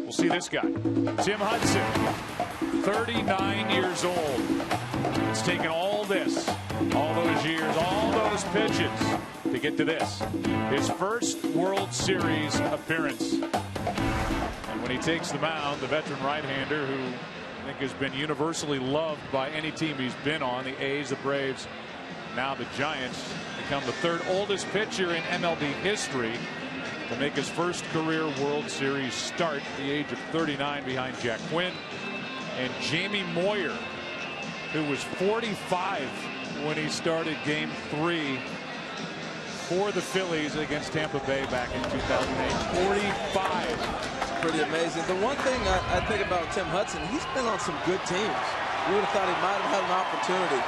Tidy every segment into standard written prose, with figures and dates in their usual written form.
We'll see this guy, Tim Hudson, 39 years old. It's taken all this, all those years, all those pitches to get to this. His first World Series appearance. And when he takes the mound, the veteran right-hander, who I think has been universally loved by any team he's been on, the A's, the Braves, now the Giants, become the third oldest pitcher in MLB history to make his first career World Series start at the age of 39 behind Jack Quinn and Jamie Moyer, who was 45 when he started Game 3 for the Phillies against Tampa Bay back in 2008. 45. It's pretty amazing. The one thing I think about Tim Hudson, he's been on some good teams. You would have thought he might have had an opportunity.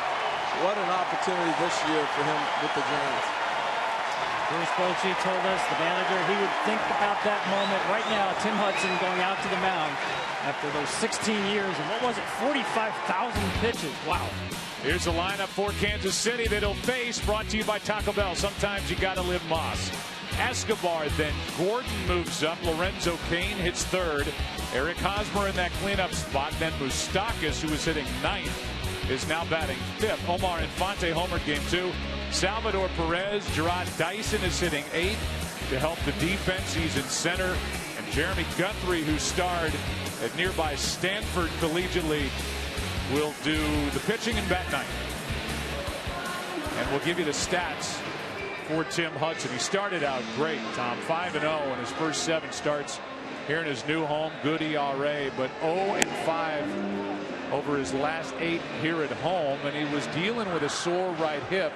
What an opportunity this year for him with the Giants. Bruce Bochy told us, the manager, he would think about that moment right now. Tim Hudson going out to the mound after those 16 years. And what was it? 45,000 pitches. Wow. Here's the lineup for Kansas City that he'll face, brought to you by Taco Bell. Sometimes you got to live Moss. Escobar, then Gordon moves up. Lorenzo Cain hits third. Eric Hosmer in that cleanup spot. Then Moustakas, who was hitting ninth, is now batting fifth. Omar Infante homered Game 2. Salvador Perez, Gerard Dyson is hitting eighth to help the defense. He's in center. And Jeremy Guthrie, who starred at nearby Stanford collegiately, will do the pitching and bat ninth. And we'll give you the stats for Tim Hudson. He started out great, Tom. 5-0 in his first 7 starts here in his new home. Good ERA, but 0-5 over his last 8 here at home. And he was dealing with a sore right hip.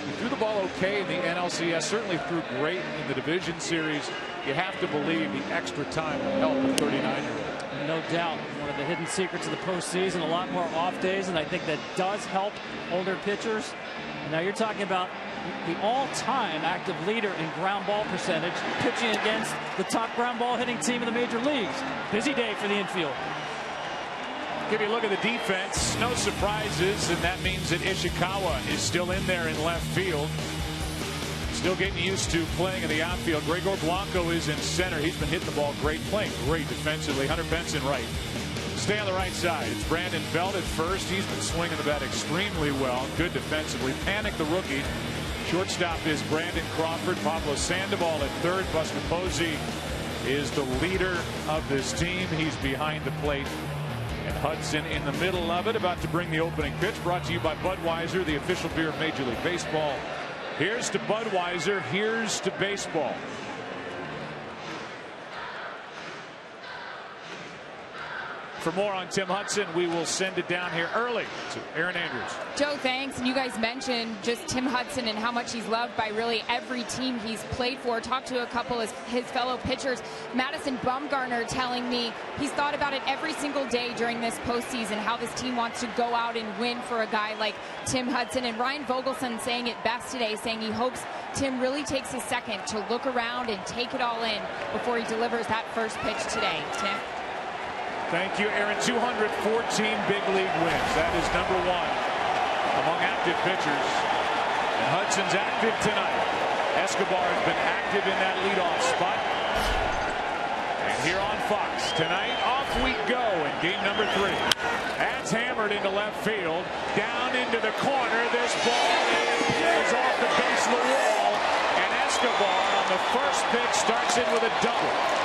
He threw the ball okay in the NLCS, certainly threw great in the division series. You have to believe the extra time will help a 39-year-old. No doubt. One of the hidden secrets of the postseason, a lot more off days, and I think that does help older pitchers. Now you're talking about the all-time active leader in ground ball percentage, pitching against the top ground ball hitting team in the major leagues. Busy day for the infield. Give you a look at the defense. No surprises, and that means that Ishikawa is still in there in left field. Still getting used to playing in the outfield. Gregor Blanco is in center. He's been hitting the ball great, playing great defensively. Hunter Benson right. Stay on the right side. It's Brandon Belt at first. He's been swinging the bat extremely well. Good defensively. Panic the rookie. Shortstop is Brandon Crawford. Pablo Sandoval at third. Buster Posey is the leader of this team. He's behind the plate. And Hudson in the middle of it, about to bring the opening pitch. Brought to you by Budweiser, the official beer of Major League Baseball. Here's to Budweiser. Here's to baseball. For more on Tim Hudson, we will send it down here early to Aaron Andrews. Joe, thanks. And you guys mentioned just Tim Hudson and how much he's loved by really every team he's played for. Talked to a couple of his fellow pitchers. Madison Bumgarner telling me he's thought about it every single day during this postseason, how this team wants to go out and win for a guy like Tim Hudson. And Ryan Vogelson saying it best today, saying he hopes Tim really takes a second to look around and take it all in before he delivers that first pitch today. Tim? Thank you, Aaron. 214 big league wins. That is number 1 among active pitchers. And Hudson's active tonight. Escobar has been active in that leadoff spot. And here on Fox tonight, off we go in game number 3. That's hammered into left field. Down into the corner. This ball is off the base of the wall. And Escobar on the first pitch starts in with a double.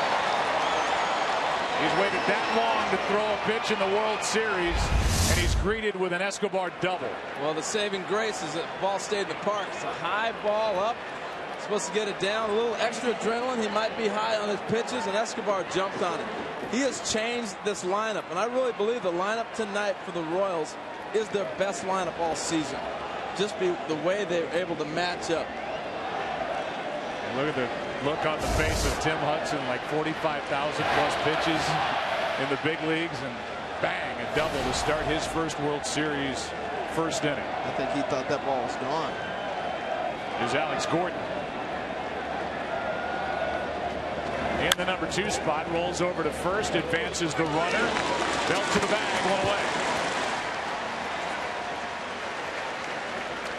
He's waited that long to throw a pitch in the World Series, and he's greeted with an Escobar double. Well, the saving grace is that the ball stayed in the park. It's a high ball up. Supposed to get it down. A little extra adrenaline. He might be high on his pitches, and Escobar jumped on it. He has changed this lineup, and I really believe the lineup tonight for the Royals is their best lineup all season. Just the way they're able to match up. Look at the look on the face of Tim Hudson, like 45,000 plus pitches in the big leagues, and bang, a double to start his first World Series first inning. I think he thought that ball was gone. Here's Alex Gordon. In the number 2 spot, rolls over to first, advances the runner. Belt to the bag, 1 away.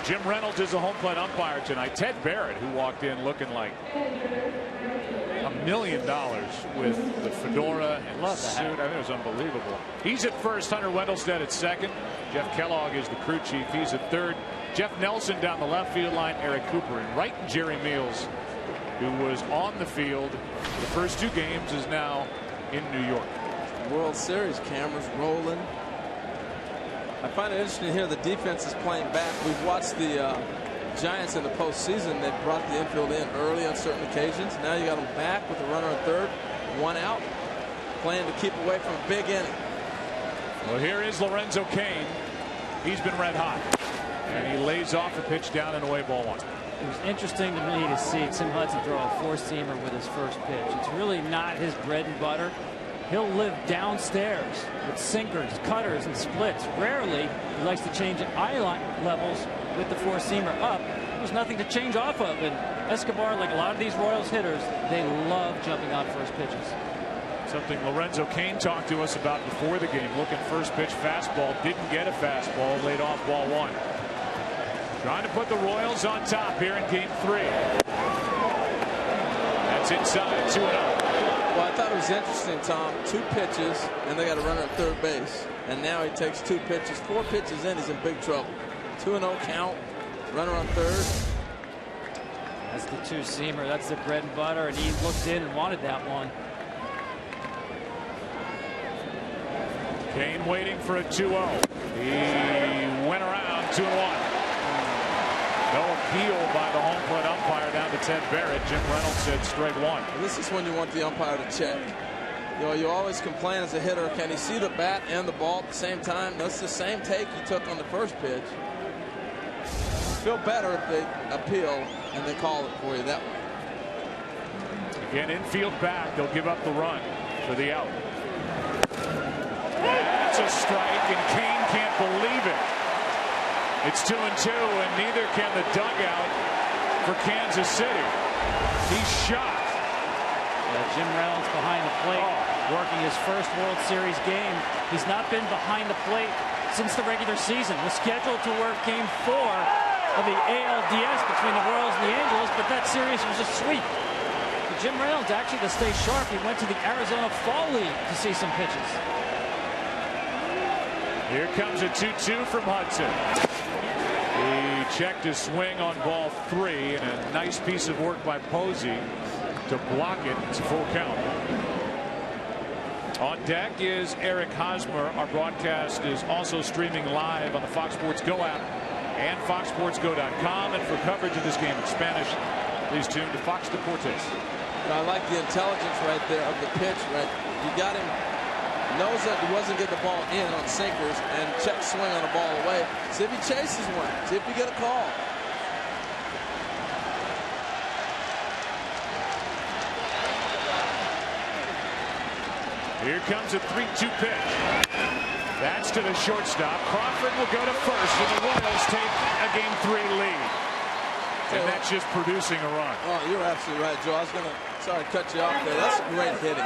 Jim Reynolds is the home plate umpire tonight. Ted Barrett, who walked in looking like $1 million with the fedora and suit. I mean, it was unbelievable. He's at first. Hunter Wendelstedt at second. Jeff Kellogg is the crew chief. He's at third. Jeff Nelson down the left field line. Eric Cooper and right. Jerry Meals, who was on the field the first 2 games, is now in New York. World Series cameras rolling. I find it interesting here the defense is playing back. We've watched the Giants in the postseason. They brought the infield in early on certain occasions. Now you got them back with a runner on third, 1 out, playing to keep away from a big inning. Well, here is Lorenzo Cain. He's been red hot, and he lays off a pitch down and away, ball 1. It was interesting to me to see Tim Hudson throw a 4-seamer with his first pitch. It's really not his bread and butter. He'll live downstairs with sinkers, cutters, and splits. Rarely he likes to change eye line levels with the 4-seamer up. There's nothing to change off of. And Escobar, like a lot of these Royals hitters, they love jumping on first pitches. Something Lorenzo Cain talked to us about before the game. Looking first pitch fastball. Didn't get a fastball. Laid off ball 1. Trying to put the Royals on top here in game 3. That's inside. 2-0. Well, I thought it was interesting, Tom. 2 pitches, and they got a runner at third base. And now he takes 2 pitches. 4 pitches in, he's in big trouble. 2-0 count. Runner on third. That's the 2-seamer. That's the bread and butter, and he looked in and wanted that one. Cain waiting for a 2-0. He went around 2-1. No appeal by the home plate umpire down to Ted Barrett. Jim Reynolds said strike 1. Well, this is when you want the umpire to check. You know, you always complain as a hitter, can he see the bat and the ball at the same time? That's the same take he took on the first pitch. Feel better if they appeal and they call it for you that way. Again, infield back. They'll give up the run for the out. That's a strike, and Cain can't believe it. It's 2-2, and neither can the dugout for Kansas City. He's shocked. Jim Reynolds behind the plate, working his first World Series game. He's not been behind the plate since the regular season. Was scheduled to work game 4 of the ALDS between the Royals and the Angels, but that series was a sweep. But Jim Reynolds, actually, to stay sharp, he went to the Arizona Fall League to see some pitches. Here comes a 2-2 from Hudson. He checked his swing on ball 3, and a nice piece of work by Posey to block it. It's a full count. On deck is Eric Hosmer. Our broadcast is also streaming live on the Fox Sports Go app and foxsportsgo.com. And for coverage of this game in Spanish, please tune to Fox Deportes. I like the intelligence right there of the pitch. Right, you got him. Knows that he wasn't getting the ball in on sinkers and check swing on the ball away. See if he chases one. See if you get a call. Here comes a 3-2 pitch. That's to the shortstop. Crawford will go to first, and the Royals take a game 3 lead. And that's just producing a run. Oh, you're absolutely right, Joe. I was going to, sorry to cut you off there. That's great hitting.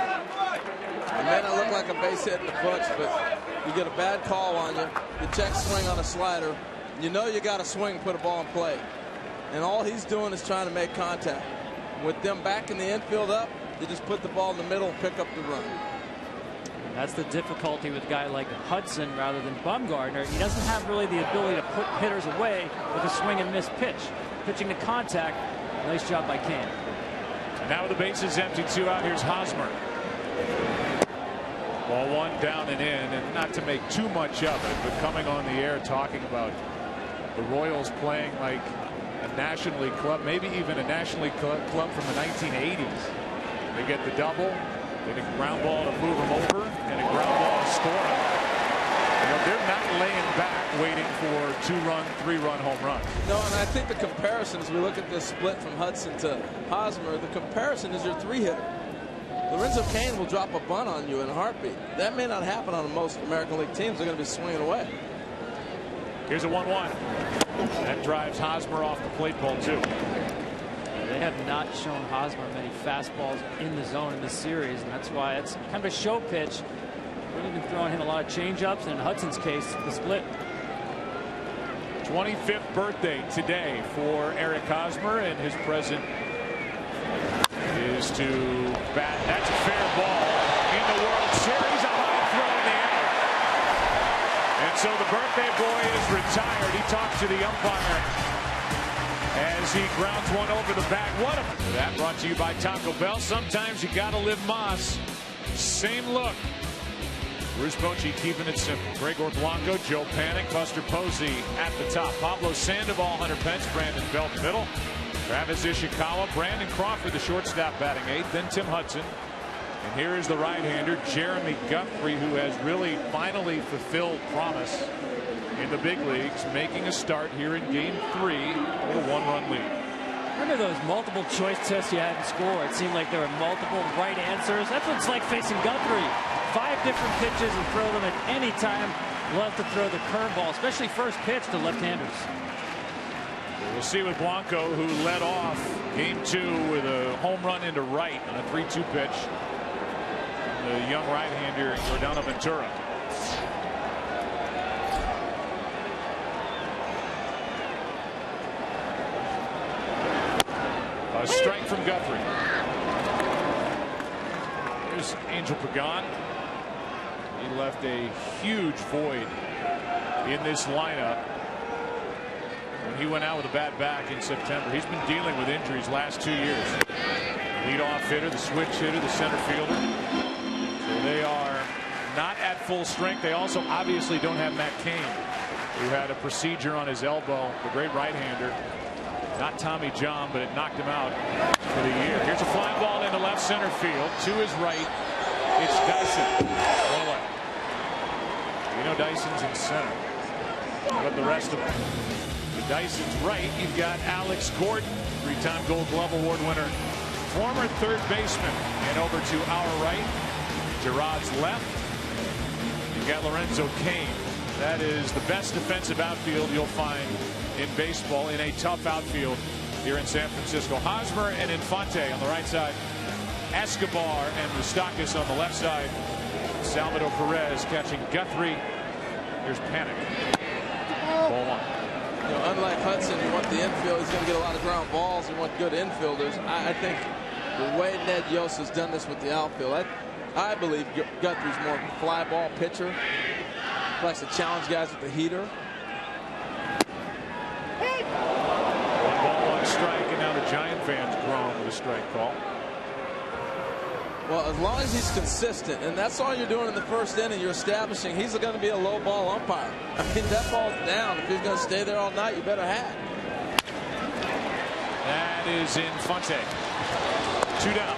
It may not look like a base hit in the Butch, but you get a bad call on you. You check swing on a slider. You know you got to swing, put a ball in play. And all he's doing is trying to make contact. With them back in the infield up, you just put the ball in the middle and pick up the run. That's the difficulty with a guy like Hudson rather than Bumgarner. He doesn't have really the ability to put hitters away with a swing and miss pitch. Pitching to contact, nice job by Cain. And now with the bases empty, 2 out, here's Hosmer. Ball 1 down and in, and not to make too much of it, but coming on the air talking about the Royals playing like a National League club, maybe even a National League club from the 1980s. They get the double, they get a ground ball to move them over, and a ground ball to score them. You know, they're not laying back waiting for 2-run, 3-run home runs. No, and I think the comparison, as we look at this split from Hudson to Hosmer, the comparison is your 3-hitter. Lorenzo Cain will drop a bunt on you in a heartbeat. That may not happen on most American League teams. They're going to be swinging away. Here's a 1-1. That drives Hosmer off the plate, ball 2. They have not shown Hosmer many fastballs in the zone in this series, and that's why it's kind of a show pitch. Really been throwing him a lot of changeups, and in Hudson's case, the split. 25th birthday today for Eric Hosmer, and his present is to bat. That's a fair ball in the World Series. A high throw in the air. And so the birthday boy is retired. He talked to the umpire as he grounds one over the bat. What a... That brought to you by Taco Bell. Sometimes you gotta live Moss. Same look. Bruce Bochy keeping it simple. Gregor Blanco, Joe Panik, Buster Posey at the top. Pablo Sandoval, Hunter Pence, Brandon Belt middle. Travis Ishikawa, Brandon Crawford, the shortstop, batting eighth. Then Tim Hudson. And here is the right-hander, Jeremy Guthrie, who has really finally fulfilled promise in the big leagues, making a start here in Game 3 with a one-run lead. Remember those multiple choice tests you had in school? It seemed like there were multiple right answers. That's what it's like facing Guthrie. 5 different pitches and throw them at any time. Love to throw the curveball, especially first pitch to left-handers. We'll see with Blanco, who led off Game 2 with a home run into right on a 3-2 pitch. The young right-hander, Jordano Ventura. A strike from Guthrie. Here's Angel Pagan. He left a huge void in this lineup when he went out with a bad back in September. He's been dealing with injuries last 2 years. Leadoff hitter, the switch hitter, the center fielder. So they are not at full strength. They also obviously don't have Matt Cain, who had a procedure on his elbow, the great right-hander. Not Tommy John, but it knocked him out for the year. Here's a fly ball into left center field. To his right, it's Dyson. One away. You know Dyson's in center. But the rest of them. To Dyson's right, you've got Alex Gordon, 3-time Gold Glove Award winner, former third baseman. And over to our right, Gerard's left, you've got Lorenzo Cain. That is the best defensive outfield you'll find in baseball in a tough outfield here in San Francisco. Hosmer and Infante on the right side. Escobar and Moustakas on the left side. Salvador Perez catching Guthrie. Here's Panik. Ball one. You know, unlike Hudson, you want the infield. He's going to get a lot of ground balls. You want good infielders. I think the way Ned Yost has done this with the outfield, I believe Guthrie's more of a fly ball pitcher. Likes to challenge guys with the heater. One ball, one strike, and now the Giant fans groan with a strike call. Well, as long as he's consistent, and that's all you're doing in the first inning, you're establishing he's going to be a low ball umpire. I mean, that ball's down. If he's going to stay there all night, you better have. That is Infante. 2 down.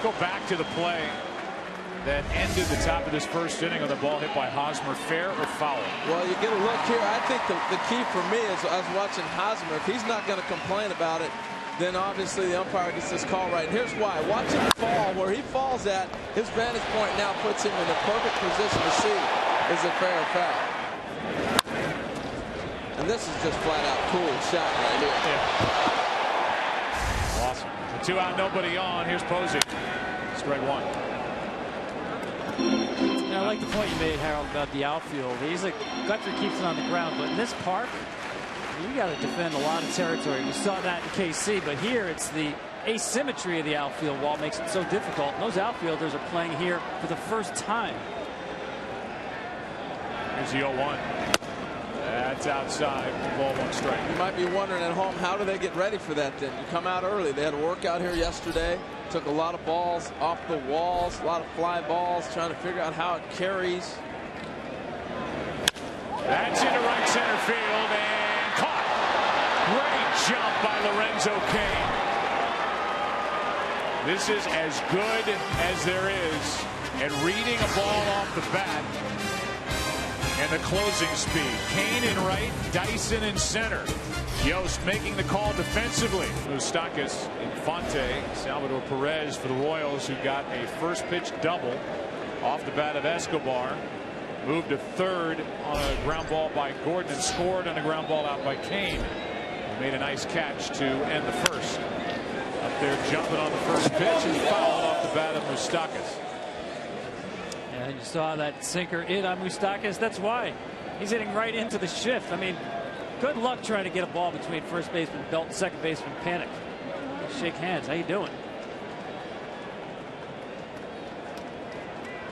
Go back to the play that ended the top of this first inning on the ball hit by Hosmer. Fair or foul? Well, you get a look here. I think the key for me is I was watching Hosmer. If he's not going to complain about it, then obviously the umpire gets this call right. And here's why. Watch him fall. Where he falls at, his vantage point now puts him in the perfect position to see is it fair or foul. And this is just flat out cool shot right here. Yeah. Awesome. 2 out, nobody on. Here's Posey. Strike one. I like the point you made, Harold, about the outfield. Guthrie keeps it on the ground, but in this park, you got to defend a lot of territory. We saw that in KC, but here it's the asymmetry of the outfield wall makes it so difficult. And those outfielders are playing here for the first time. Here's the 0-1. That's outside. Ball, one strike. You might be wondering at home, how do they get ready for that then? You come out early. They had a workout here yesterday. Took a lot of balls off the walls, a lot of fly balls, trying to figure out how it carries. That's into right center field and caught. Great jump by Lorenzo Cain. This is as good as there is at reading a ball off the bat and the closing speed. Cain in right, Dyson in center. Yost making the call defensively. Moustakas, Infante, Salvador Perez for the Royals, who got a first pitch double off the bat of Escobar. Moved to third on a ground ball by Gordon and scored on a ground ball out by Cain. He made a nice catch to end the first. Up there jumping on the first pitch and fouled off the bat of Moustakas. And you saw that sinker in on Moustakas. That's why He's hitting right into the shift. I mean, good luck trying to get a ball between first baseman Belt and second baseman Panic. Shake hands. How you doing?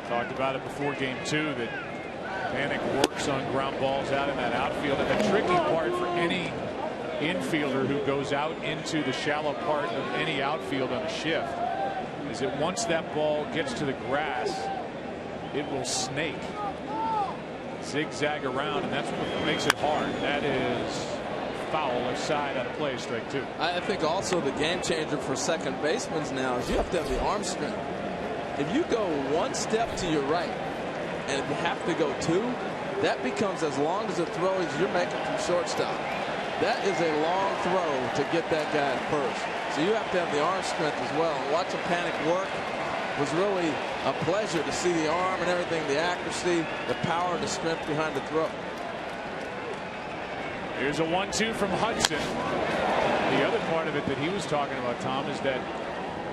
Talked about it before game 2 that Panic works on ground balls out in that outfield. And the tricky part for any infielder who goes out into the shallow part of any outfield on a shift is that once that ball gets to the grass, it will snake, zigzag around, and that's what makes it hard. That is foul, left side, out of play, strike 2. I think also the game changer for second basemen now is you have to have the arm strength. If you go one step to your right and you have to go 2, that becomes as long as a throw as you're making from shortstop. That is a long throw to get that guy at first. So you have to have the arm strength as well. And watching Panic work was really a pleasure to see the arm and everything, the accuracy, the power, and the strength behind the throw. Here's a 1-2 from Hudson. The other part of it that he was talking about, Tom, is that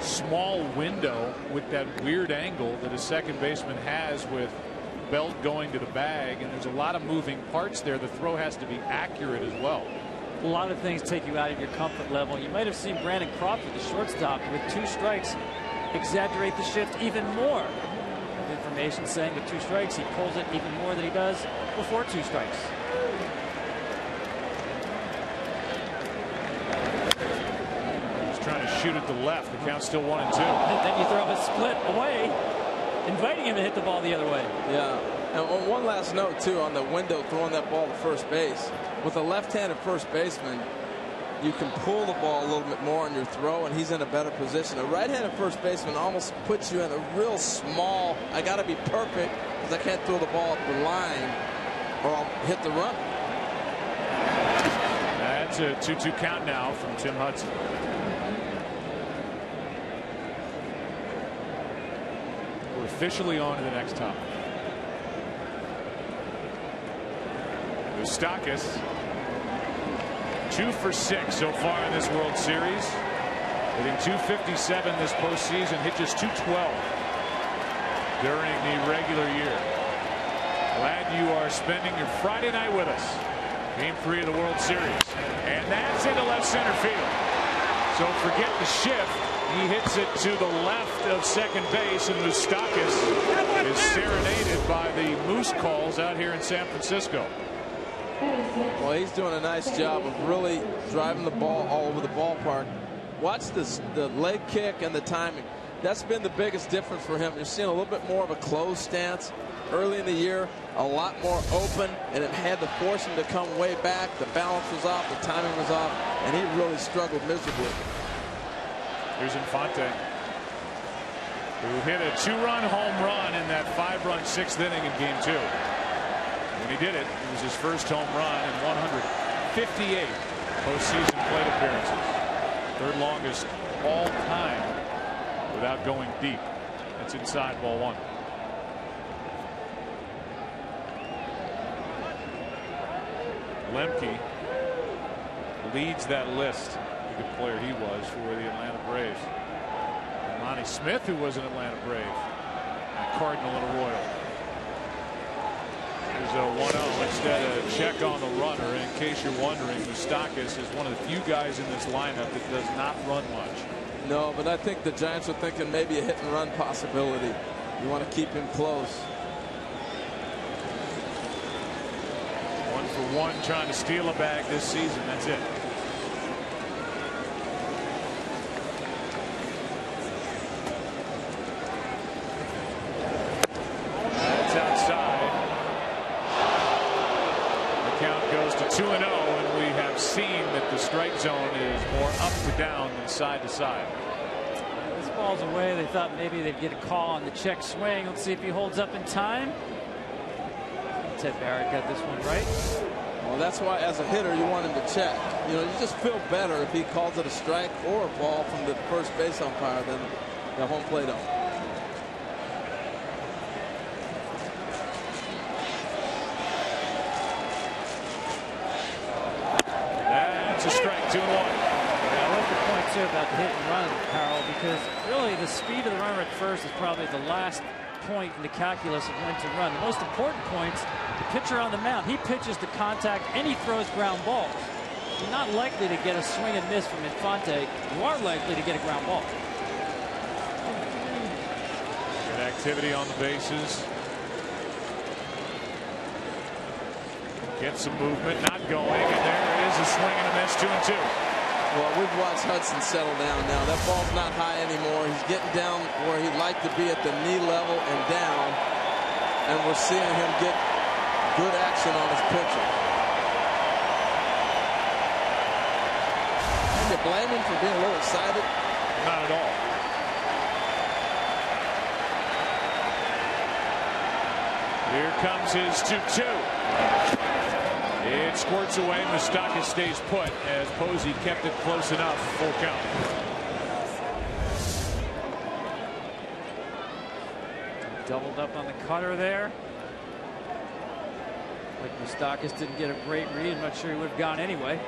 small window with that weird angle that a second baseman has with Belt going to the bag, and there's a lot of moving parts there. The throw has to be accurate as well. A lot of things take you out of your comfort level. You might have seen Brandon Crawford, the shortstop, with 2 strikes, exaggerate the shift even more. Information saying with 2 strikes, he pulls it even more than he does before 2 strikes. He's trying to shoot at the left. The count's still 1-2. And then you throw a split away, inviting him to hit the ball the other way. Yeah. And one last note, too, on the window throwing that ball to first base. With a left-handed first baseman, you can pull the ball a little bit more in your throw, and he's in a better position. A right-handed first baseman almost puts you in a real small, I got to be perfect because I can't throw the ball up the line or I'll hit the run. That's a 2-2 count now from Tim Hudson. We're officially on to the next topic. Moustakas, 2 for 6 so far in this World Series. Hitting .257 this postseason, hit just .212 during the regular year. Glad you are spending your Friday night with us. Game 3 of the World Series. And that's into left center field. So forget the shift. He hits it to the left of second base, and Moustakas is serenaded by the Moose calls out here in San Francisco. Well, he's doing a nice job of really driving the ball all over the ballpark. Watch this, the leg kick and the timing. That's been the biggest difference for him. You're seeing a little bit more of a closed stance. Early in the year, a lot more open, and it had to force him to come way back. The balance was off, the timing was off, and he really struggled miserably. Here's Infante, who hit a 2-run home run in that 5-run 6th inning in Game 2. When he did it, it was his first home run in 158 postseason plate appearances. 3rd longest all time without going deep. That's inside ball 1. Lemke leads that list. A good player he was for the Atlanta Braves. And Lonnie Smith, who was an Atlanta Brave, a Cardinal and a Royal. There's a 1-0 instead of check on the runner. In case you're wondering, Moustakas is one of the few guys in this lineup that does not run much. No, but I think the Giants are thinking maybe a hit and run possibility. You want to keep him close. 1 for 1 trying to steal a bag this season. That's it. That's outside. The count goes to 2-0, and we have seen that the strike zone is more up to down than side to side. This ball's away. They thought maybe they'd get a call on the check swing. Let's see if he holds up in time. Ted Barrett got this one right. Well, that's why as a hitter you want him to check. You know, you just feel better if he calls it a strike or a ball from the first base umpire than the home plate umpire. That's a strike, 2-1. Yeah, I like the point too. about the hit and run, Harold, because really the speed of the runner at first is probably the last point in the calculus of when to run. The most important points, the pitcher on the mound, he pitches to contact and he throws ground balls. You're not likely to get a swing and miss from Infante. You are likely to get a ground ball. Good activity on the bases. Get some movement, not going, and there it is, a swing and a miss, 2-2. Well, we've watched Hudson settle down now. That ball's not high anymore. He's getting down where he'd like to be at the knee level and down, and we're seeing him get good action on his pitcher. Can you blame him for being a little excited? Not at all. Here comes his 2-2. It squirts away. Moustakas stays put as Posey kept it close enough. Full count. Doubled up on the cutter there. Like Moustakas didn't get a great read. I'm not sure he would have gone anyway.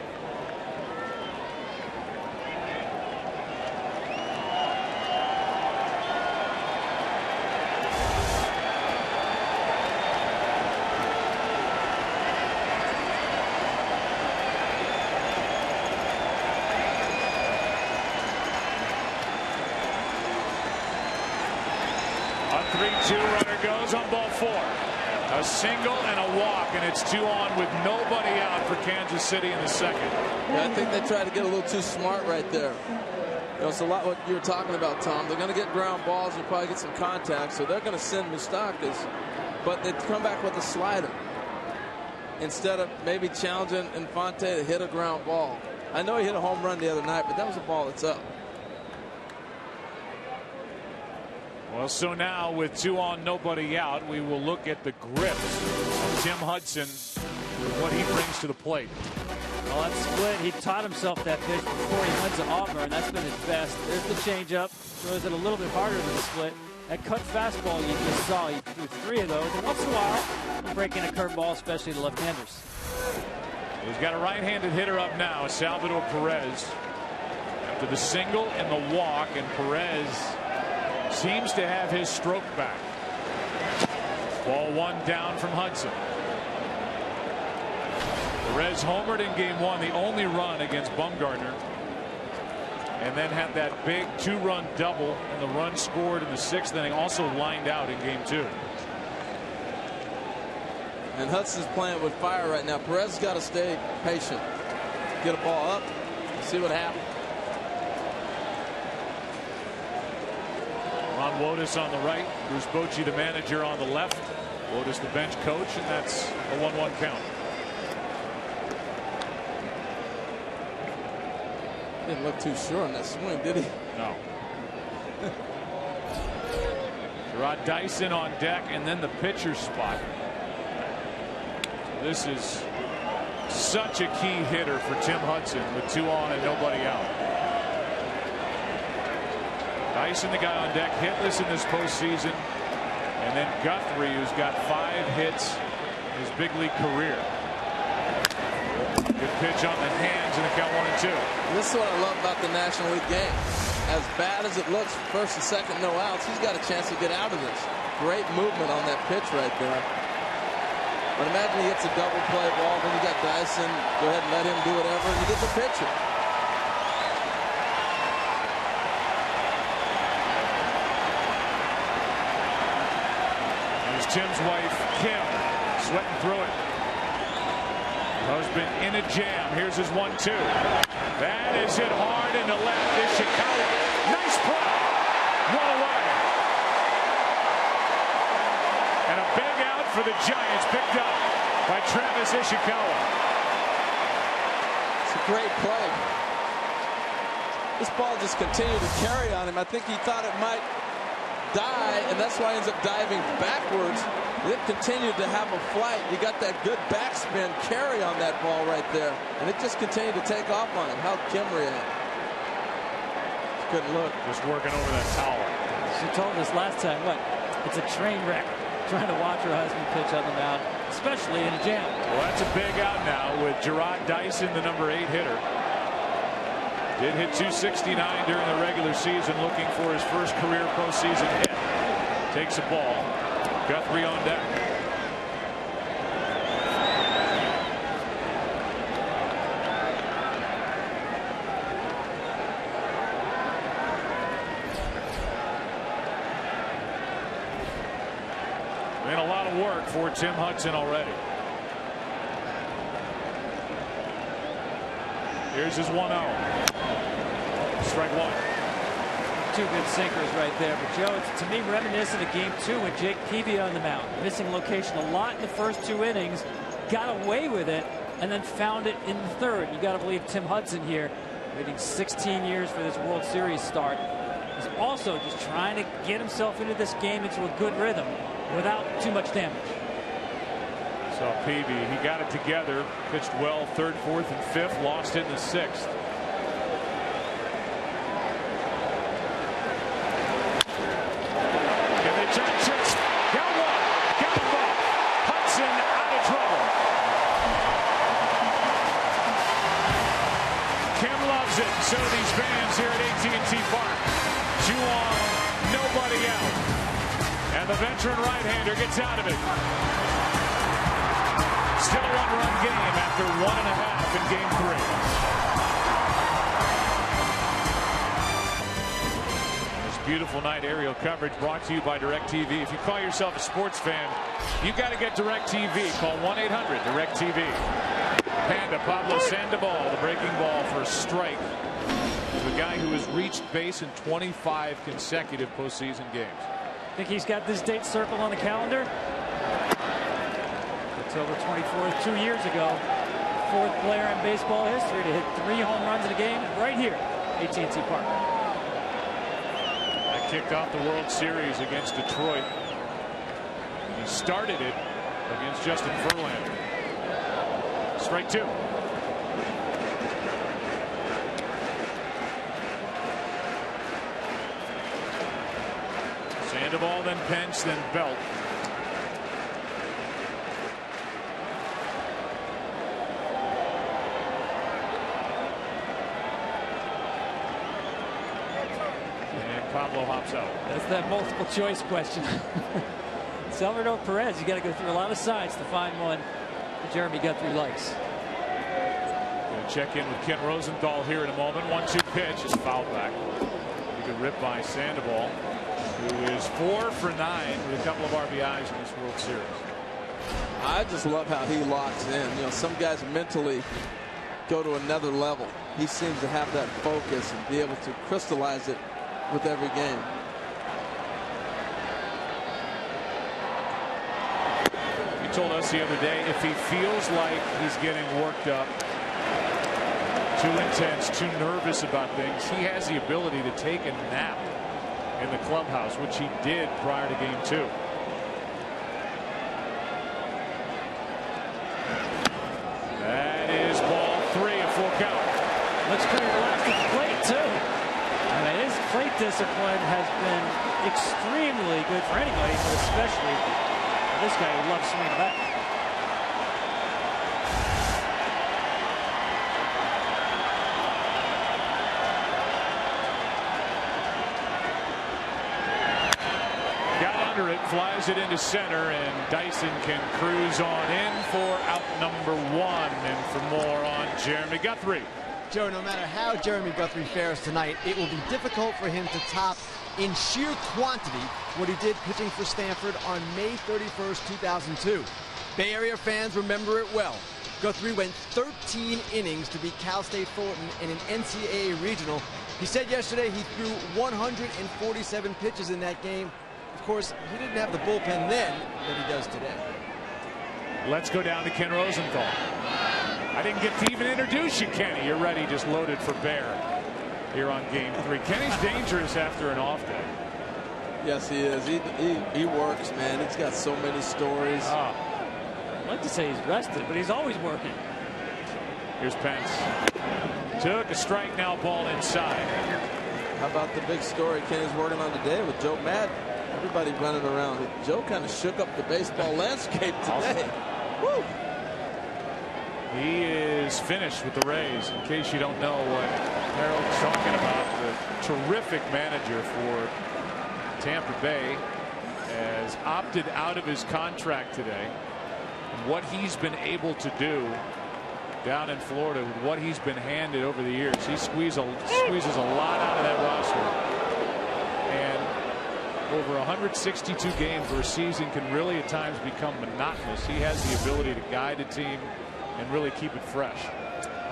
A 3-2 runner goes on ball 4. A single and a walk, and it's 2 on with nobody out for Kansas City in the second. Yeah, I think they tried to get a little too smart right there. You know, it's a lot what you were talking about, Tom. They're going to get ground balls and probably get some contact, so they're going to send Moustakas, but they come back with a slider instead of maybe challenging Infante to hit a ground ball. I know he hit a home run the other night, but that was a ball that's up. Well, so now with 2 on, nobody out, we will look at the grips of Tim Hudson with what he brings to the plate. Well, that split, he taught himself that pitch before he went to Auburn. That's been his best. There's the changeup. Throws it a little bit harder than the split. That cut fastball you just saw, he threw 3 of those. And once in a while, he'll break in a curveball, especially the left-handers. He's got a right-handed hitter up now, Salvador Perez. After the single and the walk, and Perez seems to have his stroke back. Ball 1 down from Hudson. Perez homered in game 1, the only run against Bumgarner, and then had that big 2-run double, and the run scored in the 6th inning, also lined out in game 2. And Hudson's playing with fire right now. Perez has got to stay patient, get a ball up, see what happens. Ron Wotus on the right, Bruce Bochy the manager on the left, Wotus the bench coach, and that's a 1-1 count. Didn't look too sure on that swing, did he? No. Gerard Dyson on deck, and then the pitcher's spot. This is such a key hitter for Tim Hudson with 2 on and nobody out. Dyson, the guy on deck, hitless in this postseason, and then Guthrie, who's got 5 hits in his big league career. Good pitch on the hands, and the count 1-2. This is what I love about the National League game. As bad as it looks, first and second, no outs, he's got a chance to get out of this. Great movement on that pitch right there. But imagine he hits a double play ball, then you got Dyson, go ahead and let him do whatever, and you get the pitcher. There's Tim's wife, Kim, sweating through it. Husband in a jam. Here's his 1-2. That is hit hard into left. Ishikawa. Nice play. 1 away. And a big out for the Giants, picked up by Travis Ishikawa. It's a great play. This ball just continued to carry on him. I think he thought it might die, and that's why he ends up diving backwards. It continued to have a flight. You got that good backspin carry on that ball right there, and it just continued to take off on him. How'd Kim react? Couldn't look. Just working over that towel. She told us last time, what? It's a train wreck trying to watch her husband pitch on the mound, especially in a jam. Well, that's a big out now with Gerard Dyson, the number 8 hitter. Did hit 269 during the regular season, looking for his first career postseason hit. Takes a ball. Guthrie on deck. Been a lot of work for Tim Hudson already. Here's his 1-0. Strike one. Two good sinkers right there. But Joe, it's to me reminiscent of game 2 with Jake Peavy on the mound. Missing location a lot in the first 2 innings. Got away with it and then found it in the third. You got to believe Tim Hudson here, waiting 16 years for this World Series start, is also just trying to get himself into this game into a good rhythm without too much damage. So Peavy, he got it together, pitched well 3rd, 4th, and 5th, lost it in the 6th. And they turn six. Got one. Got them both. Hudson out of trouble. Kim loves it. So do these fans here at AT&T Park. 2 on, nobody out. And the veteran right-hander gets out of it. Still a 1-run game after 1.5 in game 3. This beautiful night aerial coverage brought to you by DirecTV. If you call yourself a sports fan, you got to get DirecTV. Call 1-800-DirecTV. Panda Pablo Sandoval, the breaking ball for a strike. To a guy who has reached base in 25 consecutive postseason games. Think he's got this date circled on the calendar? October 24th, 2 years ago. 4th player in baseball history to hit 3 home runs in a game right here, AT&T Park. That kicked off the World Series against Detroit. He started it against Justin Verlander. Strike 2. Sandoval, then Pence, then Belt. Pablo hops out. That's that multiple choice question. Salvador Perez, you got to go through a lot of sides to find one that Jeremy Guthrie likes. Gonna check in with Ken Rosenthal here in a moment. 1-2 pitch is fouled back. You could rip by Sandoval, who is 4 for 9 with a couple of RBIs in this World Series. I just love how he locks in. You know, some guys mentally go to another level. He seems to have that focus and be able to crystallize it with every game. He told us the other day if he feels like he's getting worked up, too intense, too nervous about things, he has the ability to take a nap in the clubhouse, which he did prior to game 2. That is ball 3, a full count. Looks pretty relaxed at the plate too. I mean, his plate discipline has been extremely good for anybody, but especially this guy who loves swinging back. Got under it, flies it into center, and Dyson can cruise on in for out number 1. And for more on Jeremy Guthrie. Joe, no matter how Jeremy Guthrie fares tonight, it will be difficult for him to top in sheer quantity what he did pitching for Stanford on May 31st, 2002. Bay Area fans remember it well. Guthrie went 13 innings to beat Cal State Fullerton in an NCAA regional. He said yesterday he threw 147 pitches in that game. Of course, he didn't have the bullpen then that he does today. Let's go down to Ken Rosenthal. I didn't get to even introduce you, Kenny. You're ready, just loaded for bear here on game 3. Kenny's dangerous after an off day. Yes, he is. He works, man. He's got so many stories. I'd like to say he's rested, but he's always working. Here's Pence. Took a strike, now ball inside. How about the big story Kenny's working on today with Joe Madden? Everybody running around. Joe kind of shook up the baseball landscape today. Woo! He is finished with the Rays. In case you don't know what Harold's talking about, the terrific manager for Tampa Bay has opted out of his contract today. And what he's been able to do down in Florida with what he's been handed over the years, he squeezes a lot out of that roster. And over 162 games where a season can really at times become monotonous, he has the ability to guide a team and really keep it fresh.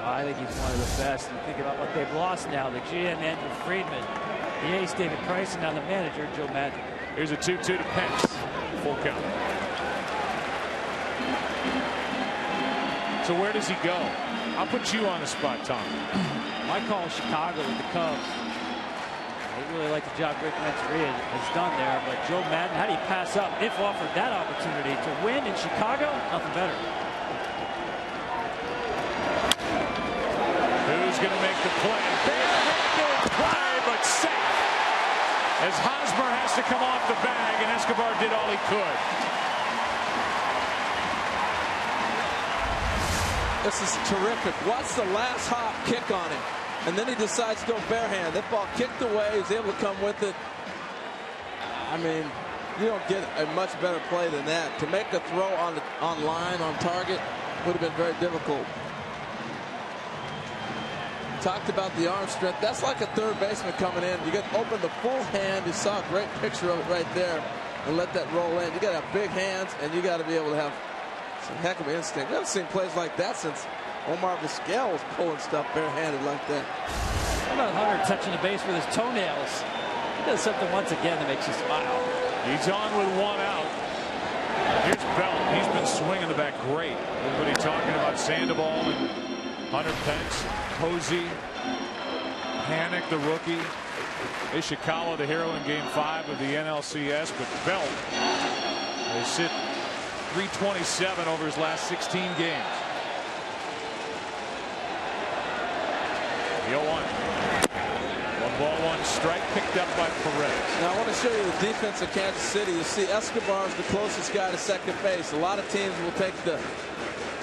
I think he's one of the best. And think about what they've lost now. The GM, Andrew Friedman, the ace, David Price, and now the manager, Joe Madden. Here's a 2-2 to Pence. Full count. So where does he go? I'll put you on the spot, Tom. My call is Chicago with the Cubs. I really like the job Rick Renteria has done there. But Joe Madden, how do you pass up if offered that opportunity to win in Chicago? Nothing better. Who's going to make the play? Barehanded play, but safe. As Hosmer has to come off the bag, and Escobar did all he could. This is terrific. Watch the last hop kick on him. And then he decides to go barehand. That ball kicked away. He's able to come with it. I mean, you don't get a much better play than that. To make a throw on line, on target, would have been very difficult. Talked about the arm strength. That's like a third baseman coming in. You get open the full hand. You saw a great picture of it right there, and let that roll in. You got to have big hands, and you got to be able to have some heck of an instinct. We haven't seen plays like that since Omar Vizquel was pulling stuff barehanded like that. How about Hunter touching the base with his toenails? He does something once again that makes you smile. He's on with one out. Here's Belt. He's been swinging the bat great. Everybody talking about Sandoval and Hunter Pence, Posey, Panic, the rookie, Ishikawa, the hero in Game 5 of the NLCS, but Belt has hit .327 over his last 16 games. The 0-1. 1 ball, 1 strike, picked up by Perez. Now I want to show you the defense of Kansas City. You see Escobar is the closest guy to second base. A lot of teams will take the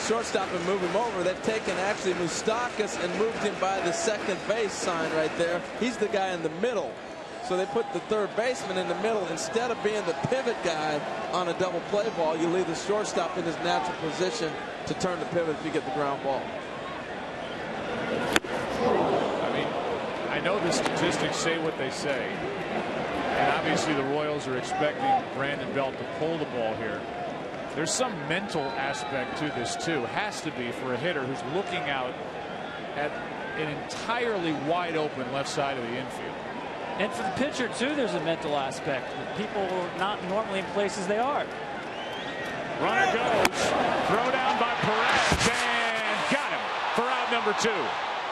shortstop and move him over. They've taken actually Moustakas and moved him by the second base sign right there. He's the guy in the middle. So they put the third baseman in the middle. Instead of being the pivot guy on a double play ball, you leave the shortstop in his natural position to turn the pivot if you get the ground ball. I mean, I know the statistics say what they say. And obviously the Royals are expecting Brandon Belt to pull the ball here. There's some mental aspect to this too. Has to be for a hitter who's looking out at an entirely wide open left side of the infield. And for the pitcher too, there's a mental aspect. People are not normally in places they are. Runner goes. Throw down by Perez and got him for out number 2.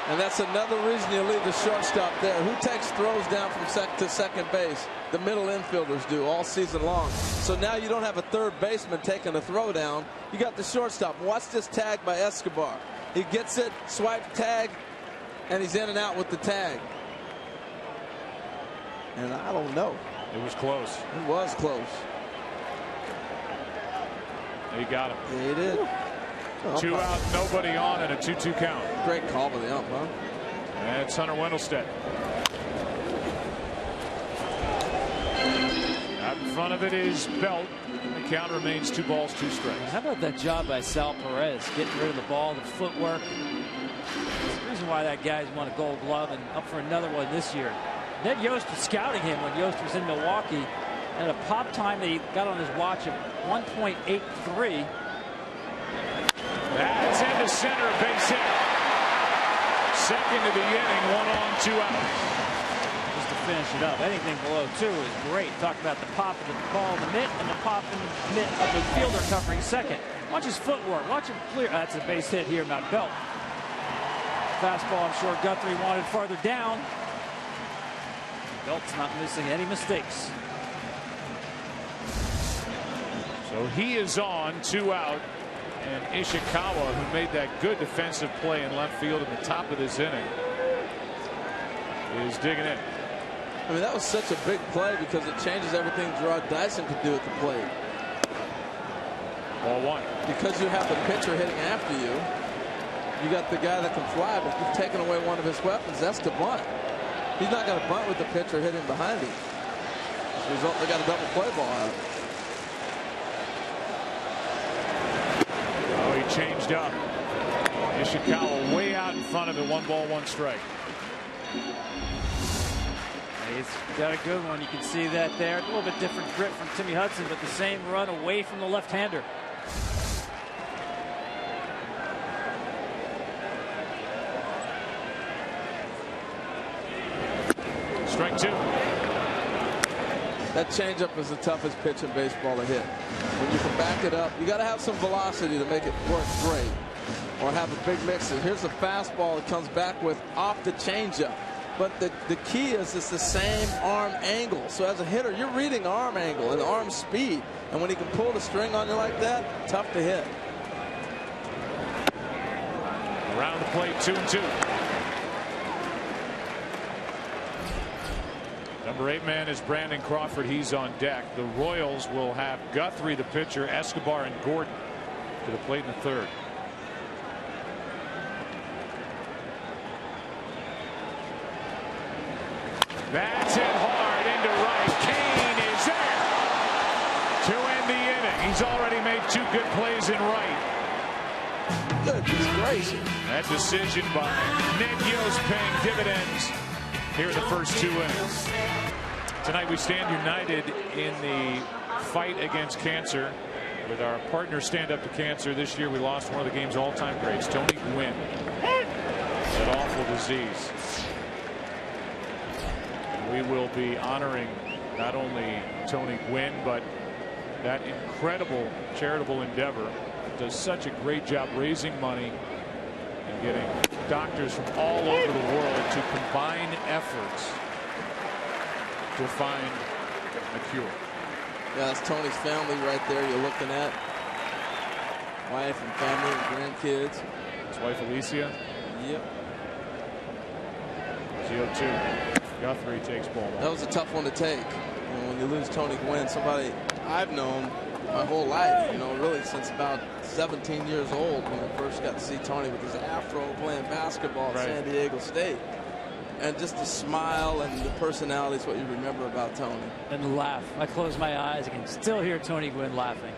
And that's another reason you leave the shortstop there. Who takes throws down from second base? The middle infielders do all season long. So now you don't have a third baseman taking a throw down. You got the shortstop. Watch this tag by Escobar. He gets it, swipe tag, and he's in and out with the tag. And I don't know. It was close. It was close. He got him. Yeah, he did. 2 out, nobody on, and a 2-2 count. Great call by the ump, huh? That's Hunter Wendelstedt. Out in front of it is Belt. The count remains 2 balls, 2 strikes. How about that job by Sal Perez, getting rid of the ball, the footwork. That's the reason why that guy's won a Gold Glove and up for another one this year. Ned Yost was scouting him when Yost was in Milwaukee, and a pop time that he got on his watch of 1.83. That's into center, a base hit. Second of the inning, 1 on, 2 out. Just to finish it up, anything below 2 is great. Talk about the pop of the ball in the mitt and the pop in the mitt of the fielder covering second. Watch his footwork. Watch him clear. That's a base hit here, Mount Belt. Fastball, I'm sure Guthrie wanted farther down. Belt's not missing any mistakes. So he is on, 2 out. And Ishikawa, who made that good defensive play in left field at the top of this inning, is digging in. I mean, that was such a big play because it changes everything Gerard Dyson could do at the plate. Ball 1. Because you have the pitcher hitting after you, you got the guy that can fly, but you've taken away one of his weapons. That's to bunt. He's not going to bunt with the pitcher hitting behind him. As a result, they got a double play ball out. Oh, he changed up. Ishikawa way out in front of it. 1 ball, 1 strike. He's got a good one. You can see that there. A little bit different grip from Timmy Hudson, but the same run away from the left-hander. Strike 2. That changeup is the toughest pitch in baseball to hit. When you can back it up, you got to have some velocity to make it work great, or have a big mixer. Here's a fastball that comes back with off the changeup. But the key is it's the same arm angle. So as a hitter, you're reading arm angle and arm speed. And when he can pull the string on you like that, tough to hit. Around the plate, 2-2. Number 8 man is Brandon Crawford. He's on deck. The Royals will have Guthrie, the pitcher, Escobar, and Gordon to the plate in the 3rd. That's hit hard into right. Kane is there to end the inning. He's already made 2 good plays in right. Goodness gracious. That decision by Nick Yost paying dividends here in the first 2 innings. Tonight we stand united in the fight against cancer with our partner Stand Up to Cancer. This year we lost one of the game's all-time greats, Tony Gwynn. That awful disease. We will be honoring not only Tony Gwynn, but that incredible charitable endeavor. Does such a great job raising money and getting doctors from all over the world to combine efforts to find a cure. Yeah, that's Tony's family right there you're looking at. Wife and family and grandkids. His wife Alicia. Yep. 0-2. Guthrie takes ball 1. That was a tough one to take. You know, when you lose Tony Gwynn, somebody I've known my whole life, you know, really since about 17 years old when I first got to see Tony with his afro playing basketball at San Diego State. And just the smile and the personality is what you remember about Tony. And the laugh. I close my eyes. I can still hear Tony Gwynn laughing.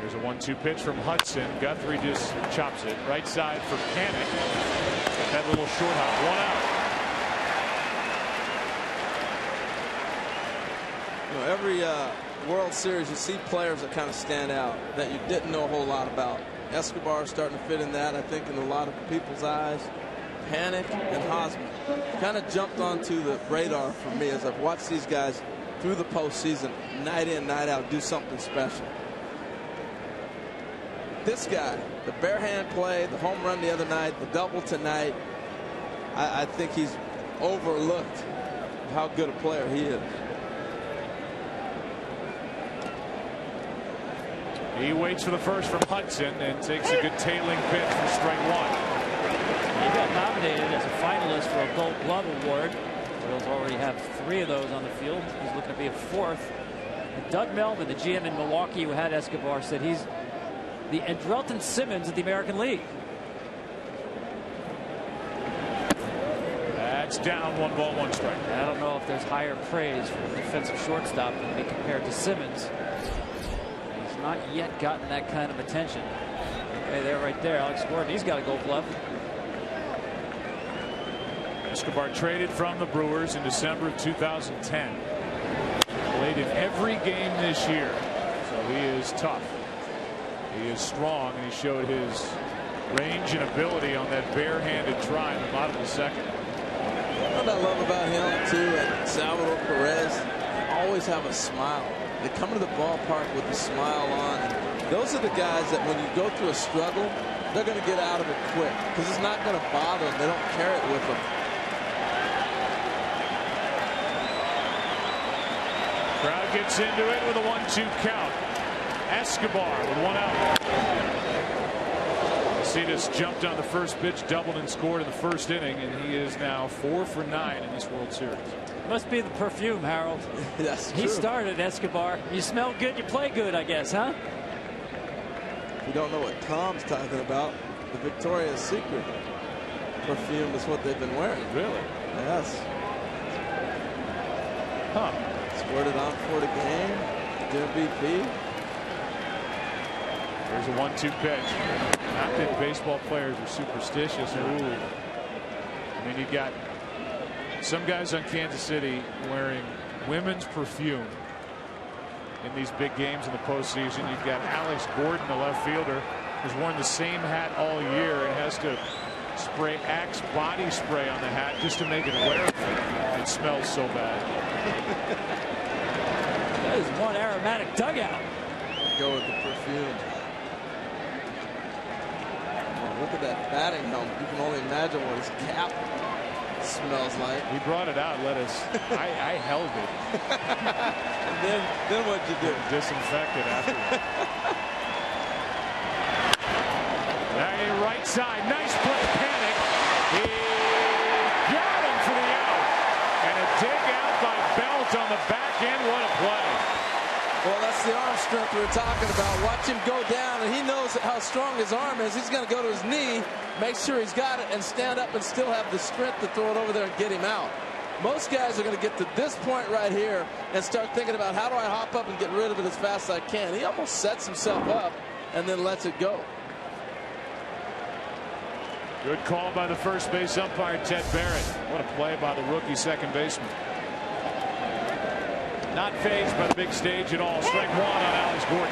Here's a 1-2 pitch from Hudson. Guthrie just chops it. Right side for Panic. That little short hop. 1 out. You know, every World Series you see players that kind of stand out that you didn't know a whole lot about. Escobar is starting to fit in that, I think, in a lot of people's eyes. Panic and Hosmer kind of jumped onto the radar for me as I've watched these guys through the postseason, night in, night out, do something special. This guy, the bare hand play, the home run the other night, the double tonight, I think he's overlooked how good a player he is. He waits for the first from Hudson and takes a good tailing pitch for strike 1. He got nominated as a finalist for a Gold Glove Award. The Royals already have 3 of those on the field. He's looking to be a 4th. And Doug Melvin, the GM in Milwaukee who had Escobar, said he's the Andrelton Simmons of the American League. That's down. 1 ball, 1 strike. I don't know if there's higher praise for a defensive shortstop than be compared to Simmons. He's not yet gotten that kind of attention. Okay, there, right there, Alex Gordon. He's got a Gold Glove. Escobar traded from the Brewers in December of 2010. Played in every game this year, so he is tough. He is strong, and he showed his range and ability on that bare-handed try in the bottom of the 2nd. What I love about him, too, and Salvador Perez, always have a smile. They come to the ballpark with a smile on. And those are the guys that when you go through a struggle, they're going to get out of it quick because it's not going to bother them. They don't carry it with them. Crowd gets into it with a 1-2 count. Escobar with 1 out. Cetus jumped on the first pitch, doubled and scored in the first inning, and he is now 4 for 9 in this World Series. Must be the perfume, Harold. That's true. He started, Escobar. You smell good, you play good, I guess, huh? You don't know what Tom's talking about. the Victoria's Secret perfume is what they've been wearing. Really? Yes. Huh. Squirted on for the game. MVP. There's a 1-2 pitch. Not that baseball players are superstitious. Ooh. I mean, you got some guys on Kansas City wearing women's perfume in these big games in the postseason. You've got Alex Gordon, the left fielder, who's worn the same hat all year and has to spray Axe body spray on the hat just to make it wearable. It smells so bad. That is one aromatic dugout. Go with the perfume. Look at that batting helmet. You can only imagine what his cap smells like. We brought it out. Let us. I held it. And then what'd you do? Disinfect it afterwards. Now right side. Nice play. Panic. He got him for the out. And a dig out by Belt on the back end. What a play. Well, that's the arm strength we were talking about. Watch him go down, and he knows how strong his arm is. He's going to go to his knee, make sure he's got it, and stand up and still have the strength to throw it over there and get him out. Most guys are going to get to this point right here and start thinking about, how do I hop up and get rid of it as fast as I can? He almost sets himself up and then lets it go. Good call by the first base umpire, Ted Barrett. What a play by the rookie second baseman. Not fazed by the big stage at all. Strike one on Alex Gordon.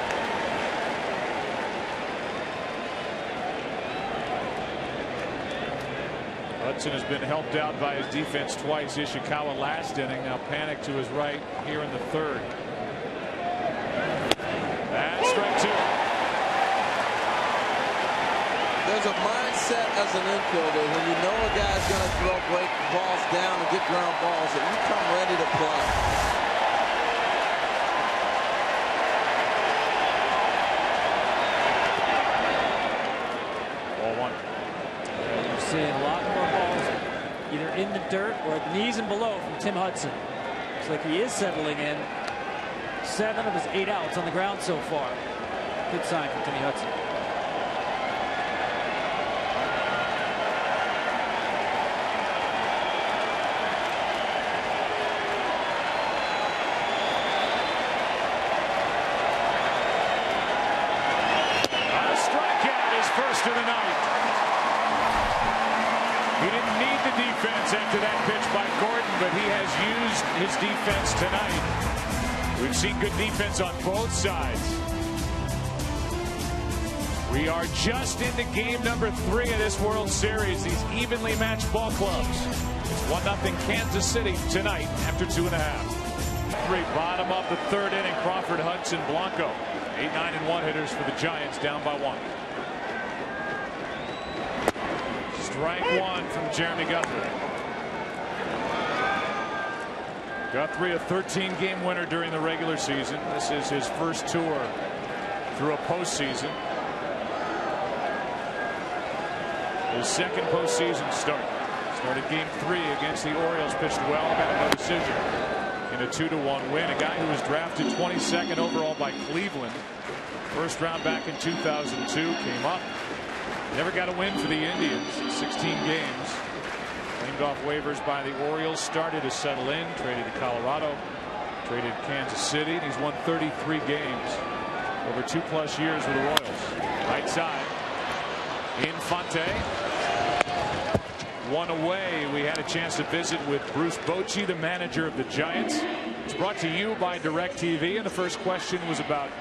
Hudson has been helped out by his defense twice. Ishikawa last inning. Now Panic to his right here in the third. And strike two. There's a mindset as an infielder when you know a guy's going to throw break balls down and get ground balls that you come ready to play. Seeing a lot more balls either in the dirt or at knees and below from Tim Hudson. Looks like he is settling in. 7 of his 8 outs on the ground so far. Good sign for Timmy Hudson. A strikeout is first of the night. He didn't need the defense after that pitch by Gordon, but he has used his defense tonight. We've seen good defense on both sides. We are just into game number 3 of this World Series. These evenly matched ball clubs. It's 1-0 Kansas City tonight after 2.5. 3, bottom of the third inning. Crawford, Hudson, Blanco. 8, 9, and 1 hitters for the Giants, down by 1. Strike one from Jeremy Guthrie. Guthrie, a 13-game winner during the regular season. This is his first tour through a postseason. His second postseason start. Started game 3 against the Orioles, pitched well, got no decision in a 2-1 win. A guy who was drafted 22nd overall by Cleveland. First round back in 2002, came up. Never got a win for the Indians in 16 games. Claimed off waivers by the Orioles. Started to settle in. Traded to Colorado. Traded to Kansas City. And he's won 33 games over 2+ years with the Royals. Right side. Infante. One away. We had a chance to visit with Bruce Bochy, the manager of the Giants. It's brought to you by DirecTV. And the first question was about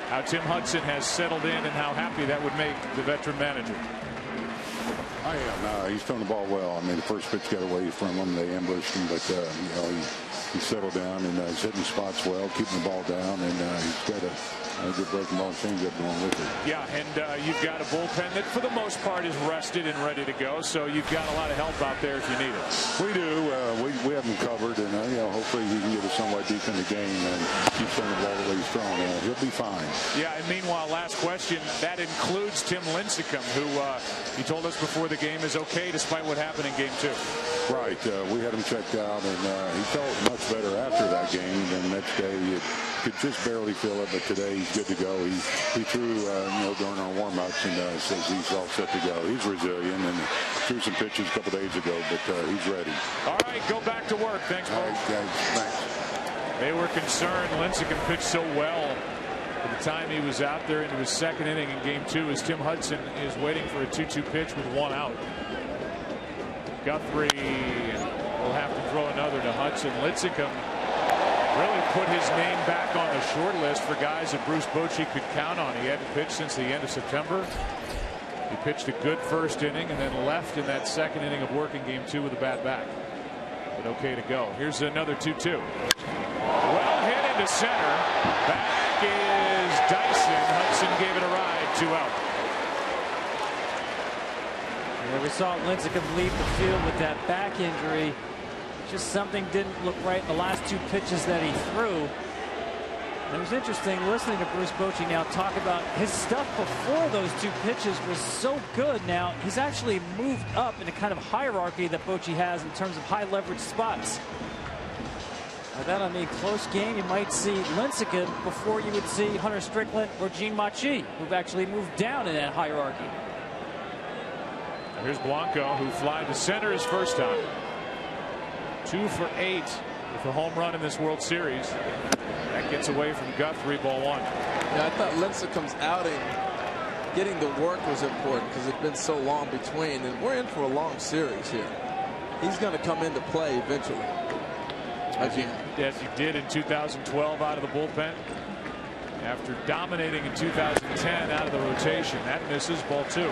how Tim Hudson has settled in and how happy that would make the veteran manager. I am. He's thrown the ball well. I mean, the first pitch got away from him. They ambushed him, but you know, he settled down and he's hitting spots well, keeping the ball down, and he's got a good breaking ball changeup going with it. Yeah, and you've got a bullpen that for the most part is rested and ready to go, so you've got a lot of help out there if you need it. We do. We have him covered, and you know, hopefully he can get us somewhat deep in the game and keep throwing the ball the way he's throwing. He'll be fine. Yeah, and meanwhile, last question, that includes Tim Lincecum, who he told us before the game is okay despite what happened in game 2. Right. We had him checked out, and he felt much better after that game. And the next day, could just barely feel it, but today he's good to go. He threw during our warm-ups and says he's all set to go. He's resilient and threw some pitches a couple days ago, but he's ready. All right, go back to work. Thanks, all Paul. right, guys. Thanks. They were concerned. Lincecum pitched so well at the time he was out there into his second inning in game 2 as Tim Hudson is waiting for a 2-2 pitch with 1 out. Guthrie will have to throw another to Hudson. Lincecum really put his name back on the short list for guys that Bruce Bochy could count on. He hadn't pitched since the end of September. He pitched a good first inning and then left in that second inning of work in game 2 with a bad back. But okay to go. Here's another 2-2. Well hit into center. Back is Dyson. Hudson gave it a ride. 2 out. Yeah, we saw Lincecum leave the field with that back injury. Just something didn't look right in the last 2 pitches that he threw. And it was interesting listening to Bruce Bochy now talk about his stuff before those 2 pitches was so good. Now he's actually moved up in a kind of hierarchy that Bochy has in terms of high leverage spots. By that I mean close game. You might see Lincecum before you would see Hunter Strickland or Gene Machi, who've actually moved down in that hierarchy. Here's Blanco, who flied to center his first time. 2 for 8 with a home run in this World Series. That gets away from Guthrie, ball 1. Yeah, I thought Lincecum's outing, getting the work was important because it's been so long between, and we're in for a long series here. He's going to come into play eventually. As he did in 2012 out of the bullpen. After dominating in 2010 out of the rotation. That misses, ball 2.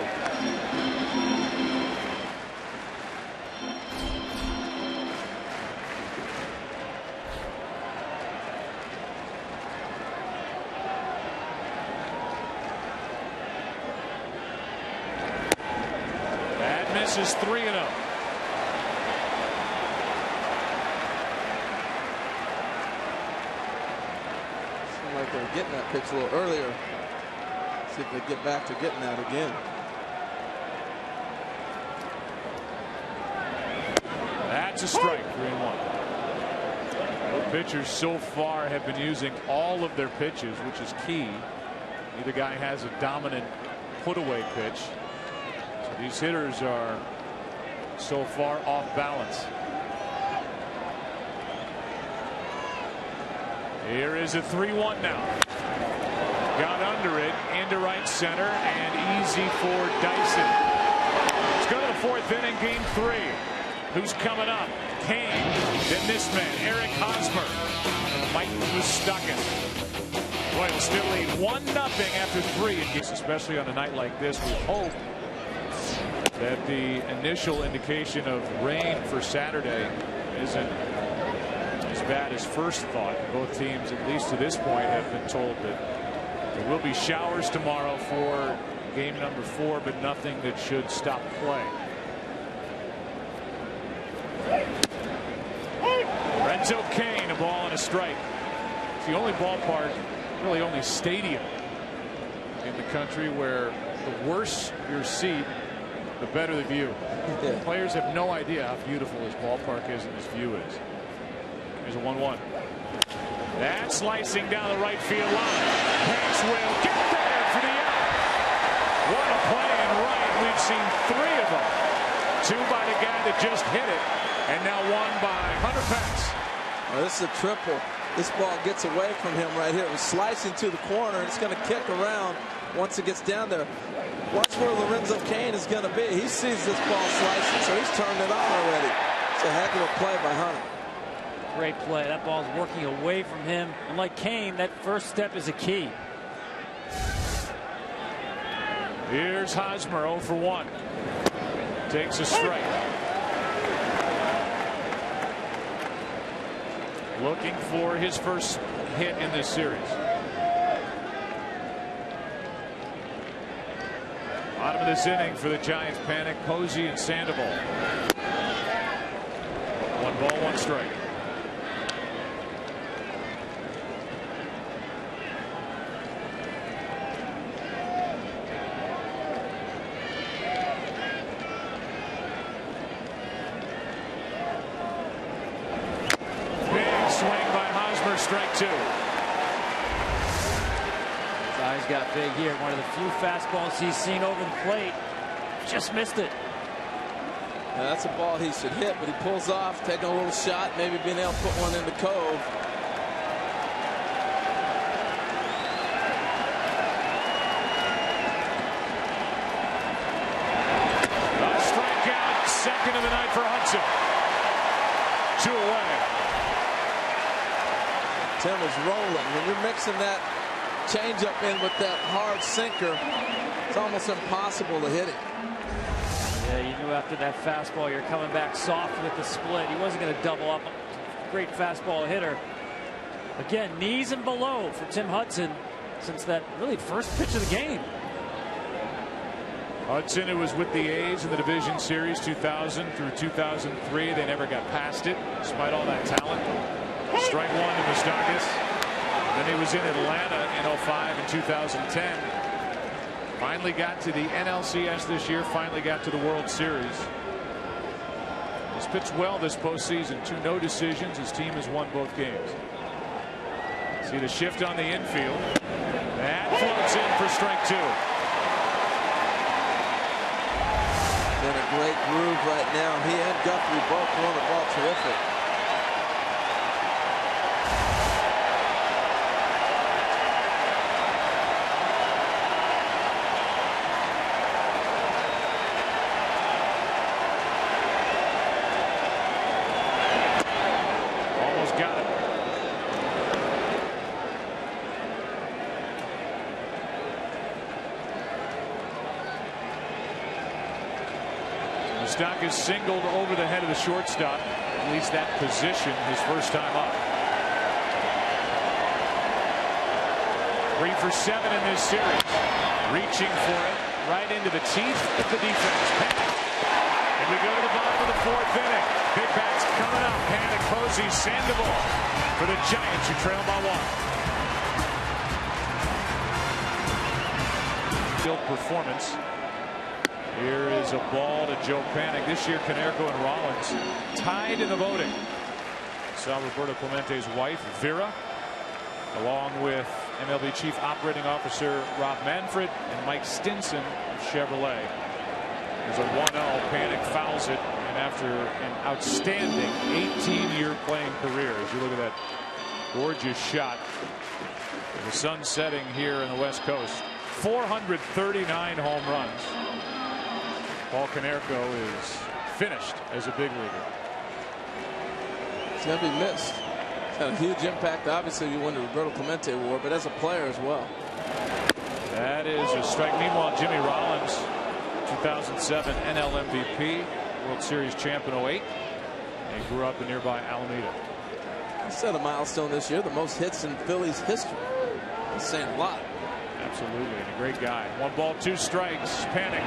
Is 3-0. Seemed like they were getting that pitch a little earlier. See if they get back to getting that again. That's a strike. 3-1. Both pitchers so far have been using all of their pitches, which is key. Neither guy has a dominant put-away pitch. These hitters are so far off balance. Here is a 3-1 now. Got under it into right center and easy for Dyson. Let's go to the 4th inning, game 3. Who's coming up? Kane. Then this man, Eric Hosmer. And Mike Moustakas. Boy, it'll still lead 1-0 after 3. Especially on a night like this, we hope that the initial indication of rain for Saturday isn't as bad as first thought. Both teams, at least to this point, have been told that there will be showers tomorrow for game number 4, but nothing that should stop play. Lorenzo Cain, a ball and a strike. It's the only ballpark, really only stadium in the country where the worse your seat, the better the view. Yeah. Players have no idea how beautiful this ballpark is and this view is. Here's a 1-1. That's slicing down the right field line. Hanks will get there for the out. What a play in right. We've seen 3 of them. 2 by the guy that just hit it, and now 1 by Hunter Pence. Well, this is a triple. This ball gets away from him right here. It was slicing to the corner, and it's going to kick around once it gets down there. Watch where Lorenzo Cain is going to be. He sees this ball slicing, so he's turned it on already. It's a heck of a play by Hunter. Great play. That ball's working away from him. And like Cain, that first step is a key. Here's Hosmer, 0 for 1. Takes a strike. Looking for his first hit in this series. Bottom of this inning for the Giants panic. Posey and Sandoval. 1 ball, 1 strike. Big swing by Hosmer, strike 2. he's got big here. One of the few fastballs he's seen over the plate. Just missed it. Now that's a ball he should hit, but he pulls off, taking a little shot, maybe being able to put one in the cove. A strikeout, second of the night for Hudson. 2 away. Tim is rolling. When you're mixing that changeup in with that hard sinker, it's almost impossible to hit it. Yeah, you knew after that fastball you're coming back soft with the split. He wasn't going to double up. Great fastball hitter. Again, knees and below for Tim Hudson since that really first pitch of the game. Hudson, who was with the A's in the division series 2000 through 2003. They never got past it despite all that talent. Strike one to Moustakas. Then he was in Atlanta in 05 and 2010. Finally got to the NLCS this year. Finally got to the World Series. He's pitched well this postseason. 2 no decisions. His team has won both games. See the shift on the infield. That floats in for strike 2. In a great groove right now. He and Guthrie both want the ball terrific. Moustakas singled over the head of the shortstop. At least that position his first time up. 3 for 7 in this series. Reaching for it right into the teeth of the defense. Panic. And we go to the bottom of the 4th inning. Big bats coming up. Panic, Posey, Sandoval for the Giants who trail by 1. Field performance. Here is a ball to Joe Panic. This year, Konerko and Rollins tied in the voting. Saw Roberto Clemente's wife, Vera, along with MLB Chief Operating Officer Rob Manfred and Mike Stinson of Chevrolet. There's a 1-0. Panic fouls it, and after an outstanding 18-year playing career, as you look at that gorgeous shot, the sun setting here in the West Coast, 439 home runs. Paul Konerko is finished as a big leaguer. It's going to be missed. It's had a huge impact. Obviously, you won the Roberto Clemente Award, but as a player as well. That is a strike. Meanwhile, Jimmy Rollins, 2007 NL MVP, World Series champ in 08, and grew up in nearby Alameda. He set a milestone this year, the most hits in Phillies history. That's saying a lot. Absolutely, and a great guy. 1 ball, 2 strikes. Panic.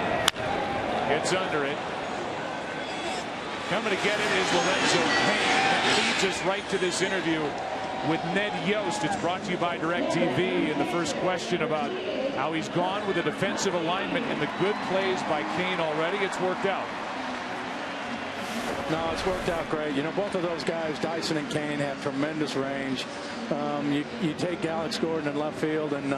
Gets under it. Coming to get it is Lorenzo Cain. That leads us right to this interview with Ned Yost. It's brought to you by DirecTV. And the first question about how he's gone with the defensive alignment and the good plays by Cain already. It's worked out. No, it's worked out great. You know, both of those guys, Dyson and Cain, have tremendous range. You take Alex Gordon in left field, and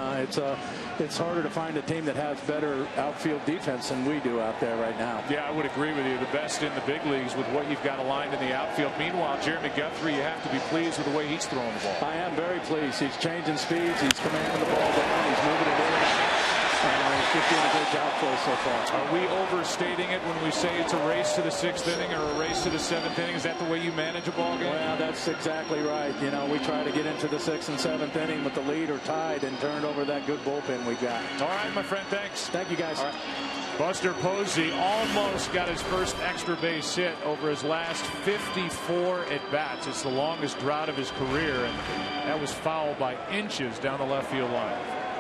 it's harder to find a team that has better outfield defense than we do out there right now. Yeah, I would agree with you. The best in the big leagues with what you've got aligned in the outfield. Meanwhile, Jeremy Guthrie, you have to be pleased with the way he's throwing the ball. I am very pleased. He's changing speeds. He's commanding the ball down. He's moving it in. He's just doing a good job for us so far. Are we overstating it when we say it's a race to the 6th inning or a race to the 7th inning? Is that the way you manage a ball game? Well, that's exactly right. You know, we try to get into the 6th and 7th inning with the lead or tied and turn over that good bullpen we got. All right, my friend. Thanks. Thank you, guys. All right. Buster Posey almost got his first extra base hit over his last 54 at-bats. It's the longest drought of his career, and that was fouled by inches down the left field line.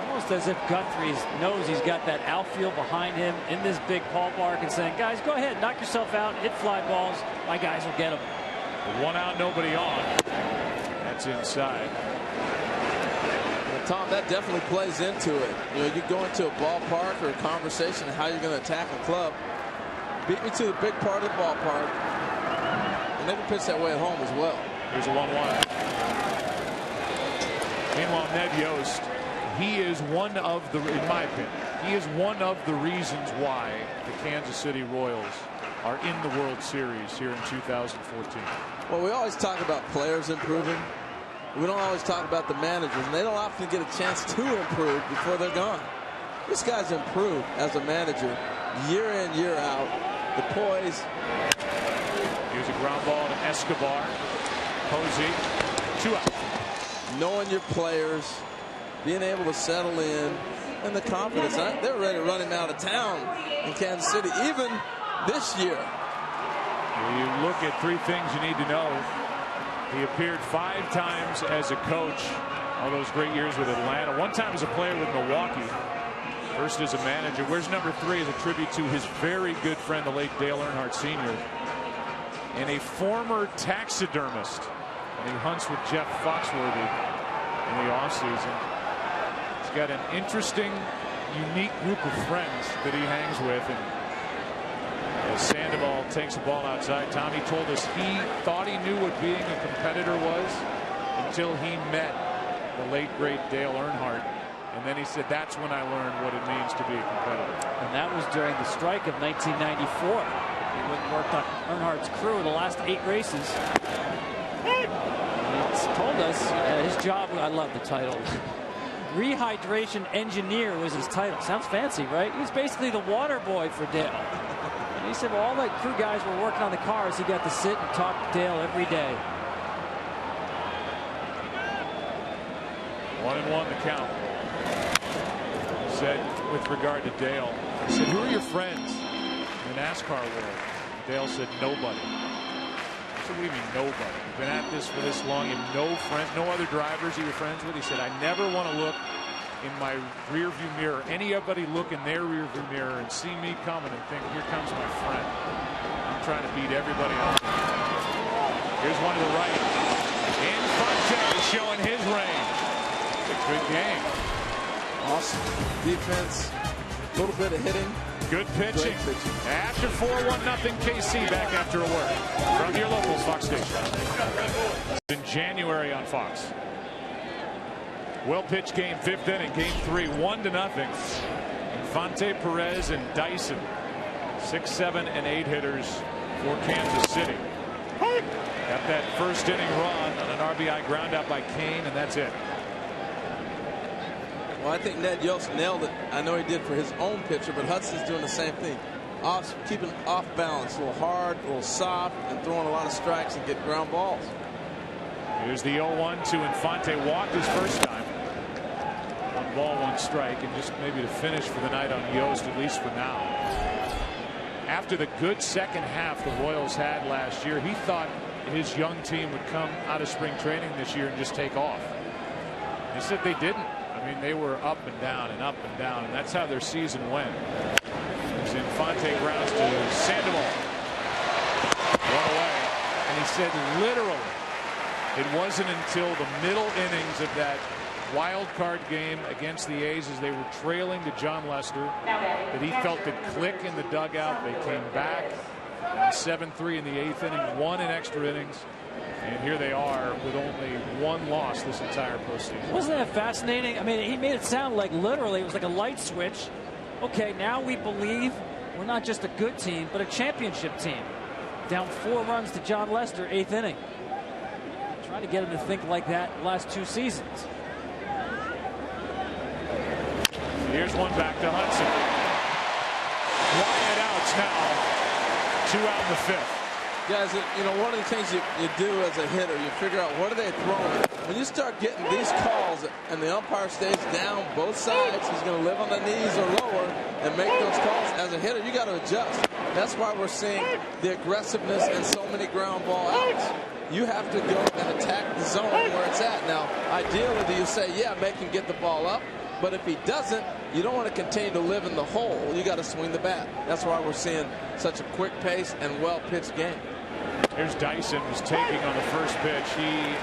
Almost as if Guthrie knows he's got that outfield behind him in this big ballpark and saying, guys, go ahead, knock yourself out, hit fly balls. My guys will get them. 1 out, nobody on. That's inside. Well, Tom, that definitely plays into it. You know, you go into a ballpark or a conversation of how you're going to attack a club. Beat me to the big part of the ballpark. And they can pitch that way at home as well. Here's a 1-1. Meanwhile, Ned Yost, he is one of the, in my opinion, he is one of the reasons why the Kansas City Royals are in the World Series here in 2014. Well, we always talk about players improving. We don't always talk about the managers, and they don't often get a chance to improve before they're gone. This guy's improved as a manager year in, year out. The poise. Here's a ground ball to Escobar. Posey, 2 out. Knowing your players, being able to settle in, and the confidence. They're ready to run him out of town in Kansas City, even this year. You look at 3 things you need to know. He appeared 5 times as a coach, all those great years with Atlanta. 1 time as a player with Milwaukee. First as a manager. Where's number 3 as a tribute to his very good friend, the late Dale Earnhardt Sr. and a former taxidermist. And he hunts with Jeff Foxworthy in the offseason. He's got an interesting, unique group of friends that he hangs with. And as Sandoval takes the ball outside, Tommy told us he thought he knew what being a competitor was until he met the late, great Dale Earnhardt. And then he said, that's when I learned what it means to be a competitor. And that was during the strike of 1994. He went and worked on Earnhardt's crew the last 8 races. He's told us his job, I love the title. Rehydration engineer was his title. Sounds fancy, right? He was basically the water boy for Dale. And he said, well, all the crew guys were working on the cars. He got to sit and talk to Dale every day. 1-1 the count. Said with regard to Dale, he said, who are your friends in the NASCAR world? Dale said, nobody. I said, what do you mean nobody? You've been at this for this long, you have no friends, no other drivers that you're friends with? He said, I never want to look in my rear view mirror, anybody look in their rear view mirror and see me coming and think, here comes my friend. I'm trying to beat everybody else. Here's one to the right. Infante showing his range. It's a good game. Awesome defense, a little bit of hitting. Good pitching. After 4-1 nothing KC, back after a word from your local Fox station. In January on Fox. Well pitched game, 5th inning, game 3, 1-0. Infante, Perez, and Dyson, 6, 7, and 8 hitters for Kansas City. Got that first inning run on an RBI ground out by Kane, and that's it. Well, I think Ned Yost nailed it. I know he did for his own pitcher, but Hudson's doing the same thing. Keeping off balance, a little hard, a little soft, and throwing a lot of strikes and get ground balls. Here's the 0-1 to Infante. Walked his first time. 1 ball, 1 strike, and just maybe to finish for the night on Yost, at least for now. After the good second half the Royals had last year, he thought his young team would come out of spring training this year and just take off. He said they didn't. I mean, they were up and down, and that's how their season went. As Infante grounds to Sandoval. One away. And he said literally it wasn't until the middle innings of that wild card game against the A's as they were trailing to John Lester that he felt the click in the dugout. They came back 7-3 in the 8th inning, 1 in extra innings. And here they are with only 1 loss this entire postseason. Wasn't that fascinating? I mean, he made it sound like literally it was like a light switch. Okay, now we believe we're not just a good team, but a championship team. Down 4 runs to John Lester, 8th inning. Trying to get him to think like that the last 2 seasons. Here's one back to Hudson. Quiet outs now. 2 out in the 5th. Guys, you know, one of the things you do as a hitter, you figure out what are they throwing. When you start getting these calls and the umpire stays down both sides, he's going to live on the knees or lower and make those calls. As a hitter, you got to adjust. That's why we're seeing the aggressiveness and so many ground ball outs. You have to go and attack the zone where it's at. Now, ideally, do you say, yeah, make him get the ball up? But if he doesn't, you don't want to continue to live in the hole. You got to swing the bat. That's why we're seeing such a quick pace and well-pitched game. Here's Dyson, who's taking on the first pitch. He,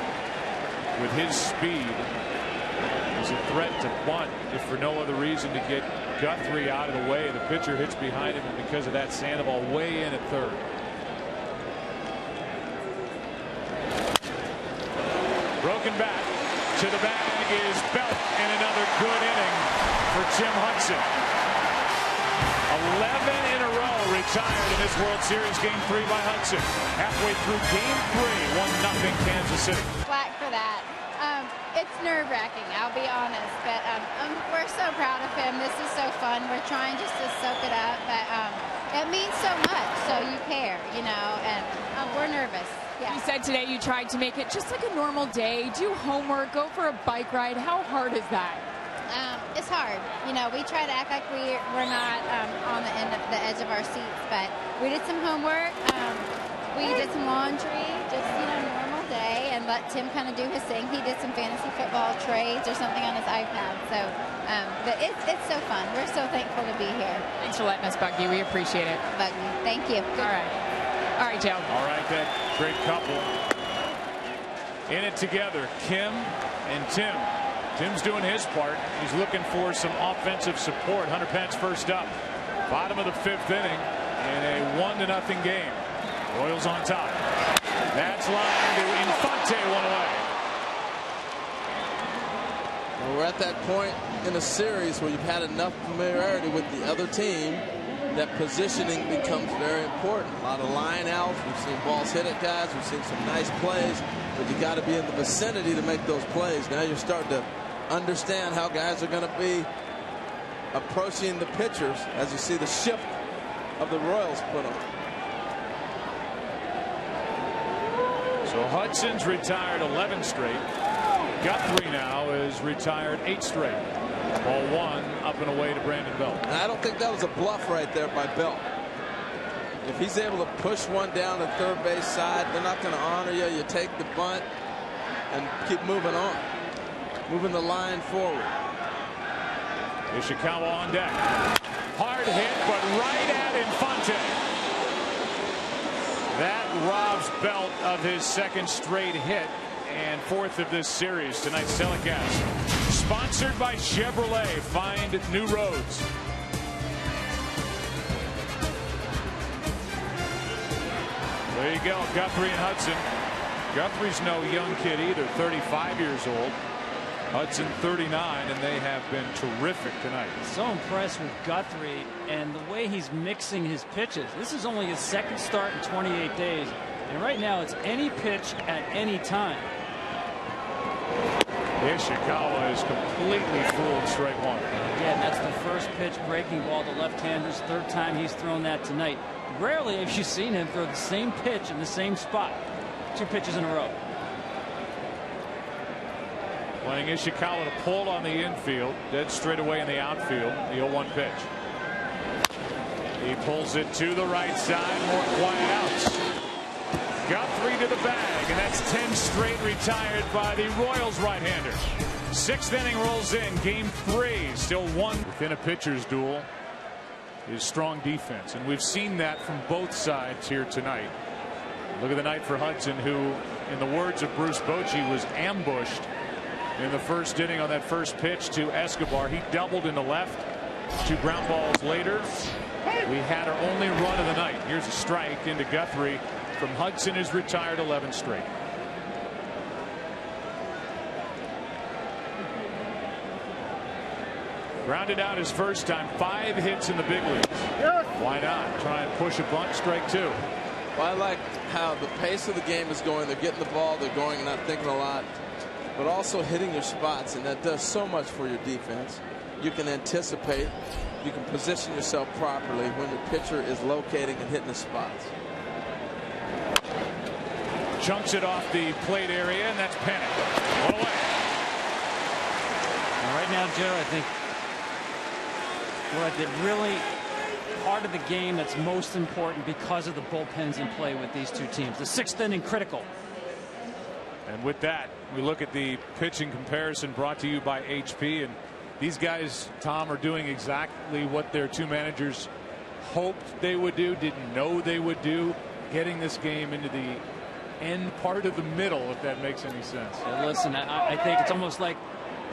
with his speed, is a threat to bunt if for no other reason to get Guthrie out of the way. The pitcher hits behind him, and because of that, Sandoval way in at 3rd. Broken back. To the bag is Belt, and another good inning for Tim Hudson. 11 in a row retired in this World Series. Game 3 by Hudson. Halfway through Game 3, 1-0 Kansas City. Flack for that. It's nerve-wracking, I'll be honest, but we're so proud of him. This is so fun. We're trying just to soak it up, but it means so much, so you care, you know, and we're nervous. Yeah. You said today you tried to make it just like a normal day, do homework, go for a bike ride. How hard is that? It's hard. You know, we try to act like we're not on the edge of our seats, but we did some homework. We did some laundry, just, you know, normal day, and let Tim kind of do his thing. He did some fantasy football trades or something on his iPad. So, but it's so fun. We're so thankful to be here. Thanks for letting us bug you. We appreciate it. Bug me. Thank you. All right, Joe. All right, that great couple in it together, Kim and Tim. Tim's doing his part. He's looking for some offensive support. Hunter Pence first up. Bottom of the 5th inning in a 1-0 game. Royals on top. That's line to Infante, one away. Well, we're at that point in a series where you've had enough familiarity with the other team that positioning becomes very important. A lot of line outs. We've seen balls hit at guys. We've seen some nice plays, but you got to be in the vicinity to make those plays. Now you're starting to understand how guys are going to be approaching the pitchers as you see the shift of the Royals put on. So Hudson's retired 11 straight. Guthrie now is retired 8 straight. Ball 1 up and away to Brandon Belt. And I don't think that was a bluff right there by Belt. If he's able to push one down the third base side, they're not going to honor you. You take the bunt and keep moving on. Moving the line forward. Ishikawa on deck. Hard hit, but right at Infante. That robs Belt of his 2nd straight hit and 4th of this series. Tonight's telecast sponsored by Chevrolet. Find new roads. There you go, Guthrie and Hudson. Guthrie's no young kid either, 35 years old. Hudson 39, and they have been terrific tonight. So impressed with Guthrie and the way he's mixing his pitches. This is only his 2nd start in 28 days, and right now it's any pitch at any time. Ishikawa is completely fooled straight 1. Again, that's the first pitch breaking ball to left-handers. 3rd time he's thrown that tonight. Rarely have you seen him throw the same pitch in the same spot 2 pitches in a row. Playing Ishikawa to pull on the infield, dead straight away in the outfield. The 0-1 pitch. He pulls it to the right side. More quiet outs. Guthrie to the bag, and that's 10 straight retired by the Royals right-hander. 6th inning rolls in. Game 3, still 1 within a pitcher's duel. Is strong defense, and we've seen that from both sides here tonight. Look at the night for Hudson, who, in the words of Bruce Bochy, was ambushed in the 1st inning on that first pitch to Escobar. He doubled in the left. 2 ground balls later, we had our only run of the night. Here's a strike into Guthrie from Hudson, who's retired 11 straight. Grounded out his first time. 5 hits in the big leagues. Why not try and push a bunt? Strike 2. Well, I like how the pace of the game is going. They're getting the ball. They're going and not thinking a lot, but also hitting your spots, and that does so much for your defense. You can anticipate. You can position yourself properly when your pitcher is locating and hitting the spots. Chunks it off the plate area, and that's Panic. One away. And right now, Joe, I think what the really part of the game that's most important because of the bullpens in play with these 2 teams. The 6th inning critical. And with that, we look at the pitching comparison brought to you by HP, and these guys, Tom, are doing exactly what their 2 managers hoped they would do, didn't know they would do, getting this game into the end part of the middle, if that makes any sense. Yeah, listen, I think it's almost like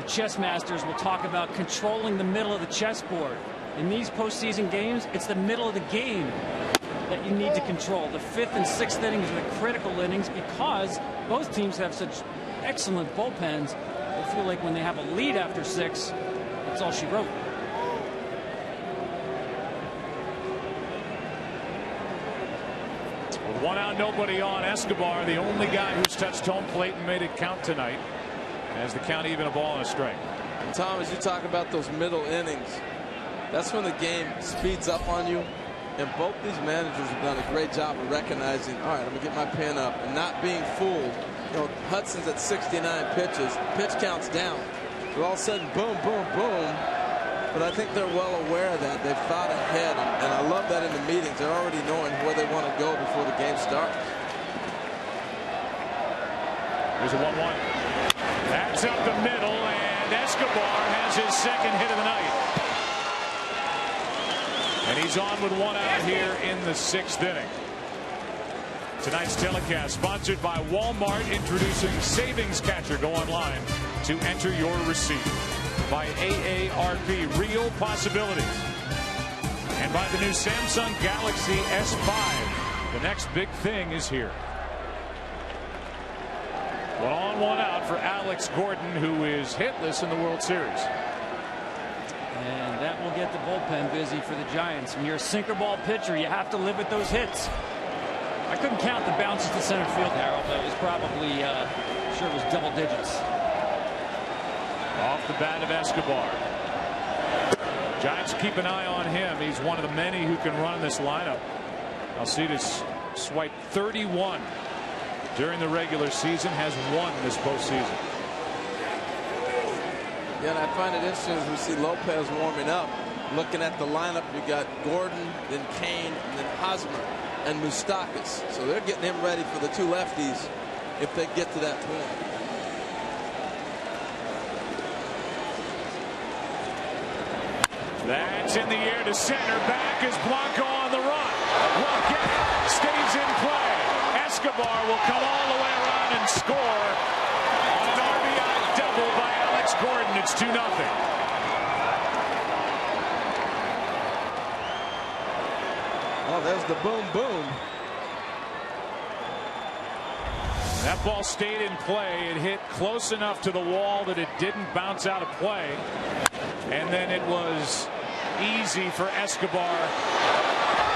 the chess masters will talk about controlling the middle of the chessboard. In these postseason games, it's the middle of the game that you need to control. The 5th and 6th innings are the critical innings because both teams have such excellent bullpens. I feel like when they have a lead after 6, that's all she wrote. With 1 out, nobody on. Escobar, the only guy who's touched home plate and made it count tonight, as the count even, a ball and a strike. And Tom, as you talk about those middle innings, that's when the game speeds up on you. And both these managers have done a great job of recognizing, all right, I'm going to get my pen up and not being fooled. You know, Hudson's at 69 pitches. Pitch counts down. But all of a sudden, boom, boom, boom. But I think they're well aware of that. They've thought ahead. And I love that in the meetings. They're already knowing where they want to go before the game starts. There's a 1-1. That's up the middle, and Escobar has his second hit of the night. And he's on with 1 out here in the 6th inning. Tonight's telecast sponsored by Walmart, introducing Savings Catcher. Go online to enter your receipt. By AARP, real possibilities. And by the new Samsung Galaxy S5. The next big thing is here. 1 on, 1 out for Alex Gordon, who is hitless in the World Series. And that will get the bullpen busy for the Giants. When you're a sinker ball pitcher, you have to live with those hits. I couldn't count the bounces to center field, Harold, but it was probably, sure it was double digits. Off the bat of Escobar. Giants keep an eye on him. He's one of the many who can run in this lineup. Alcides swiped 31 during the regular season, has 1 this postseason. Yeah, and I find it interesting as we see Lopez warming up. Looking at the lineup, you got Gordon, then Kane, and then Hosmer and Moustakas. So they're getting him ready for the 2 lefties if they get to that point. That's in the air to center. Back is Blanco on the run. Will get it. Stays in play. Escobar will come all the way around and score on an RBI double by Alex Gordon. It's 2-0. Oh, there's the boom, boom. That ball stayed in play. It hit close enough to the wall that it didn't bounce out of play. And then it was easy for Escobar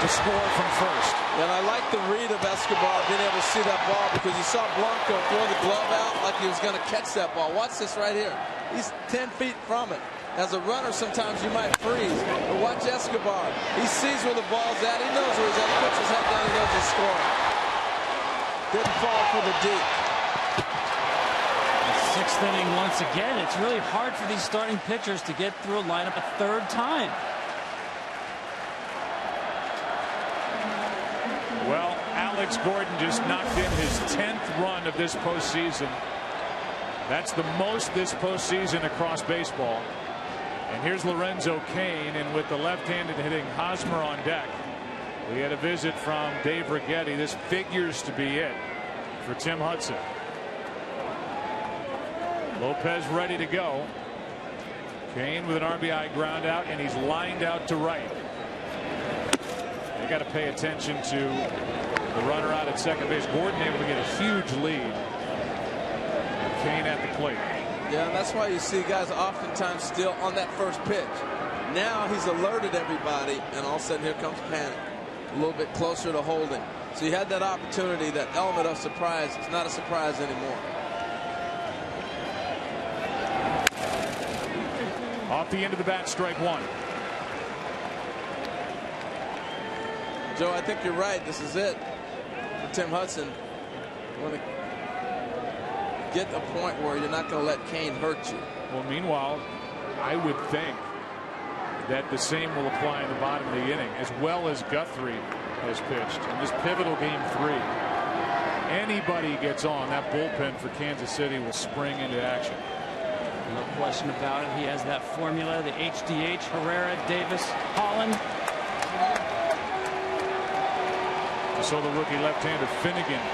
to score from first. And I like the read of Escobar being able to see that ball, because you saw Blanco throw the glove out like he was going to catch that ball. Watch this right here. He's 10 feet from it. As a runner, sometimes you might freeze. But watch Escobar. He sees where the ball's at. He knows where he's at. He puts his head down. He knows he's scoring. Didn't fall for the deep. 6th inning once again. It's really hard for these starting pitchers to get through a lineup a 3rd time. Well, Alex Gordon just knocked in his 10th run of this postseason. That's the most this postseason across baseball. And here's Lorenzo Cain, and with the left-handed hitting Hosmer on deck, we had a visit from Dave Righetti. This figures to be it for Tim Hudson. Lopez ready to go. Cain with an RBI ground out, and he's lined out to right. They got to pay attention to the runner out at second base. Gordon able to get a huge lead. Cain at the plate. Yeah, and that's why you see guys oftentimes still on that first pitch. Now he's alerted everybody, and all of a sudden here comes panic. A little bit closer to holding. So you had that opportunity, that element of surprise. It's not a surprise anymore. Off the end of the bat, strike 1. Joe, I think you're right. This is it for Tim Hudson. You want to get a point where you're not going to let Cain hurt you. Well, meanwhile, I would think that the same will apply in the bottom of the inning, as well as Guthrie has pitched in this pivotal game 3. Anybody gets on, that bullpen for Kansas City will spring into action. No question about it. He has that formula, the HDH, Herrera, Davis, Holland. So the rookie left-hander Finnegan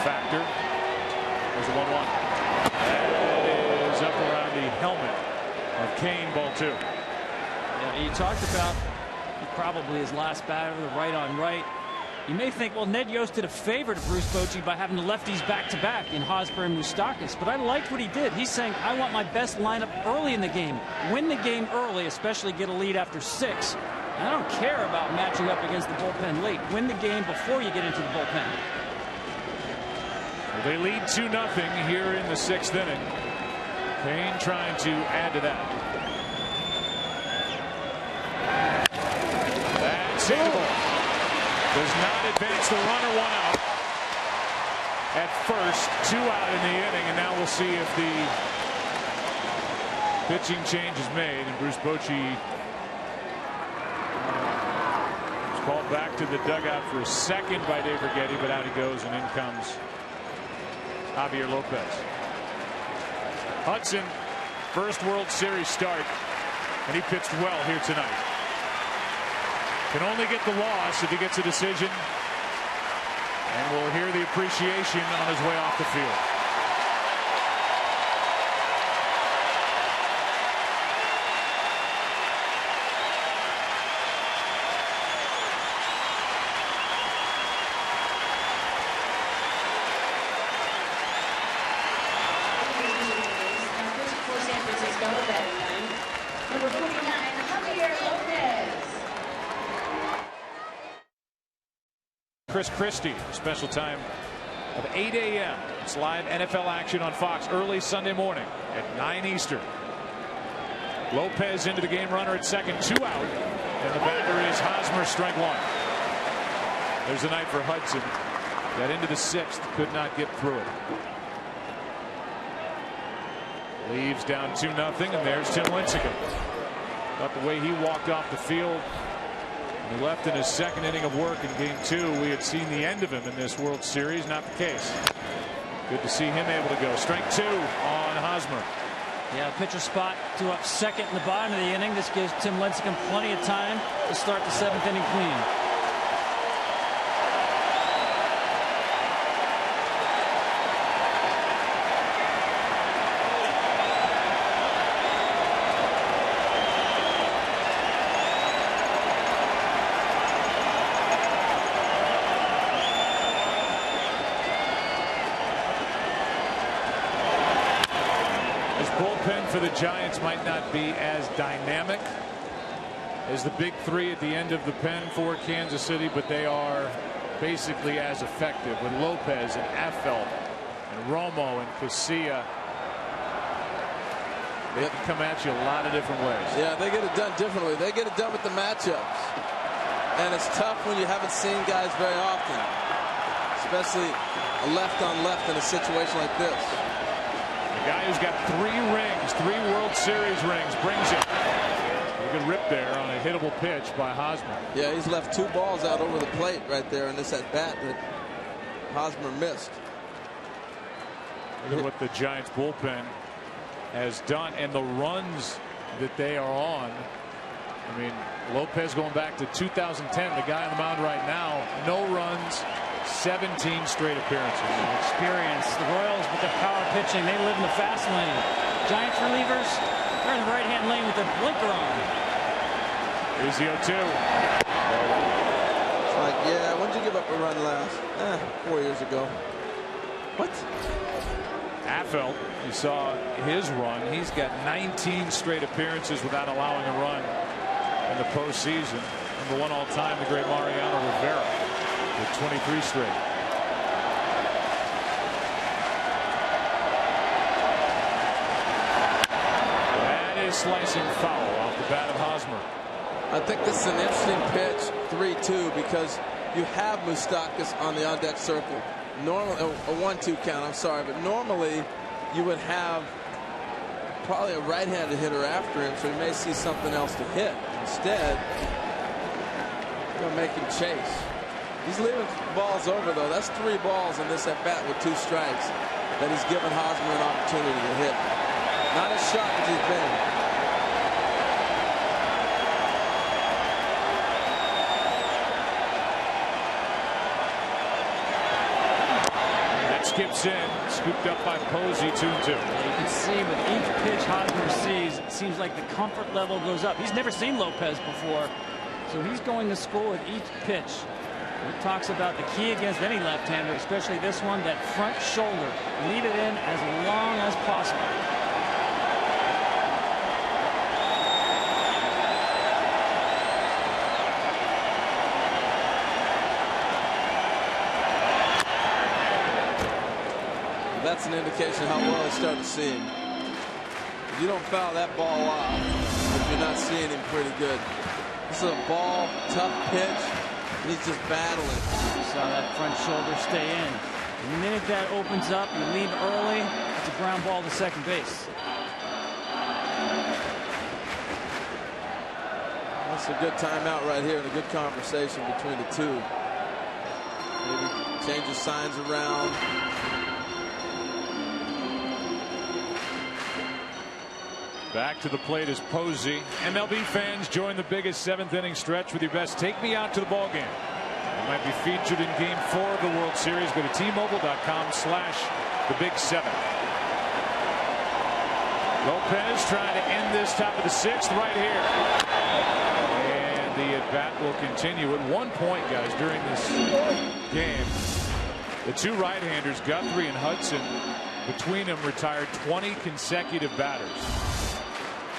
factor. There's a 1-1. That is up around the helmet of Cain, ball 2. Yeah, you talked about probably his last batter, the right on right. You may think, well, Ned Yost did a favor to Bruce Bochy by having the lefties back-to-back in Hosmer and Moustakas, but I liked what he did. He's saying, I want my best lineup early in the game. Win the game early, especially get a lead after 6. And I don't care about matching up against the bullpen late. Win the game before you get into the bullpen. Well, they lead 2-0 here in the 6th inning. Payne trying to add to that. That's it. Does not advance the runner, 1 out. At first, 2 out in the inning, and now we'll see if the pitching change is made. And Bruce Bochy is called back to the dugout for a second by Dave Righetti, but out he goes, and in comes Javier Lopez. Hudson, first World Series start, and he pitched well here tonight. Can only get the loss if he gets a decision, and we'll hear the appreciation on his way off the field. For San Francisco, number 49, Javier Lopez. Chris Christie, special time of 8 a.m. It's live NFL action on Fox early Sunday morning at 9 Eastern. Lopez into the game, runner at second, 2 out, and the batter is Hosmer, strike 1. There's a night for Hudson. Got into the 6th, could not get through it. Leaves down 2-0, and there's Tim Lincecum. But the way he walked off the field, he left in his 2nd inning of work in game 2. We had seen the end of him in this World Series. Not the case. Good to see him able to go. Strike 2 on Hosmer. Yeah, pitcher spot to up second in the bottom of the inning. This gives Tim Lincecum plenty of time to start the 7th inning clean. For the Giants might not be as dynamic as the big 3 at the end of the pen for Kansas City, but they are basically as effective with Lopez and Affeldt and Romo and Casilla. They can come at you a lot of different ways. Yeah, they get it done differently. They get it done with the matchups, and it's tough when you haven't seen guys very often, especially a left on left in a situation like this. The guy who's got 3 rings, 3 World Series rings, brings it. A good rip there on a hittable pitch by Hosmer. Yeah, he's left 2 balls out over the plate right there in this at bat that Hosmer missed. Look at what the Giants bullpen has done and the runs that they are on. I mean, Lopez going back to 2010, the guy on the mound right now, no runs, 17 straight appearances. Experience. The Royals with their power pitching, they live in the fast lane. Giants relievers, they're in the right-hand lane with their blinker on. Here's the 0-2. It's like, yeah, when did you give up a run last? 4 years ago. What? Affeldt, you saw his run. He's got 19 straight appearances without allowing a run in the postseason. Number 1 all time, the great Mariano Rivera with 23 straight. That is slicing foul off the bat of Hosmer. I think this is an interesting pitch, 3-2, because you have Moustakas on the on-deck circle. Normally, a 1-2 count, I'm sorry, but normally you would have probably a right-handed hitter after him, so he may see something else to hit. Instead, going to make him chase. He's leaving balls over, though. That's 3 balls in this at-bat with 2 strikes that he's given Hosmer an opportunity to hit. Not as sharp as he's been. That skips in, scooped up by Posey, 2-2. You can see with each pitch Hosmer sees, it seems like the comfort level goes up. He's never seen Lopez before, so he's going to school at each pitch. It talks about the key against any left-hander, especially this one, that front shoulder. Leave it in as long as possible. That's an indication how well he's starting to see him. If you don't foul that ball off, if you're not seeing him pretty good. This is a ball, tough pitch, and he's just battling. You saw that front shoulder stay in. The minute that opens up, you leave early, it's a ground ball to second base. That's a good timeout right here and a good conversation between the two. Maybe change the signs around. Back to the plate is Posey. MLB fans, join the biggest seventh inning stretch with your best Take Me Out to the Ball Game. It might be featured in Game 4 of the World Series. Go to T-Mobile.com/the-big-7. Lopez trying to end this top of the 6th right here. And the at-bat will continue. At one point, guys, during this game, the two right-handers, Guthrie and Hudson, between them retired 20 consecutive batters.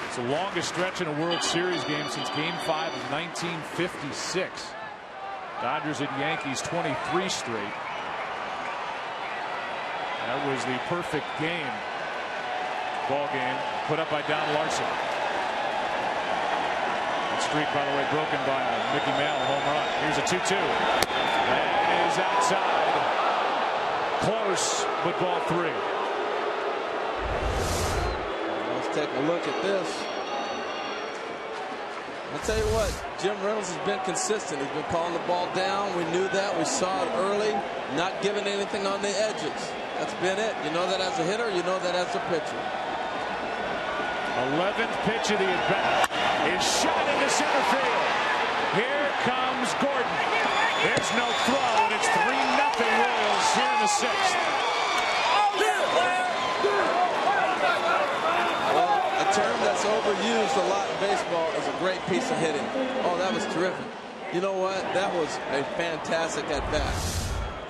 It's the longest stretch in a World Series game since Game 5 of 1956. Dodgers and Yankees 23 straight. That was the perfect game. Ball game put up by Don Larson. That streak, by the way, broken by Mickey Mantle home run. Here's a 2-2. That is outside. Close, but ball 3. Let's take a look at this. I'll tell you what, Jim Reynolds has been consistent. He's been calling the ball down. We knew that. We saw it early. Not giving anything on the edges. That's been it. You know that as a hitter. You know that as a pitcher. 11th pitch of the at-bat is shot into center field. Here comes Gordon. There's no throw, and it's 3-0 Royals here in the 6th. A term that's overused a lot in baseball is a great piece of hitting. Oh, that was terrific. You know what? That was a fantastic at-bat.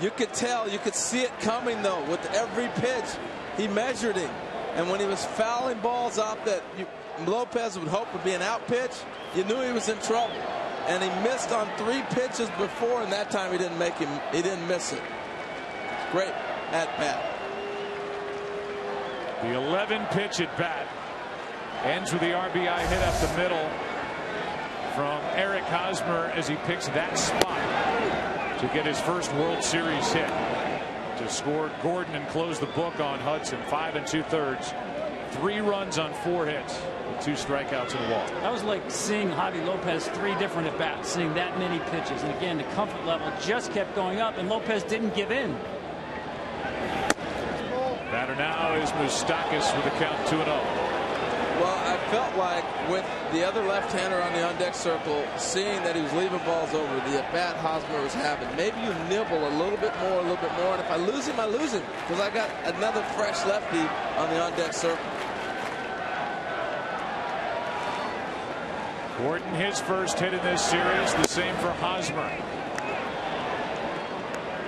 You could tell, you could see it coming, though, with every pitch. He measured him. And when he was fouling balls out that Lopez would hope would be an out pitch, you knew he was in trouble. And he missed on 3 pitches before, and that time he didn't miss it. Great at-bat. The 11-pitch at-bat ends with the RBI hit up the middle from Eric Hosmer as he picks that spot to get his first World Series hit to score Gordon and close the book on Hudson. 5 2/3, 3 runs on 4 hits with 2 strikeouts and a walk. That was like seeing Javi Lopez 3 different at bats, seeing that many pitches, and again the comfort level just kept going up, and Lopez didn't give in. Batter now is Moustakas with a count 2-0. Well, I felt like with the other left-hander on the on-deck circle, seeing that he was leaving balls over, the at-bat Hosmer was having. Maybe you nibble a little bit more, and if I lose him, I lose him, because I got another fresh lefty on the on-deck circle. Gordon, his first hit in this series, the same for Hosmer.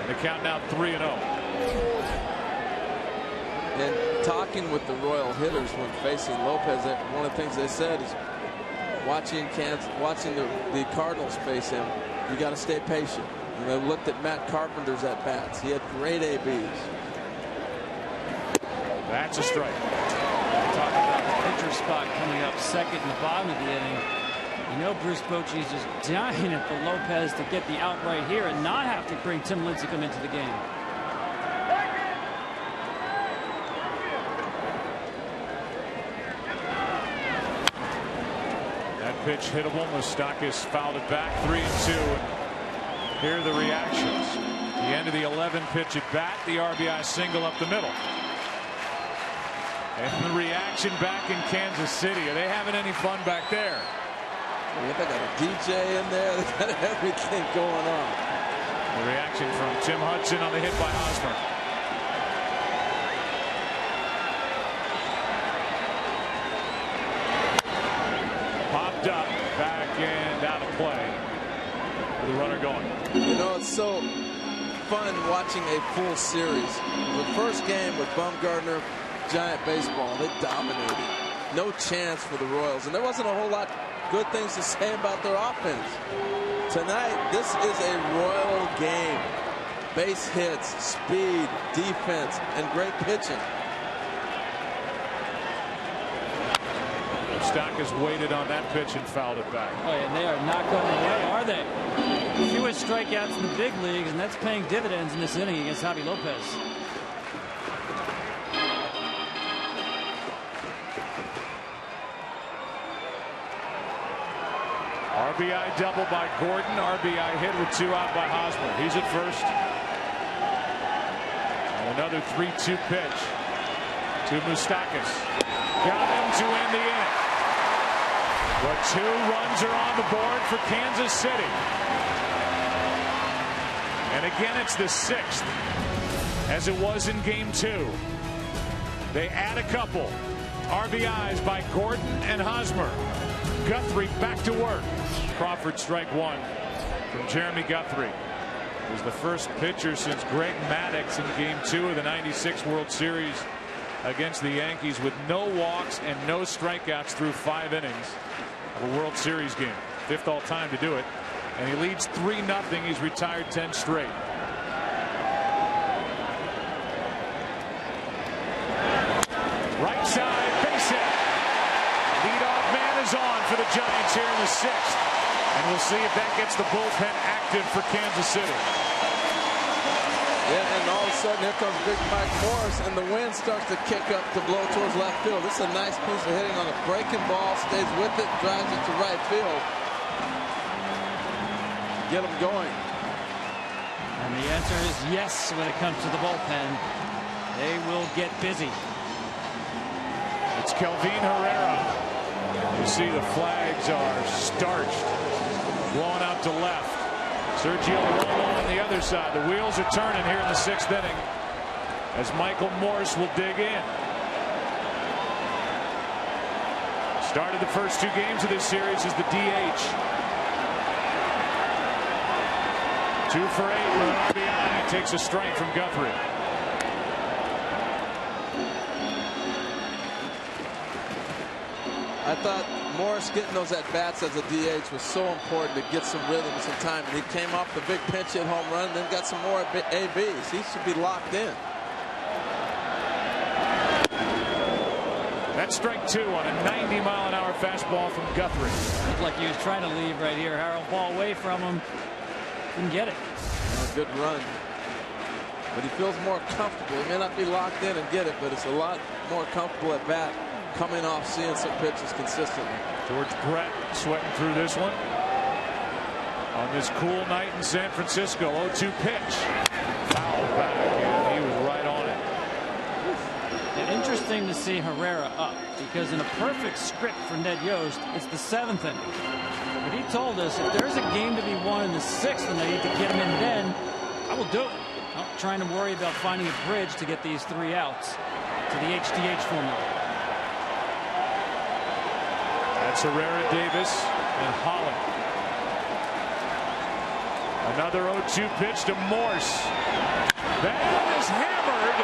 And the count now 3-0. And talking with the Royal hitters when facing Lopez, one of the things they said is watching the Cardinals face him, you got to stay patient. And they looked at Matt Carpenter's at bats. He had great ABs. That's a strike. Talking about the pitcher spot coming up second in the bottom of the inning. You know Bruce Bochy is just dying it for Lopez to get the out right here and not have to bring Tim Lincecum into the game. Pitch hittable. Moustakas fouled it back. 3-2. Here are the reactions. The end of the 11-pitch at bat. The RBI single up the middle. And the reaction back in Kansas City. Are they having any fun back there? Yeah, they got a DJ in there. They got everything going on. The reaction from Tim Hudson on the hit by Hosmer. Up, back and out of play. The runner going. You know, it's so fun watching a full series. The first game with Bumgarner, Giant baseball, they dominated. No chance for the Royals, and there wasn't a whole lot good things to say about their offense. Tonight, this is a Royal game. Base hits, speed, defense, and great pitching. Moustakas waited on that pitch and fouled it back. Oh, and they are not going away, are they? Fewest strikeouts in the big leagues, and that's paying dividends in this inning against Javi Lopez. RBI double by Gordon. RBI hit with 2 out by Hosmer. He's at first. And another 3-2 pitch to Moustakas. Got him to end the inning. But 2 runs are on the board for Kansas City. And again, it's the 6th, as it was in game 2. They add a couple. RBIs by Gordon and Hosmer. Guthrie back to work. Crawford strike 1 from Jeremy Guthrie. He was the first pitcher since Greg Maddux in game 2 of the '96 World Series against the Yankees with no walks and no strikeouts through 5 innings of a World Series game. 5th all time to do it. And he leads 3-0. He's retired 10 straight. Right side, base hit. Leadoff man is on for the Giants here in the 6th. And we'll see if that gets the bullpen active for Kansas City. Yeah, and all of a sudden here comes big Mike Morris, and the wind starts to kick up to blow towards left field. This is a nice piece of hitting on a breaking ball, stays with it, drives it to right field. Get them going. And the answer is yes when it comes to the bullpen. They will get busy. It's Kelvin Herrera. You see the flags are starched, blowing out to left. Sergio Romo on the other side. The wheels are turning here in the 6th inning as Michael Morse will dig in. Started the first 2 games of this series as the DH. 2 for 8 with an RBI. Takes a strike from Guthrie. I thought Morris getting those at-bats as a DH was so important to get some rhythm and some time. And he came off the big pinch hit home run, then got some more ABs. He should be locked in. That's strike 2 on a 90-mile-an-hour fastball from Guthrie. Looked like he was trying to leave right here. Harold ball away from him. Didn't get it. Good run. But he feels more comfortable. He may not be locked in and get it, but it's a lot more comfortable at bat coming off seeing some pitches consistently. George Brett sweating through this one on this cool night in San Francisco. 0-2 pitch. Foul back, and he was right on it. And interesting to see Herrera up, because in a perfect script for Ned Yost, it's the 7th inning. But he told us if there's a game to be won in the 6th and they need to get him in then, I will do it. I'm not trying to worry about finding a bridge to get these 3 outs to the HDH formula. That's Herrera, Davis, and Holland. Another 0-2 pitch to Morse. That is hammered,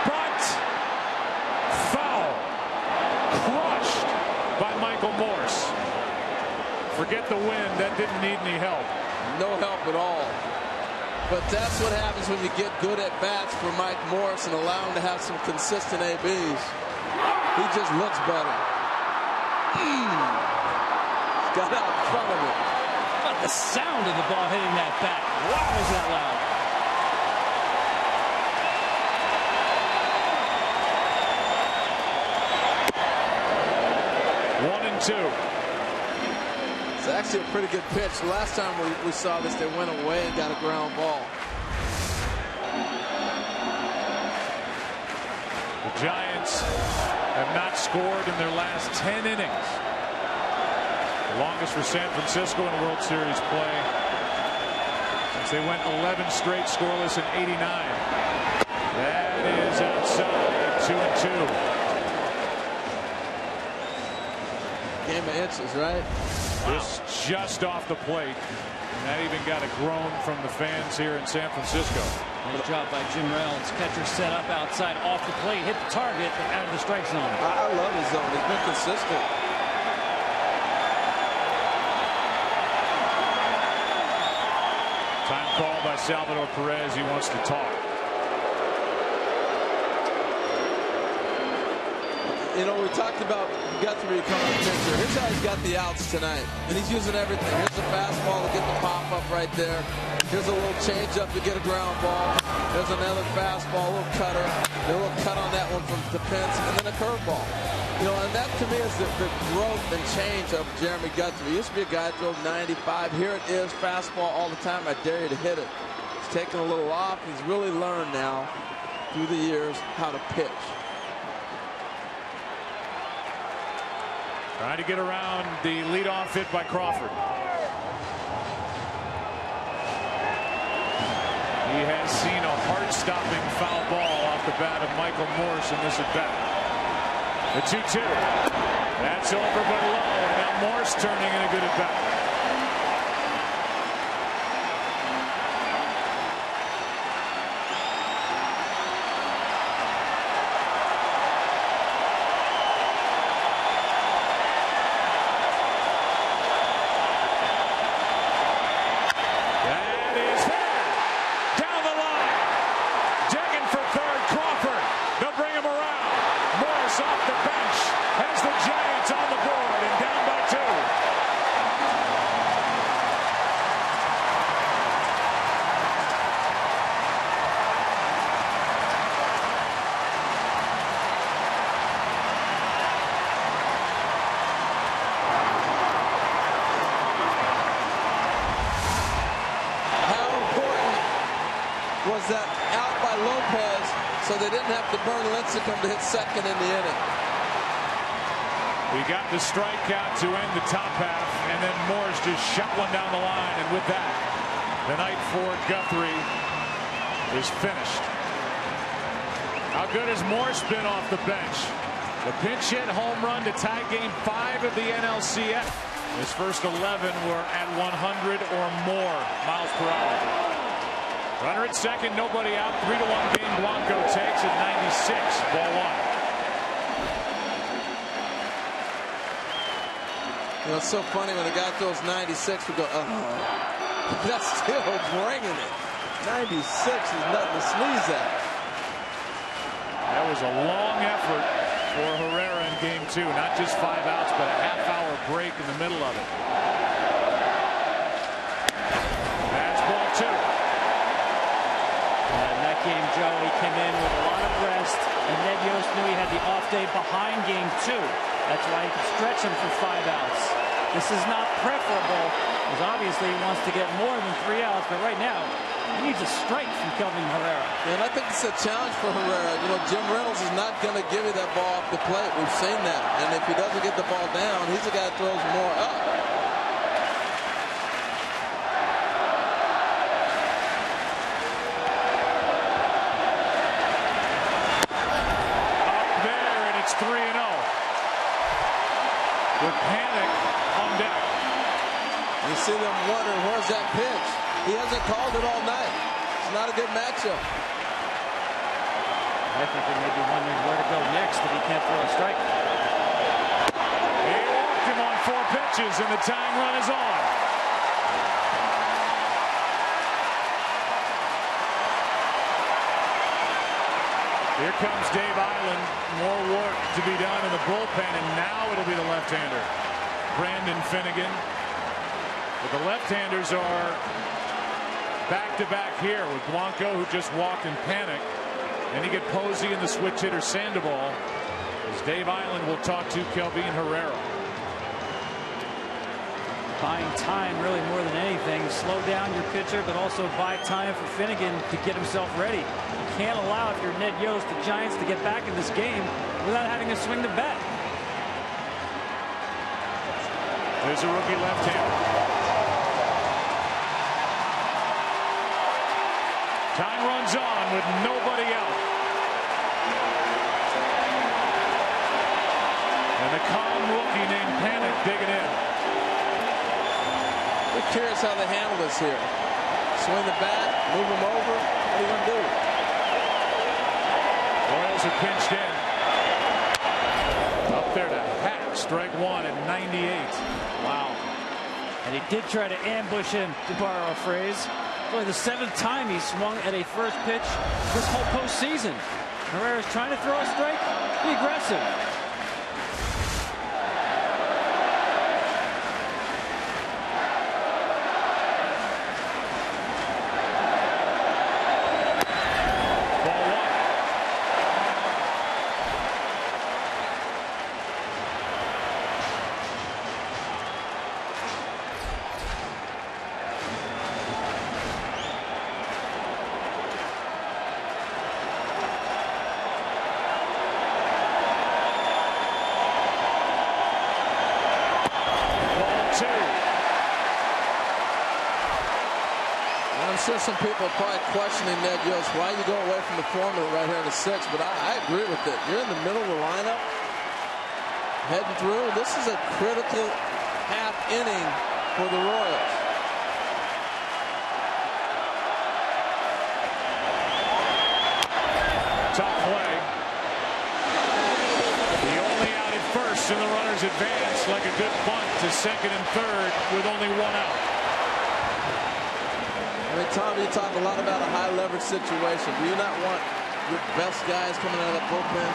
but foul. Crushed by Michael Morse. Forget the wind. That didn't need any help. No help at all. But that's what happens when you get good at bats for Mike Morse and allow him to have some consistent ABs. He just looks better. Got out in front of it. But the sound of the ball hitting that bat. Wow, is that loud. 1-2. It's actually a pretty good pitch. The last time we saw this, they went away and got a ground ball. The Giants have not scored in their last 10 innings. The longest for San Francisco in World Series play since they went 11 straight scoreless in '89. That is outside. 2-2. Game of inches, right? This just off the plate. That even got a groan from the fans here in San Francisco. Nice job by Jim Reynolds. Catcher set up outside off the plate, hit the target, but out of the strike zone. I love his zone. He's been consistent. Time call by Salvador Perez. He wants to talk. You know, we talked about Guthrie becoming a pitcher. Here's how he's got the outs tonight. And he's using everything. Here's the fastball to get the pop-up right there. Here's a little change-up to get a ground ball. There's another fastball, a little cutter. A little cut on that one from the fence, and then a curveball. You know, and that to me is the growth and change of Jeremy Guthrie. He used to be a guy that throws 95. Here it is, fastball all the time. I dare you to hit it. He's taking a little off. He's really learned now through the years how to pitch. Trying to get around the leadoff hit by Crawford. He has seen a heart-stopping foul ball off the bat of Michael Morse in this at-bat. The 2-2. That's over but low. And now Morse turning in a good at-bat. Was that out by Lopez, so they didn't have to burn Lincecum to hit second in the inning. We got the strikeout to end the top half, and then Morse just shot one down the line, and with that, the night for Guthrie is finished. How good has Morse been off the bench? The pinch hit home run to tie game 5 of the NLCS. His first 11 were at 100 or more miles per hour. Runner at second, nobody out. 3-1 game. Blanco takes at 96. Ball 1. You know, it's so funny when the guy throws 96, we go, oh, that's still bringing it. 96 is nothing to sneeze at. That was a long effort for Herrera in game 2. Not just 5 outs, but a half-hour break in the middle of it. That's ball 2. Game, Joe, he came in with a lot of rest, and Ned Yost knew he had the off day behind game 2. That's why he could stretch him for 5 outs. This is not preferable, because obviously he wants to get more than 3 outs, but right now he needs a strike from Kelvin Herrera. And I think it's a challenge for Herrera. You know, Jim Reynolds is not going to give you that ball off the plate. We've seen that. And if he doesn't get the ball down, he's a guy that throws more up. With Panic on deck. You see them wondering, where's that pitch? He hasn't called it all night. It's not a good matchup. I think they may be wondering where to go next if he can't throw a strike. He walked him on 4 pitches, and the tying run is on. Here comes Dave Island. More work to be done in the bullpen, and now it'll be the left-hander, Brandon Finnegan. But the left-handers are back-to-back here with Blanco, who just walked in Panic. Then you get Posey and the switch hitter Sandoval, as Dave Island will talk to Kelvin Herrera. Buying time really more than anything. Slow down your pitcher, but also buy time for Finnegan to get himself ready. You can't allow, if you're Ned Yost, the Giants to get back in this game without having to swing the bat. There's a rookie left-hander. Time runs on with nobody out. And the calm rookie named Panic digging in. be curious how they handle this here. Swing the bat, move him over. What are you going to do? Royals are pinched in. Up there to hack. Strike one at 98. Wow. And he did try to ambush him, to borrow a phrase. Only the 7th time he swung at a first pitch this whole postseason. Herrera's trying to throw a strike. Be aggressive. I'm sure some people are probably questioning Ned Yost. Why you go away from the formula right here in the 6th? But I agree with it. You're in the middle of the lineup, heading through. This is a critical half inning for the Royals. Tough play. He only out at first, and the runners advance like a good bunt to second and third with only one out. I mean, Tom, you talk a lot about a high leverage situation. Do you not want your best guys coming out of that bullpen?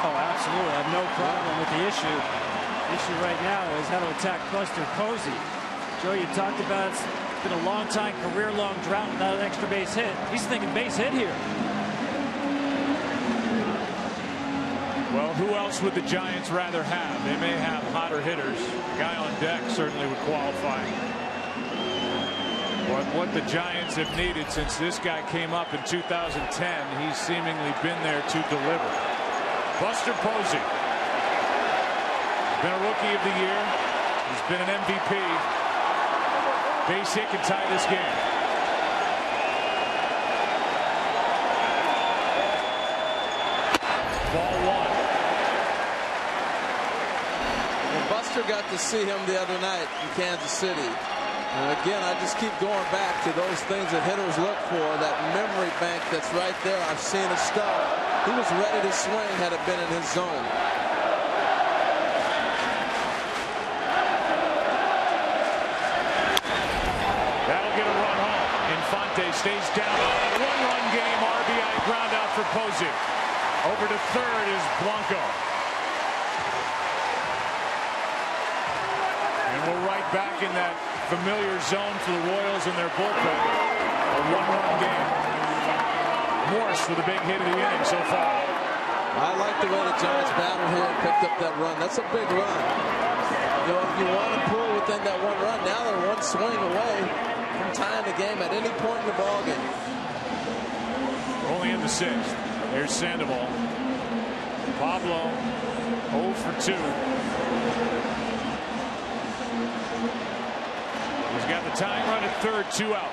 Oh, absolutely. I have no problem with the issue. The issue right now is how to attack Buster Posey. Joe, you talked about it's been a long time, career-long drought without an extra base hit. He's thinking base hit here. Well, who else would the Giants rather have? They may have hotter hitters. A guy on deck certainly would qualify. But what the Giants have needed since this guy came up in 2010, he's seemingly been there to deliver. Buster Posey. Been a Rookie of the Year. He's been an MVP. Base hit can tie this game. Ball one. Well, Buster got to see him the other night in Kansas City. And again, I just keep going back to those things that hitters look for, that memory bank that's right there. I've seen his stuff. He was ready to swing had it been in his zone. That'll get a run home. Infante stays down on a one-run game. RBI ground out for Posey. Over to third is Blanco. And we're right back in that familiar zone for the Royals and their bullpen. A one-run game. Morse with a big hit of the inning so far. I like the way the Giants battled here and picked up that run. That's a big run. You know, if you want to pull within that one run, now they're one swing away from tying the game at any point in the ball game. Only in the 6th. Here's Sandoval. Pablo 0 for 2. He's got the tying run at third, 2 out.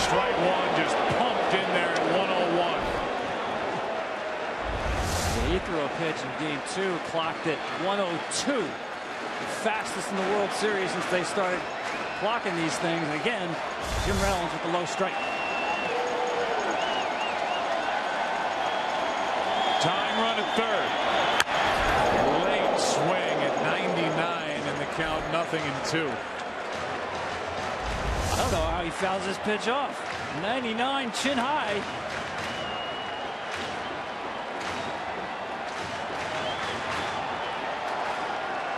Strike one just pumped in there at 101. He threw a pitch in game 2, clocked at 102. The fastest in the World Series since they started clocking these things. And again, Jim Reynolds with the low strike. Tying run at third. Late swing at 99 and the count 0-2. I don't know how he fouls this pitch off. 99 chin high.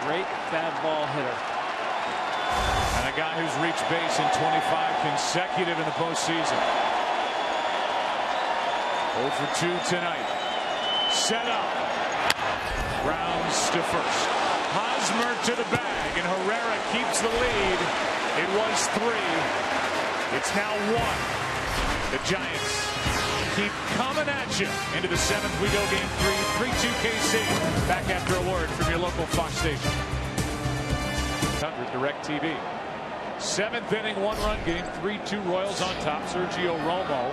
Great bad ball hitter. And a guy who's reached base in 25 consecutive in the postseason. 0 for 2 tonight. Set up. Rounds to first. Hosmer to the bag, and Herrera keeps the lead. It was 3. It's now 1. The Giants keep coming at you. Into the 7th we go, game 3. 3-2 KC. Back after a word from your local Fox station. 100 Direct TV. 7th inning, 1-run game. 3-2 Royals on top. Sergio Romo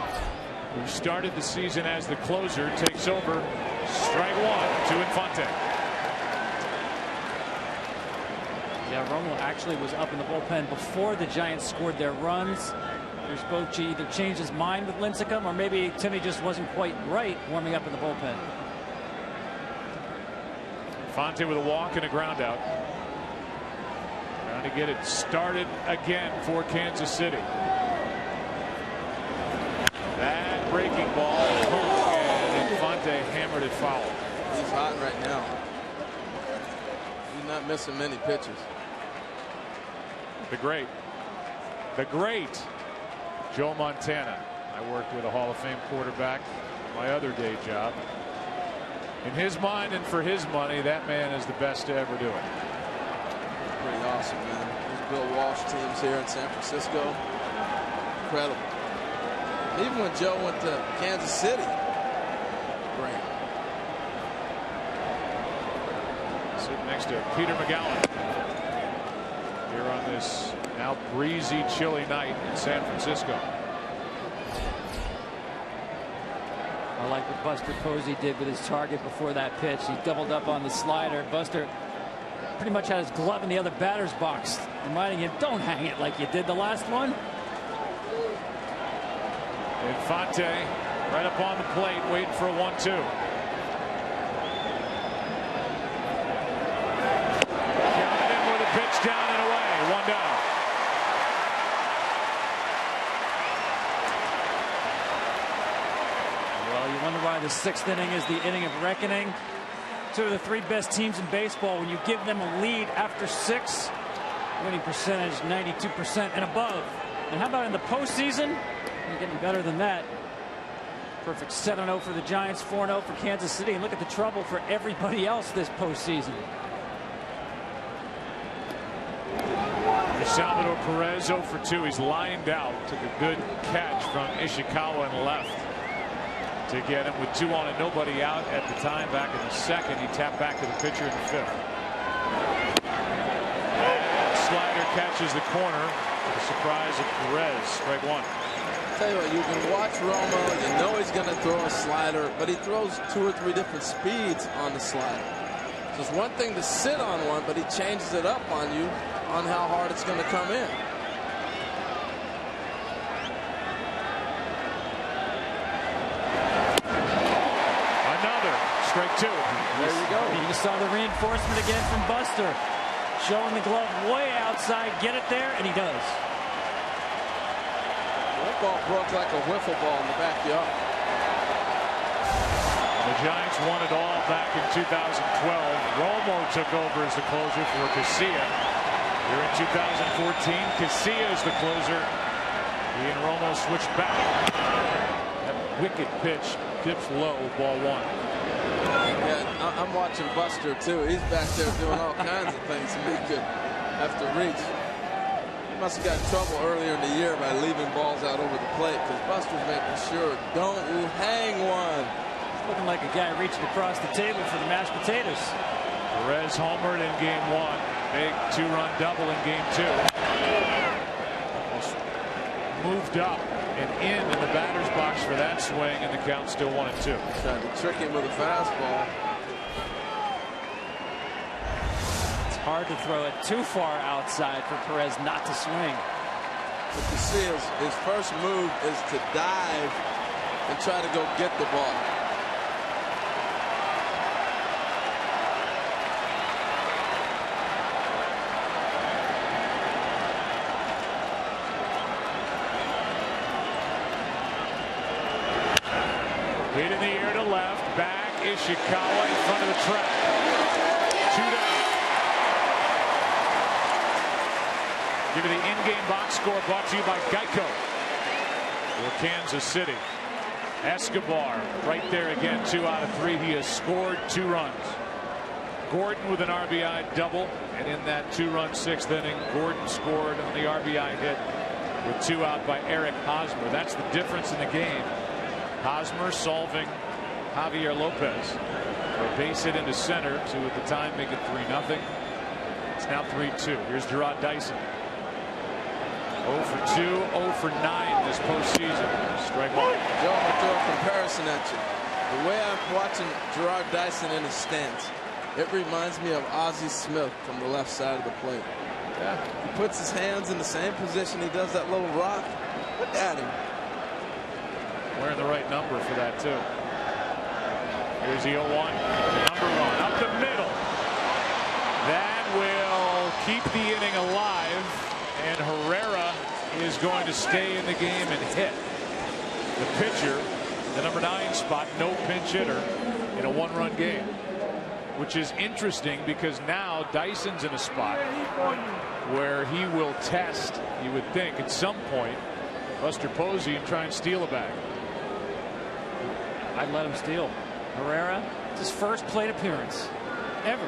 who started the season as the closer, takes over. Strike one to Infante. Yeah, Romo actually was up in the bullpen before the Giants scored their runs. There's Bochy either changed his mind with Lincecum, or maybe Timmy just wasn't quite right warming up in the bullpen. Infante with a walk and a ground out. Trying to get it started again for Kansas City. That breaking ball, and Infante hammered it foul. He's hot right now. He's not missing many pitches. The great Joe Montana. I worked with a Hall of Fame quarterback, my other day job. In his mind and for his money, that man is the best to ever do it. Pretty awesome, man. Those Bill Walsh teams here in San Francisco, incredible. Even when Joe went to Kansas City, great. Sitting next to Peter McGowan here on this now breezy, chilly night in San Francisco. I like what Buster Posey did with his target before that pitch. He doubled up on the slider. Buster pretty much had his glove in the other batter's box, reminding him, don't hang it like you did the last one. Infante right up on the plate, waiting for a 1-2. Counted in with a pitch down and away. One down. Well, you wonder why the sixth inning is the inning of reckoning. Two of the three best teams in baseball, when you give them a lead after 6, winning percentage 92% and above. And how about in the postseason? You're getting better than that. Perfect 7-0 for the Giants, 4-0 for Kansas City. And look at the trouble for everybody else this postseason. Salvador Perez 0 for 2. He's lined out. Took a good catch from Ishikawa and left to get him with 2 on and nobody out at the time. Back in the second, he tapped back to the pitcher in the 5th. And slider catches the corner to the surprise of Perez. Strike one. Tell you what, you can watch Romo. You know he's going to throw a slider, but he throws 2 or 3 different speeds on the slider. So it's one thing to sit on one, but he changes it up on you on how hard it's going to come in. Another strike 2. There you go. You saw the reinforcement again from Buster, showing the glove way outside. Get it there, and he does. That ball broke like a wiffle ball in the backyard. The Giants won it all back in 2012. Romo took over as the closer for Casilla. Here in 2014, Casilla is the closer. He and Romo switched back. That wicked pitch dips low, ball 1. Yeah, I'm watching Buster too. He's back there doing all kinds of things to make it have to reach. He must have got in trouble earlier in the year by leaving balls out over the plate, because Buster's making sure don't hang one. He's looking like a guy reaching across the table for the mashed potatoes. Perez homered in game 1. Big 2-run double in game 2. Almost moved up and in the batter's box for that swing, and the count still 1-2. Trying to trick him with a fastball. It's hard to throw it too far outside for Perez not to swing. But you see his first move is to dive and try to go get the ball. Hit in the air to left. Back. Ishikawa in front of the track. 2 down. Give you the in-game box score brought to you by Geico. For Kansas City. Escobar right there again. 2 out of 3. He has scored 2 runs. Gordon with an RBI double. And in that 2-run 6th inning, Gordon scored on the RBI hit with 2 out by Eric Hosmer. That's the difference in the game. Hosmer solving Javier Lopez for a base hit into center to, at the time, make it 3-0. It's now 3-2. Here's Gerard Dyson. 0 for 2, 0 for 9 this postseason. Strike one. Joe comparison at you. The way I'm watching Gerard Dyson in his stance, it reminds me of Ozzie Smith from the left side of the plate. Yeah. He puts his hands in the same position. He does that little rock. Look at him. Wearing the right number for that, too. Here's the 0-1. Number 1 up the middle. That will keep the inning alive. And Herrera is going to stay in the game and hit. The pitcher, the number 9 spot, no pinch hitter in a 1-run game. Which is interesting because now Dyson's in a spot where he will test, you would think, at some point, Buster Posey and try and steal a bag. I'd let him steal. Herrera, it's his first plate appearance ever.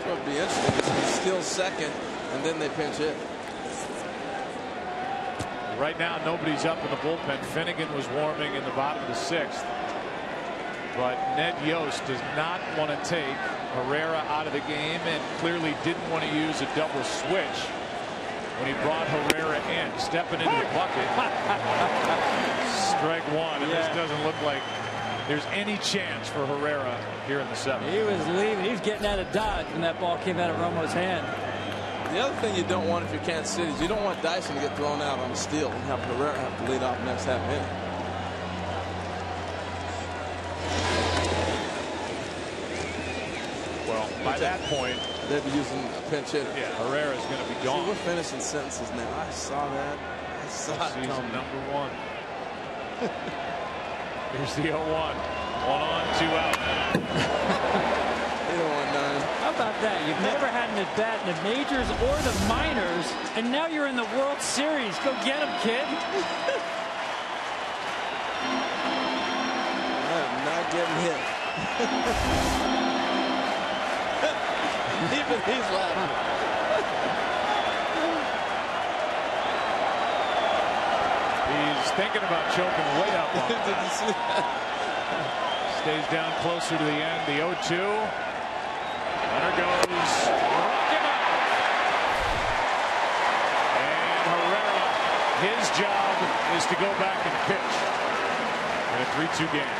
What would be interesting is he steals second and then they pinch hit. Right now, nobody's up in the bullpen. Finnegan was warming in the bottom of the 6th. But Ned Yost does not want to take Herrera out of the game and clearly didn't want to use a double switch when he brought Herrera in. Stepping into the bucket. Strike 1. And this doesn't look like there's any chance for Herrera here in the 7th. He was leaving. He was getting out of Dodge when that ball came out of Romo's hand. The other thing you don't want if you're Kansas City is you don't want Dyson to get thrown out on a steal and have Herrera have to lead off next half inning. Well, by that point, they'd be using a pinch hitter. Yeah, Herrera's going to be gone. See, we're finishing sentences now. I saw that. I saw it coming. Number 1. Here's the 0-1. 1 on, 2 out. How about that? You've never had an at bat in the majors or the minors, and now you're in the World Series. Go get him, kid. I am not getting hit. Even he's laughing. He's thinking about choking way up on Did you see that? Stays down closer to the end. The 0-2. Runner goes. Rock him out. And Herrera, his job is to go back and pitch in a 3-2 game.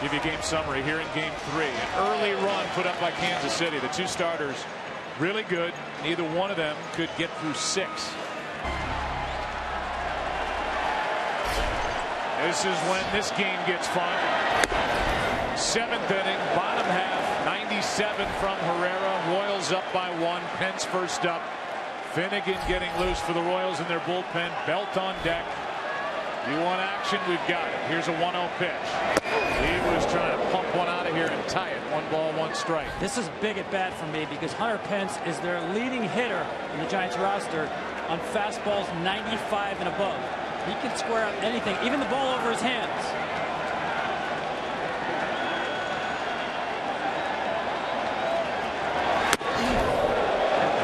Give you a game summary here in game 3. An early run put up by Kansas City. The 2 starters really good. Neither one of them could get through 6. This is when this game gets fun. 7th inning, bottom half, 97 from Herrera. Royals up by 1. Pence first up. Finnegan getting loose for the Royals in their bullpen. Belt on deck. You want action? We've got it. Here's a 1-0 pitch. He was trying to pump one out of here and tie it. 1 ball, 1 strike. This is big at bat for me because Hunter Pence is their leading hitter in the Giants roster on fastballs 95 and above. He can square up anything, even the ball over his hands.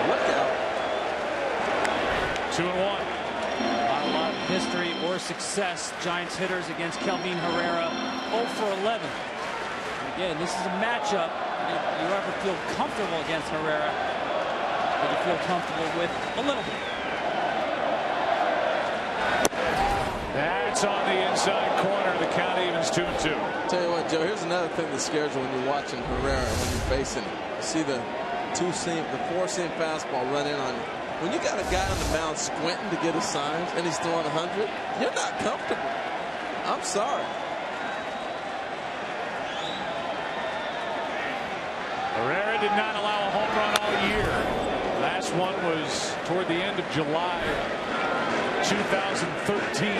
Look out. 2-1. Not a lot of history or success. Giants hitters against Kelvin Herrera 0 for 11. Again, this is a matchup. If you ever feel comfortable against Herrera, that you feel comfortable with a little bit. That's on the inside corner. The count evens 2-2. Tell you what, Joe, here's another thing that scares you when you're watching Herrera and when you're facing him. You see the 4-seam fastball run in on you. When you got a guy on the mound squinting to get his signs and he's throwing 100, you're not comfortable. I'm sorry. Herrera did not allow a home run all year. Last one was toward the end of July 2013.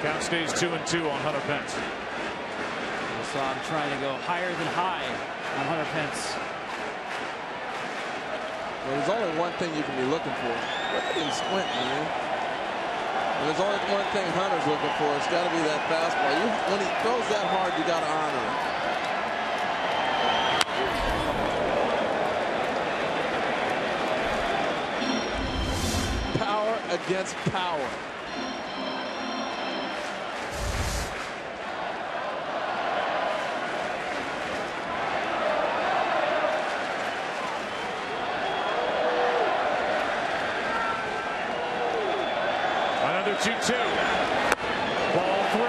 Count stays 2-2 on Hunter Pence. I saw him trying to go higher than high on Hunter Pence. Well, there's only one thing you can be looking for. Look at him squinting, man. And there's only one thing Hunter's looking for. It's got to be that fastball. When he throws that hard, you got to honor him. Power against power. 2-2. Ball 3.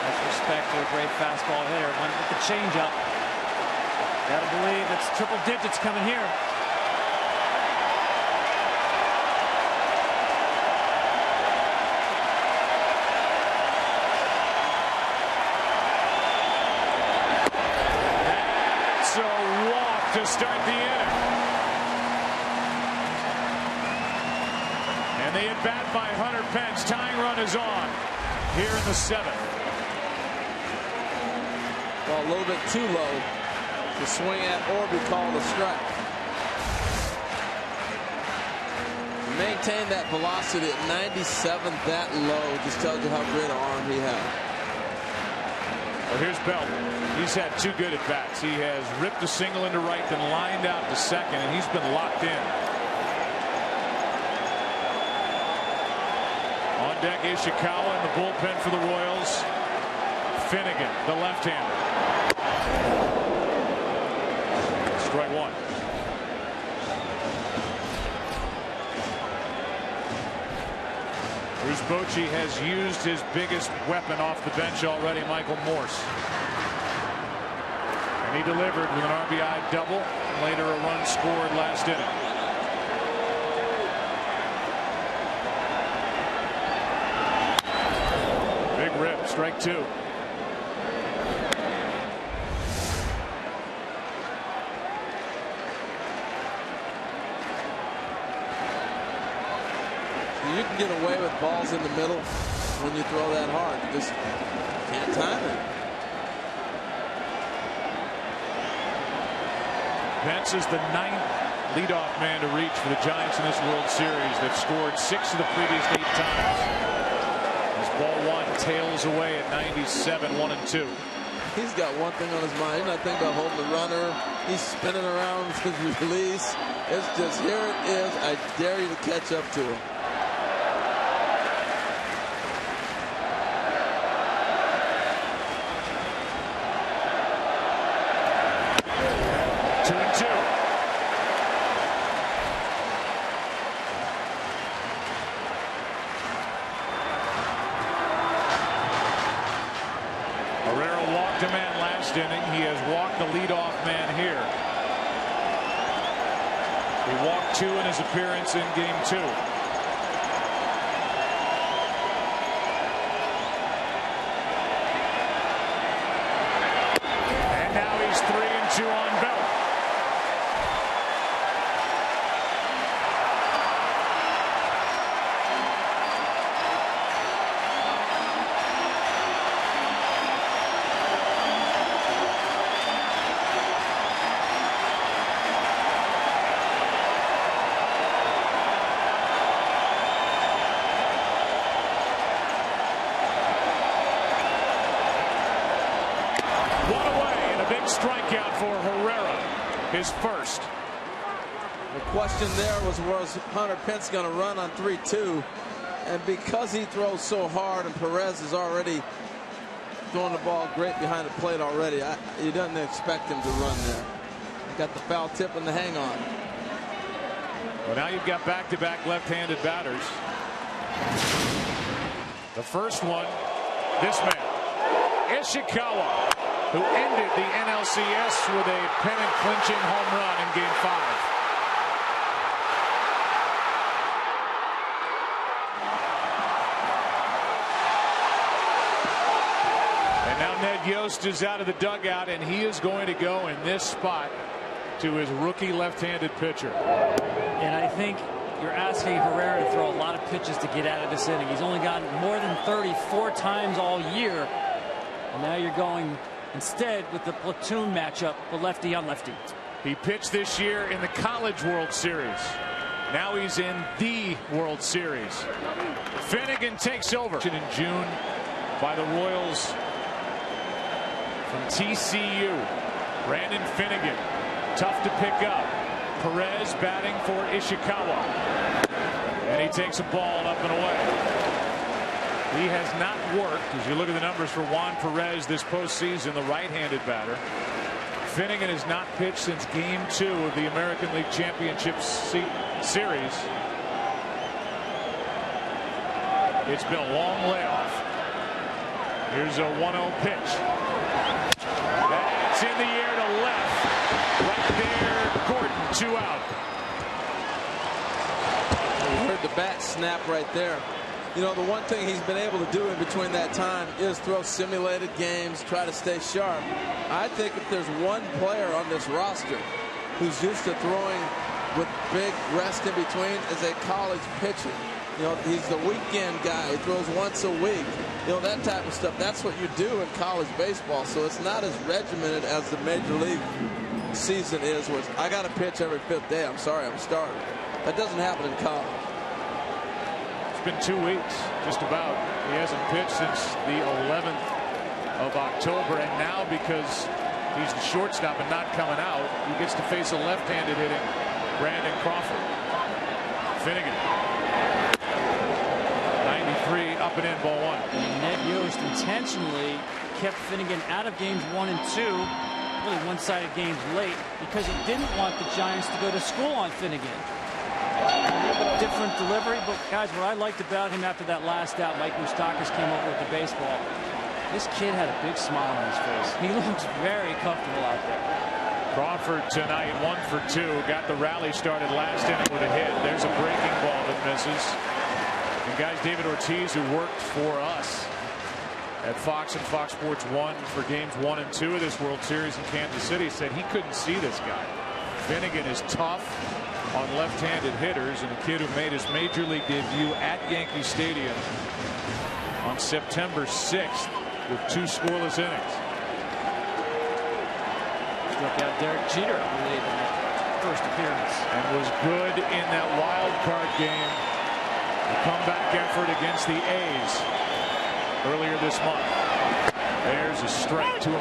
That's respect to a great fastball hitter. One with the changeup. Gotta believe it's triple digits coming here. That's a walk to start the inning. And the at bat by Hunter Pence. Tying run is on here in the 7th. Well, a little bit too low to swing at or be called a strike. Maintain that velocity at 97 that low just tells you how great an arm he has. Well, here's Belt. He's had 2 good at bats. He has ripped a single into right, then lined out to second, and he's been locked in. On deck, Ishikawa in the bullpen for the Royals. Finnegan, the left-hander. Strike 1. Bruce Bochy has used his biggest weapon off the bench already, Michael Morse. And he delivered with an RBI double, and later a run scored last inning. Big rip, strike 2. You can get away with balls in the middle when you throw that hard. You just can't time it. Pence is the 9th leadoff man to reach for the Giants in this World Series. They've scored 6 of the previous 8 times. As ball 1 tails away at 97, 1-2. He's got one thing on his mind. He's not thinking about holding the runner. He's spinning around with his release. It's just, here it is. I dare you to catch up to him. Man last inning. He has walked the leadoff man here. He walked 2 in his appearance in game 2. And now he's 3-2 on Belt. Strikeout for Herrera, his first. The question there was Hunter Pence going to run on 3-2, and because he throws so hard and Perez is already throwing the ball great behind the plate already, you didn't expect him to run there. He got the foul tip and the hang on. Well, now you've got back-to-back left-handed batters. The first one, this man, Ishikawa, who ended the NLCS with a pennant-clinching home run in Game 5. And now Ned Yost is out of the dugout, and he is going to go in this spot to his rookie left-handed pitcher. And I think you're asking Herrera to throw a lot of pitches to get out of this inning. He's only gotten more than 34 times all year, and now you're going instead with the platoon matchup, the lefty on lefty. He pitched this year in the College World Series. Now he's in the World Series. Finnegan takes over in June by the Royals from TCU. Brandon Finnegan, tough to pick up. Perez batting for Ishikawa. And he takes a ball up and away. He has not worked, as you look at the numbers for Juan Perez this postseason, the right-handed batter. Finnegan has not pitched since Game 2 of the American League Championship Series. It's been a long layoff. Here's a 1-0 pitch. That's in the air to left. Right there, Gordon, 2 out. You heard the bat snap right there. You know, the one thing he's been able to do in between that time is throw simulated games, try to stay sharp. I think if there's one player on this roster who's used to throwing with big rest in between, is a college pitcher. You know, he's the weekend guy. He throws once a week. You know, that type of stuff. That's what you do in college baseball. So it's not as regimented as the major league season is, where I got to pitch every 5th day. I'm sorry, I'm starting. That doesn't happen in college. It's been 2 weeks, just about. He hasn't pitched since the 11th of October, and now because he's the shortstop and not coming out, he gets to face a left-handed hitting Brandon Crawford. Finnegan. 93, up and in, ball 1. Ned Yost intentionally kept Finnegan out of games 1 and 2, really one-sided games late, because he didn't want the Giants to go to school on Finnegan. A different delivery, but guys, what I liked about him after that last out, Mike Moustakas came over with the baseball. This kid had a big smile on his face. He looks very comfortable out there. Crawford tonight 1 for 2. Got the rally started last inning with a hit. There's a breaking ball that misses. And guys, David Ortiz, who worked for us at Fox and Fox Sports 1 for games 1 and 2 of this World Series in Kansas City, said he couldn't see this guy. Finnegan is tough on left-handed hitters, and a kid who made his major league debut at Yankee Stadium on September 6th with 2 scoreless innings. Struck out Derek Jeter, I believe, in that first appearance. And was good in that wild card game. A comeback effort against the A's earlier this month. There's a strike, 2-1.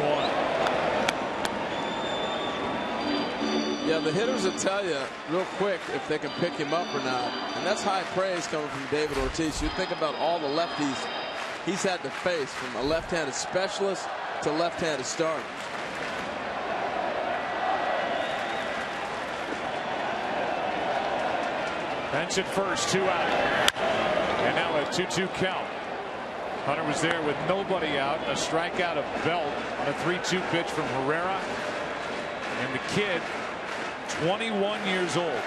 Yeah, the hitters will tell you real quick if they can pick him up or not. And that's high praise coming from David Ortiz. You think about all the lefties he's had to face, from a left-handed specialist to left-handed starter. Bench at first, 2 out. And now a 2-2 count. Hunter was there with nobody out. A strikeout of Belt on a 3-2 pitch from Herrera. And the kid, 21 years old,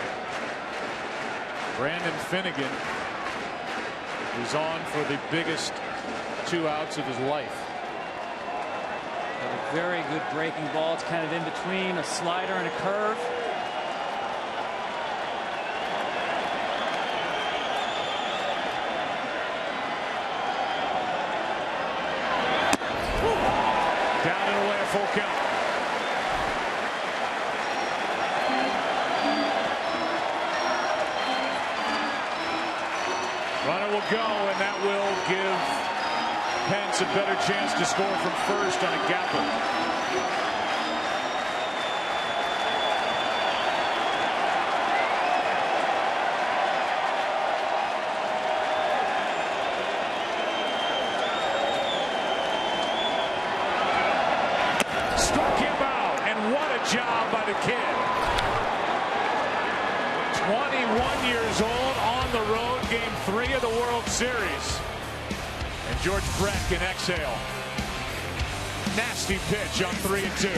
Brandon Finnegan, is on for the biggest 2 outs of his life. A very good breaking ball. It's kind of in between a slider and a curve. Down and away, a full count. Runner will go, and that will give Pence a better chance to score from first on a gapper. Struck him out, and what a job by the kid. 21 years old, on the road, game 3 of the World Series. And George Brett can exhale. Nasty pitch on 3-2.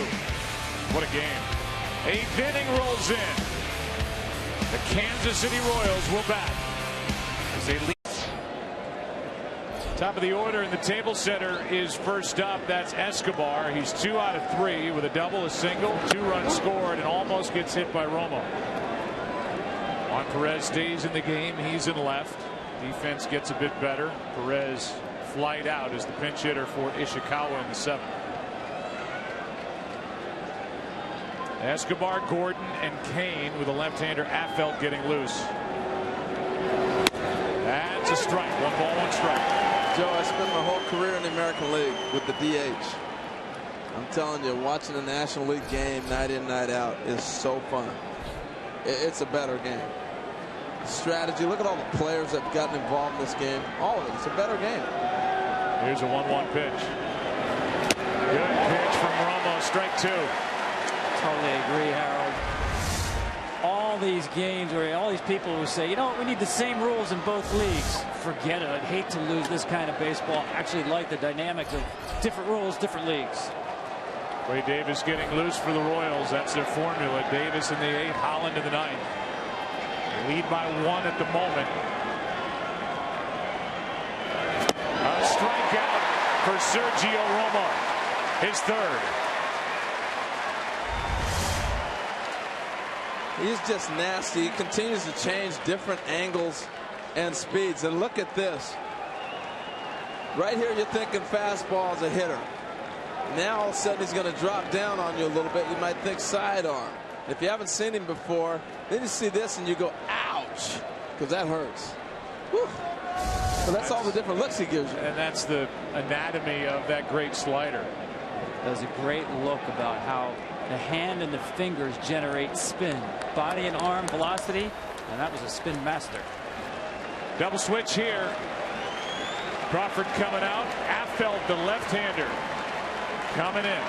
What a game. 8th inning rolls in. The Kansas City Royals will bat as they lead. Top of the order in the table setter is first up. That's Escobar. He's 2 out of 3 with a double, a single, 2 runs scored, and almost gets hit by Romo. Juan Perez stays in the game. He's in left. Defense gets a bit better. Perez flied out as the pinch hitter for Ishikawa in the 7th. Escobar, Gordon, and Kane with a left-hander. Affelt getting loose. That's a strike. 1 ball, 1 strike. Joe, I spent my whole career in the American League with the DH. I'm telling you, watching a National League game night in, night out is so fun. It's a better game. Strategy. Look at all the players that have gotten involved in this game. All of it. It's a better game. Here's a 1-1 pitch. Good pitch from Romo. Strike 2. Totally agree, Harold. all these games or all these people who say, you know, we need the same rules in both leagues. Forget it. I'd hate to lose this kind of baseball. Actually like the dynamic of different rules, different leagues. Wade Davis getting loose for the Royals. That's their formula. Davis in the 8th, Holland in the 9th. Lead by 1 at the moment. A strikeout for Sergio Romo. His 3rd. He's just nasty. He continues to change different angles and speeds. And look at this. Right here, you're thinking fastball as a hitter. Now all of a sudden he's going to drop down on you a little bit. You might think sidearm. If you haven't seen him before, then you see this and you go, ouch, because that hurts. Whew. So that's all the different looks he gives you. And that's the anatomy of that great slider. There's a great look about how the hand and the fingers generate spin, body and arm velocity, and that was a spin master. Double switch here. Crawford coming out. Affeldt, the left-hander, coming in.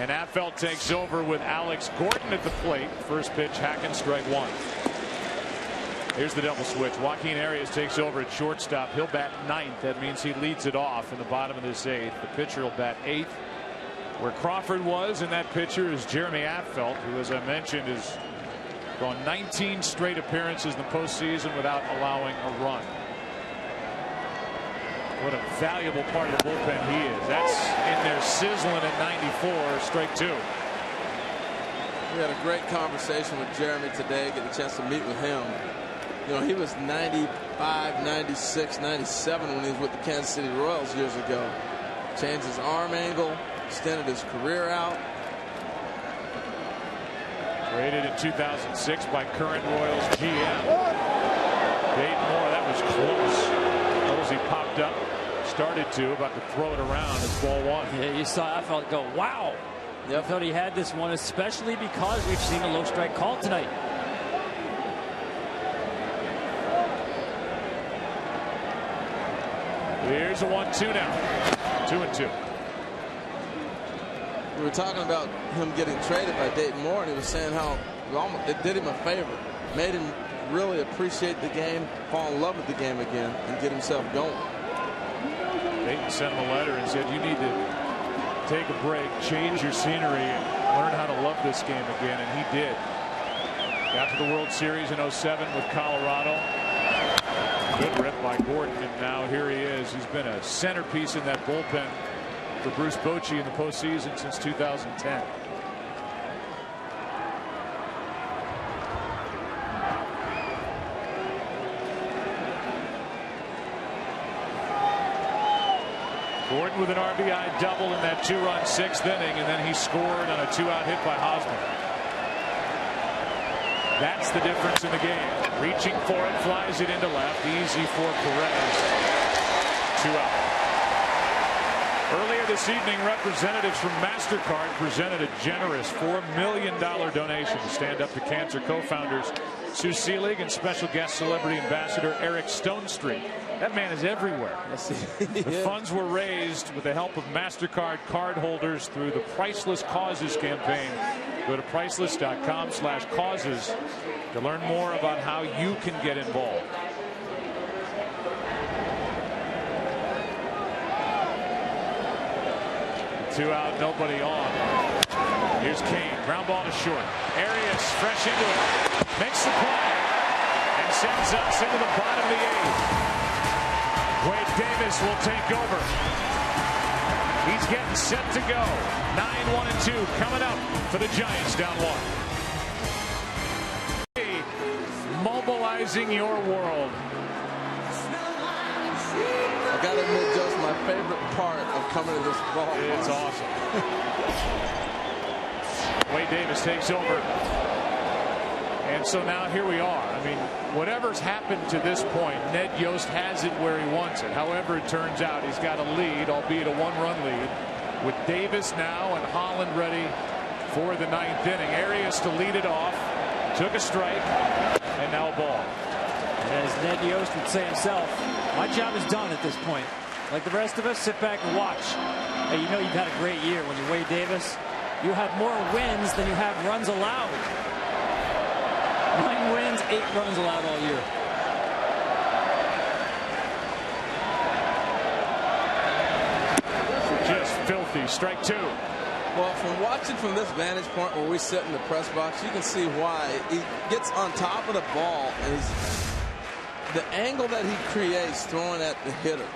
And Affeldt takes over with Alex Gordon at the plate. First pitch, hacking, strike 1. Here's the double switch. Joaquin Arias takes over at shortstop. He'll bat 9th. That means he leads it off in the bottom of this 8th. The pitcher will bat 8th. Where Crawford was, and that pitcher is Jeremy Affeldt, who, as I mentioned, has gone 19 straight appearances in the postseason without allowing a run. What a valuable part of the bullpen he is. That's in there sizzling at 94, strike 2. We had a great conversation with Jeremy today, get a chance to meet with him. You know, he was 95, 96, 97 when he was with the Kansas City Royals years ago. Changed his arm angle, extended his career out. Traded in 2006 by current Royals GM Dayton Moore. That was close. He popped up, started to, about to throw it around as ball 1. Yeah, you saw Affeldt go, wow. I thought he had this one, especially because we've seen a low strike call tonight. Here's a 1-2 now. 2-2. We were talking about him getting traded by Dayton Moore, and he was saying how it did him a favor, made him really appreciate the game, fall in love with the game again, and get himself going. Dayton sent him a letter and said, you need to take a break, change your scenery, and learn how to love this game again, and he did. Got to the World Series in 07 with Colorado. Good rip by Gordon, and now here he is. He's been a centerpiece in that bullpen for Bruce Bochy in the postseason since 2010. Gordon with an RBI double in that 2-run 6th inning, and then he scored on a 2-out hit by Hosmer. That's the difference in the game. Reaching for it, flies it into left. Easy for Perez. 2 out. Earlier this evening, representatives from MasterCard presented a generous $4 million donation to Stand Up to Cancer co-founders Sue Seelig and special guest celebrity ambassador Eric Stonestreet. That man is everywhere. The funds were raised with the help of MasterCard card holders through the Priceless Causes campaign. Go to priceless.com/causes to learn more about how you can get involved. Two out, nobody on. Here's Kane. Ground ball to short. Arias fresh into it. Makes the play. And sends us into the bottom of the 8th. Wade Davis will take over. He's getting set to go. 9-1-2 coming up for the Giants down 1. Mobilizing your world. I got to admit, just my favorite part of coming to this ball. It's awesome. Wade Davis takes over. And so now here we are. I mean, whatever's happened to this point, Ned Yost has it where he wants it. However it turns out, he's got a lead, albeit a 1-run lead, with Davis now and Holland ready for the 9th inning. Arias to lead it off. Took a strike, and now a ball. As Ned Yost would say himself, my job is done at this point. Like the rest of us, sit back and watch. Hey, you know you've had a great year when you're Wade Davis. You have more wins than you have runs allowed. 9 wins, 8 runs allowed all year. Just filthy. Strike 2. Well, from watching from this vantage point where we sit in the press box, you can see why. He gets on top of the ball, and the angle that he creates throwing at the hitter.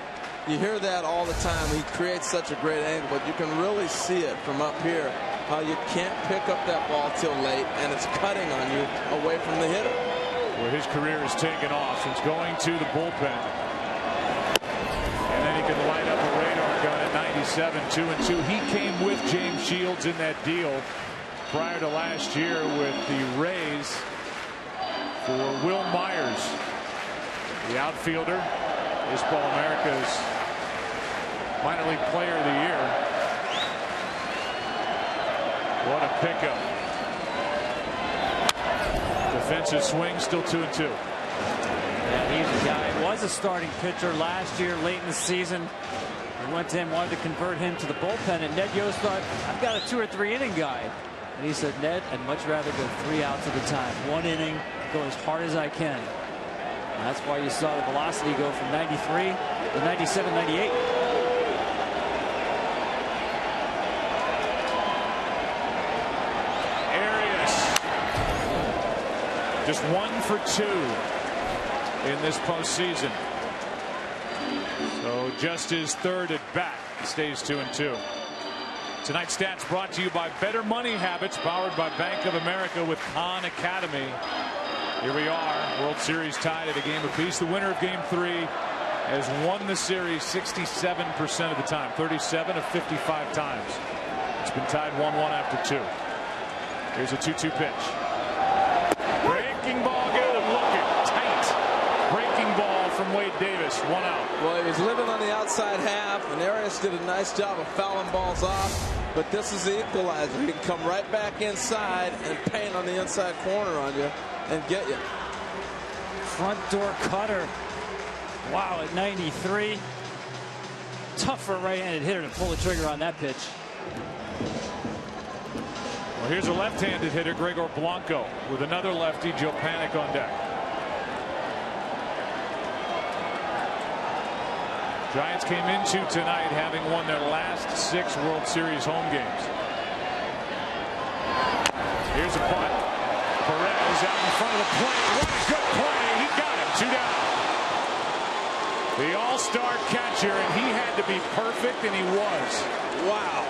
You hear that all the time. He creates such a great angle, but you can really see it from up here, how you can't pick up that ball till late, and it's cutting on you away from the hitter. Where his career has taken off since going to the bullpen. And then he could light up a radar gun at 97, 2-2. He came with James Shields in that deal prior to last year with the Rays for Will Myers, the outfielder, Baseball America's minor league player of the year. What a pickup. Defensive swing, still 2-2. Yeah, he's a guy. Was a starting pitcher last year, late in the season. We went to him, wanted to convert him to the bullpen, and Ned Yost thought, I've got a 2 or 3 inning guy. And he said, Ned, I'd much rather go 3 outs at a time. 1 inning, go as hard as I can. And that's why you saw the velocity go from 93 to 97, 98. Just 1 for 2 in this postseason. So just his 3rd at bat. He stays 2-2. Tonight's stats brought to you by Better Money Habits, powered by Bank of America with Khan Academy. Here we are, World Series tied at a game apiece. The winner of Game 3 has won the series 67% of the time, 37 of 55 times. It's been tied 1-1 after 2. Here's a 2-2 pitch. Breaking ball, got him looking tight. Breaking ball from Wade Davis, 1 out. Well, he was living on the outside half, and Arias did a nice job of fouling balls off. But this is the equalizer. He can come right back inside and paint on the inside corner on you and get you. Front door cutter. Wow, at 93. Tough for a right-handed hitter to pull the trigger on that pitch. Well, here's a left-handed hitter, Gregor Blanco, with another lefty, Joe Panik, on deck. Giants came into tonight having won their last 6 World Series home games. Here's a punt. Perez out in front of the plate. What a good play. He got him. 2 down. The all-star catcher, and he had to be perfect, and he was. Wow.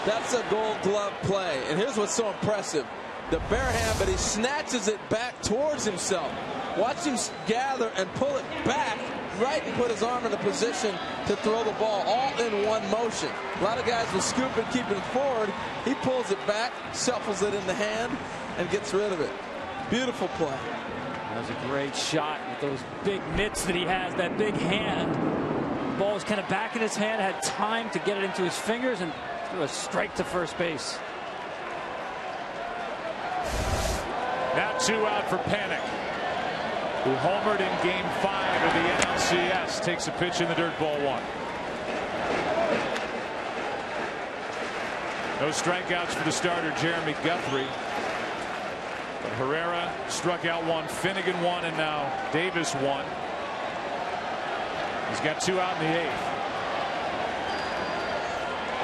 That's a Gold Glove play. And here's what's so impressive. The bare hand, but he snatches it back towards himself. Watch him gather and pull it back right and put his arm in a position to throw the ball all in one motion. A lot of guys will scoop it, keep it forward. He pulls it back, shuffles it in the hand, and gets rid of it. Beautiful play. That was a great shot with those big mitts that he has, that big hand. The ball was kind of back in his hand, had time to get it into his fingers, and threw a strike to first base. Now 2 out for Panik, who homered in Game 5 of the NLCS. Takes a pitch in the dirt, ball 1. No strikeouts for the starter, Jeremy Guthrie. But Herrera struck out 1, Finnegan 1, and now Davis 1. He's got 2 out in the 8th.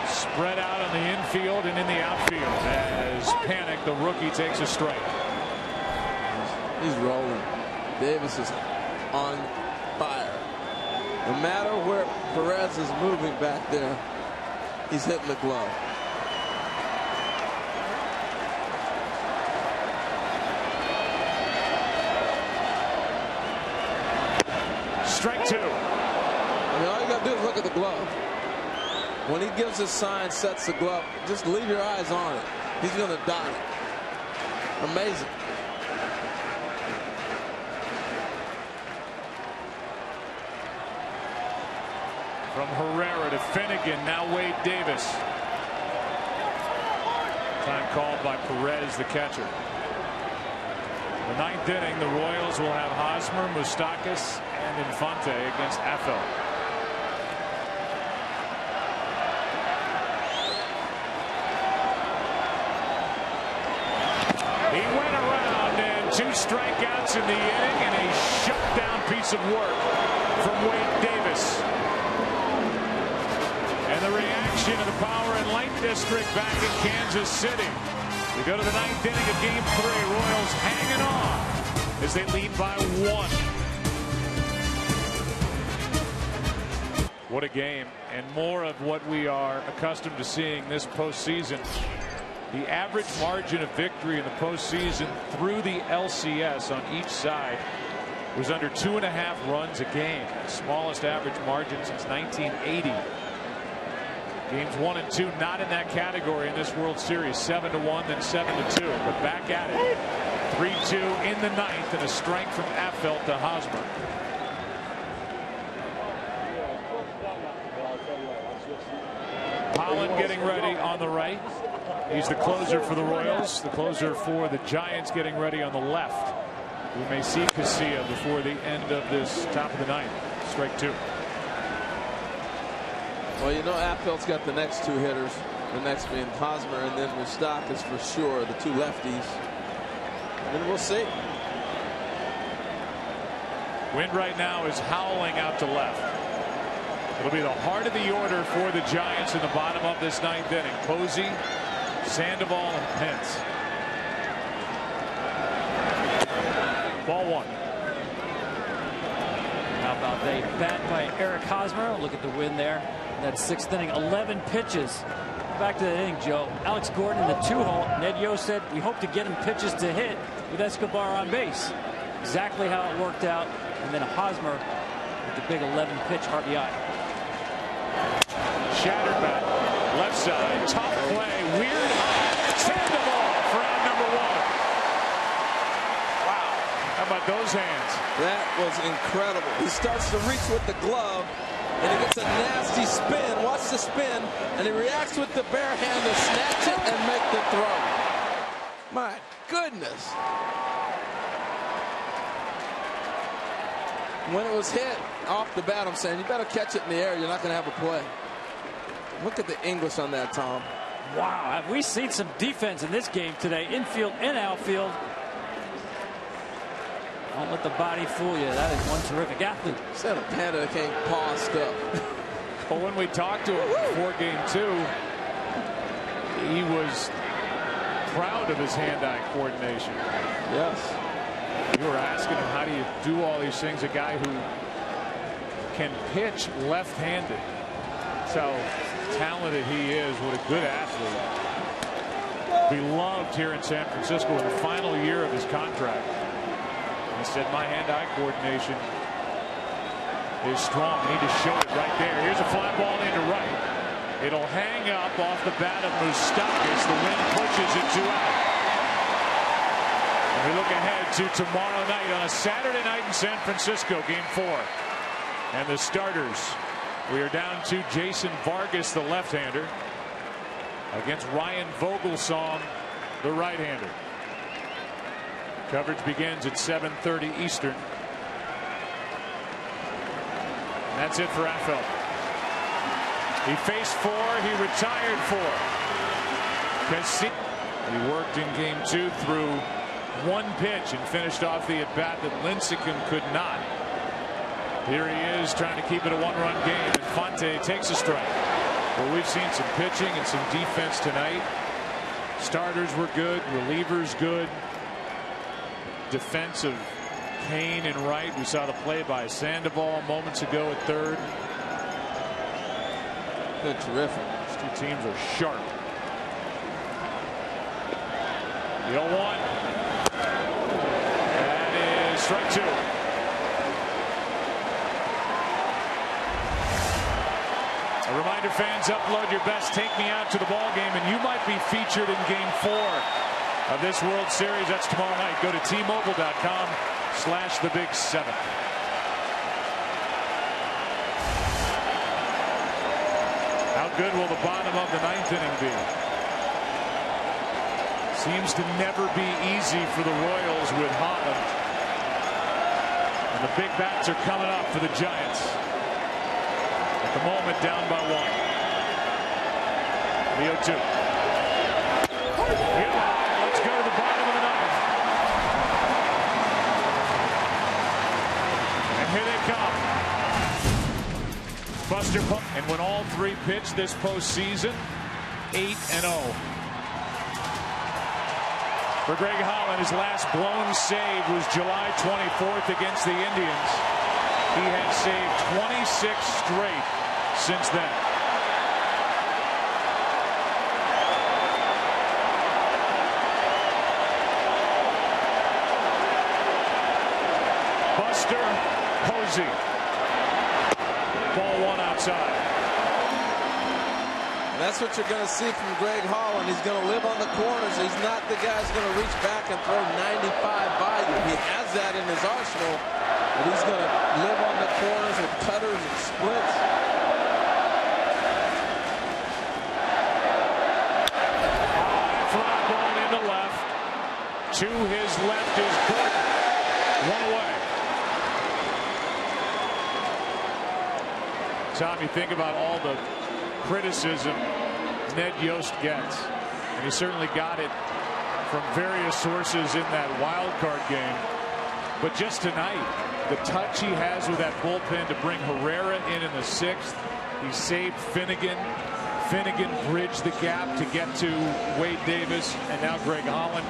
Spread out on the infield and in the outfield as Panik, the rookie, takes a strike. He's rolling. Davis is on fire. No matter where Perez is moving back there, he's hitting the glove. Strike 2. I mean, all you got to do is look at the glove. When he gives his sign, sets the glove, just leave your eyes on it. He's going to dot it. Amazing. From Herrera to Finnegan, now Wade Davis. Time called by Perez, the catcher. The ninth inning, the Royals will have Hosmer, Moustakas, and Infante against Affeldt. He went around and 2 strikeouts in the inning and a shutdown piece of work from Wade Davis. And the reaction of the Power and Light District back in Kansas City. We go to the ninth inning of Game 3. Royals hanging on as they lead by 1. What a game, and more of what we are accustomed to seeing this postseason. The average margin of victory in the postseason through the LCS on each side was under 2.5 runs a game, the smallest average margin since 1980. Games 1 and 2 not in that category in this World Series. 7-1, then 7-2, but back at it. 3-2 in the ninth, and a strike from Affeldt to Hosmer. Holland getting ready on the right. He's the closer for the Royals. The closer for the Giants getting ready on the left. We may see Casilla before the end of this top of the ninth. Strike 2. Well, you know, Affeldt's got the next 2 hitters. The next being Hosmer and then Moustakas for sure, the 2 lefties. And we'll see. Wind right now is howling out to left. It'll be the heart of the order for the Giants in the bottom of this ninth inning. Posey, Sandoval, and Pence. Ball 1. How about a bat by Eric Hosmer? Look at the win there. That 6th inning, 11 pitches. Back to the inning, Joe. Alex Gordon in the 2-hole. Ned Yost said, we hope to get him pitches to hit with Escobar on base. Exactly how it worked out. And then Hosmer with the big 11-pitch RBI. Shattered bat, left side, tough play, weird. Sandoval for out number 1. Wow, how about those hands? That was incredible. He starts to reach with the glove, and he gets a nasty spin. Watch the spin, and he reacts with the bare hand to snatch it and make the throw. My goodness. When it was hit off the bat, I'm saying you better catch it in the air. You're not going to have a play. Look at the English on that, Tom. Wow, have we seen some defense in this game today, infield and outfield. Don't let the body fool you. That is one terrific athlete. Instead of Panda that came paw stuff. Well, when we talked to him before Game 2, he was proud of his hand-eye coordination. Yes. You were asking him, how do you do all these things? A guy who can pitch left-handed. That's how talented he is. What a good athlete. Beloved here in San Francisco in the final year of his contract. He said, my hand-eye coordination is strong. I need to show it right there. Here's a fly ball into right. It'll hang up off the bat of Moustakas. The wind pushes it 2 out. We look ahead to tomorrow night on a Saturday night in San Francisco, Game 4. And the starters, we are down to Jason Vargas, the left-hander, against Ryan Vogelsong, the right-hander. Coverage begins at 7:30 Eastern. And that's it for Affeldt. He faced 4, he retired 4. He worked in Game 2 through 1 pitch and finished off the at-bat that Lincecum could not. Here he is trying to keep it a 1-run game. Infante takes a strike. Well, we've seen some pitching and some defense tonight. Starters were good, relievers good. Defense of Kane and right. We saw the play by Sandoval moments ago at third. Good, terrific. These 2 teams are sharp. The 0-1. That is strike 2. A reminder, fans, upload your best Take Me Out to the Ball Game, and you might be featured in Game 4 of this World Series. That's tomorrow night. Go to T-Mobile.com/TheBig7. How good will the bottom of the ninth inning be? Seems to never be easy for the Royals with Holland. And the big bats are coming up for the Giants. At the moment, down by 1. The 0-2. Yeah, let's go to the bottom of the 9th. And here they come. Buster Posey. And when all 3 pitch this postseason, 8-0. For Greg Holland, his last blown save was July 24th against the Indians. He has saved 26 straight since then. Buster Posey. Ball 1 outside. That's what you're going to see from Greg Holland. He's going to live on the corners. He's not the guy who's going to reach back and throw 95 by you. He has that in his arsenal, but he's going to live on the corners with cutters and splits. Fly ball into left. To his left is Gordon. 1 away. Tom, you think about all the criticism Ned Yost gets, and he certainly got it from various sources in that wild card game. But just tonight, the touch he has with that bullpen to bring Herrera in the 6th. He saved Finnegan. Finnegan bridged the gap to get to Wade Davis, and now Greg Holland.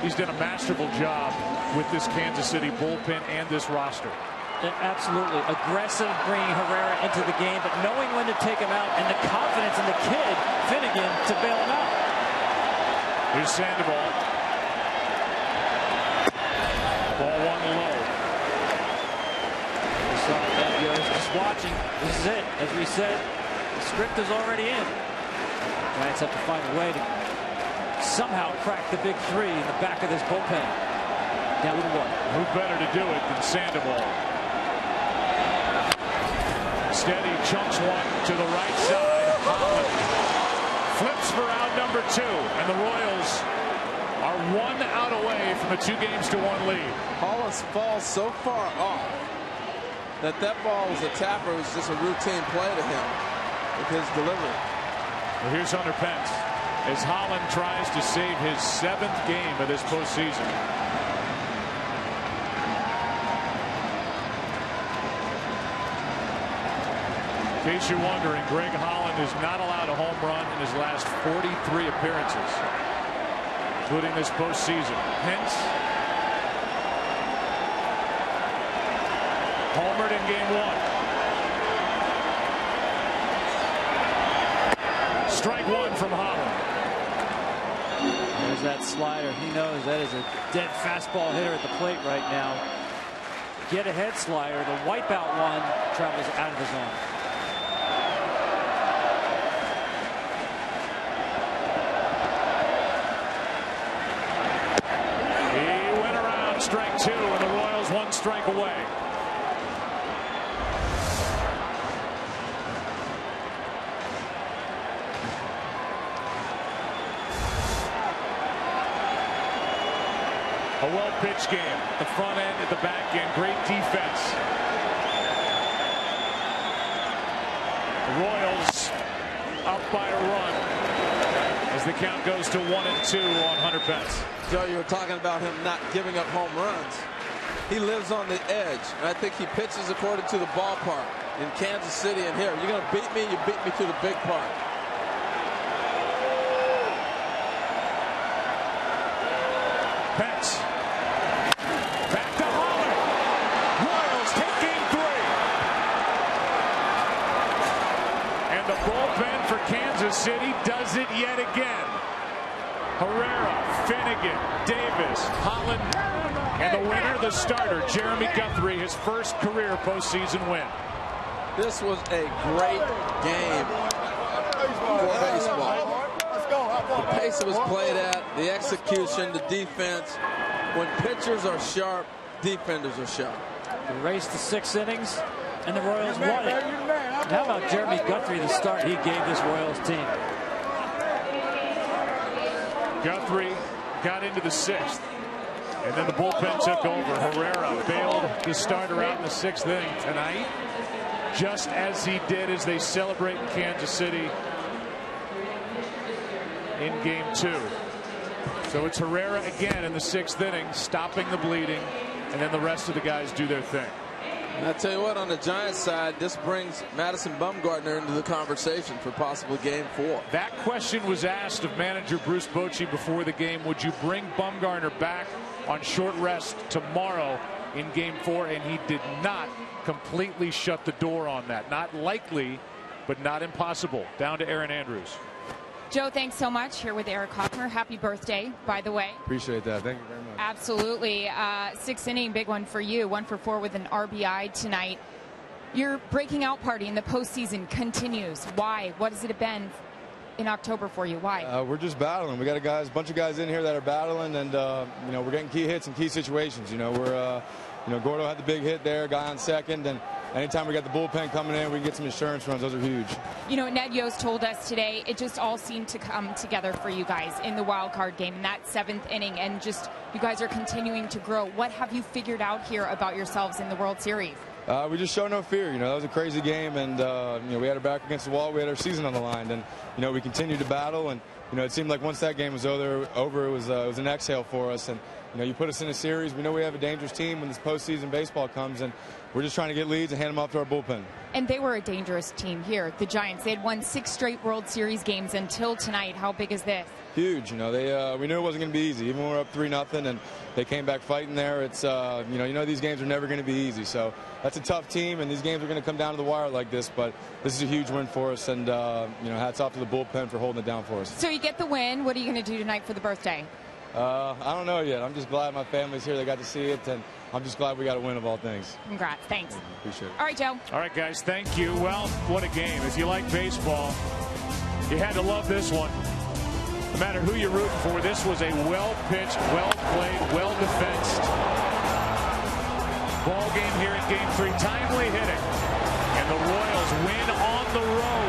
He's done a masterful job with this Kansas City bullpen and this roster. Absolutely aggressive, bringing Herrera into the game, but knowing when to take him out, and the confidence in the kid Finnegan to bail him out. Here's Sandoval. Ball 1 low. Just watching. This is it. As we said, the script is already in. Giants have to find a way to somehow crack the big 3 in the back of this bullpen. Down to 1. Who better to do it than Sandoval? Steady chunks 1 to the right side. Holland flips for out number 2, and the Royals are 1 out away from a 2-1 lead. Holland falls so far off that ball was a tapper. It was just a routine play to him with his delivery. Well, here's Hunter Pence as Holland tries to save his 7th game of this postseason. In case you're wondering, Greg Holland is not allowed a home run in his last 43 appearances, including this postseason. Hence, homered in game 1. Strike 1 from Holland. There's that slider. He knows that is a dead fastball hitter at the plate right now. Get ahead slider. The wipeout one travels out of the zone. Strike 2, and the Royals 1 strike away. A well-pitched game. The front end, at the back end, great defense. The Royals up by a run as the count goes to 1-2 on Hunter Pence. Joe, you were talking about him not giving up home runs. He lives on the edge, and I think he pitches according to the ballpark in Kansas City and here. You're going to beat me, you beat me to the big park. Pence. Back to Holland. Royals take game 3. And the bullpen for Kansas City does it yet again. Herrera, Finnegan, Davis, Holland, and the winner, the starter, Jeremy Guthrie, his first career postseason win. This was a great game for baseball. The pace it was played at, the execution, the defense. When pitchers are sharp, defenders are sharp. The race to 6 innings, and the Royals won it. And how about Jeremy Guthrie, the start he gave this Royals team? Guthrie got into the 6th. And then the bullpen took over. Herrera bailed the starter out in the 6th inning tonight, just as he did as they celebrate in Kansas City in Game 2. So it's Herrera again in the 6th inning, stopping the bleeding, and then the rest of the guys do their thing. And I tell you what, on the Giants side, this brings Madison Bumgarner into the conversation for possible Game 4. That question was asked of manager Bruce Bochy before the game. Would you bring Bumgarner back on short rest tomorrow in Game 4? And he did not completely shut the door on that. Not likely, but not impossible. Down to Aaron Andrews. Joe, thanks so much. Here with Eric Hoffner. Happy birthday, by the way. Appreciate that. Thank you very much. Absolutely. 6th inning, big one for you. 1 for 4 with an RBI tonight. Your breaking out party in the postseason continues. Why? What has it been in October for you? Why? We're just battling. We got a bunch of guys in here that are battling, and we're getting key hits in key situations. Gordo had the big hit there, guy on second, and anytime we got the bullpen coming in, we can get some insurance runs. Those are huge. Ned Yost told us today it just all seemed to come together for you guys in the wild card game in that 7th inning, and just you guys are continuing to grow. What have you figured out here about yourselves in the World Series? We just show no fear. That was a crazy game, and we had our back against the wall. We had our season on the line, and we continued to battle. And it seemed like once that game was over, it was an exhale for us. And you put us in a series. We know we have a dangerous team when this postseason baseball comes, and we're just trying to get leads and hand them off to our bullpen. And they were a dangerous team here, the Giants. They had won 6 straight World Series games until tonight. How big is this? Huge. We knew it wasn't going to be easy. Even when we're up 3-0, and they came back fighting there. It's these games are never going to be easy. So that's a tough team, and these games are going to come down to the wire like this. But this is a huge win for us, and hats off to the bullpen for holding it down for us. So you get the win. What are you going to do tonight for the birthday? I don't know yet. I'm just glad my family's here. They got to see it, and I'm just glad we got a win of all things. Congrats. Thanks. Appreciate it. All right, Joe. All right, guys. Thank you. Well, what a game. If you like baseball, you had to love this one. No matter who you're rooting for, this was a well-pitched, well-played, well-defensed ball game here in Game 3. Timely hitting. And the Royals win on the road.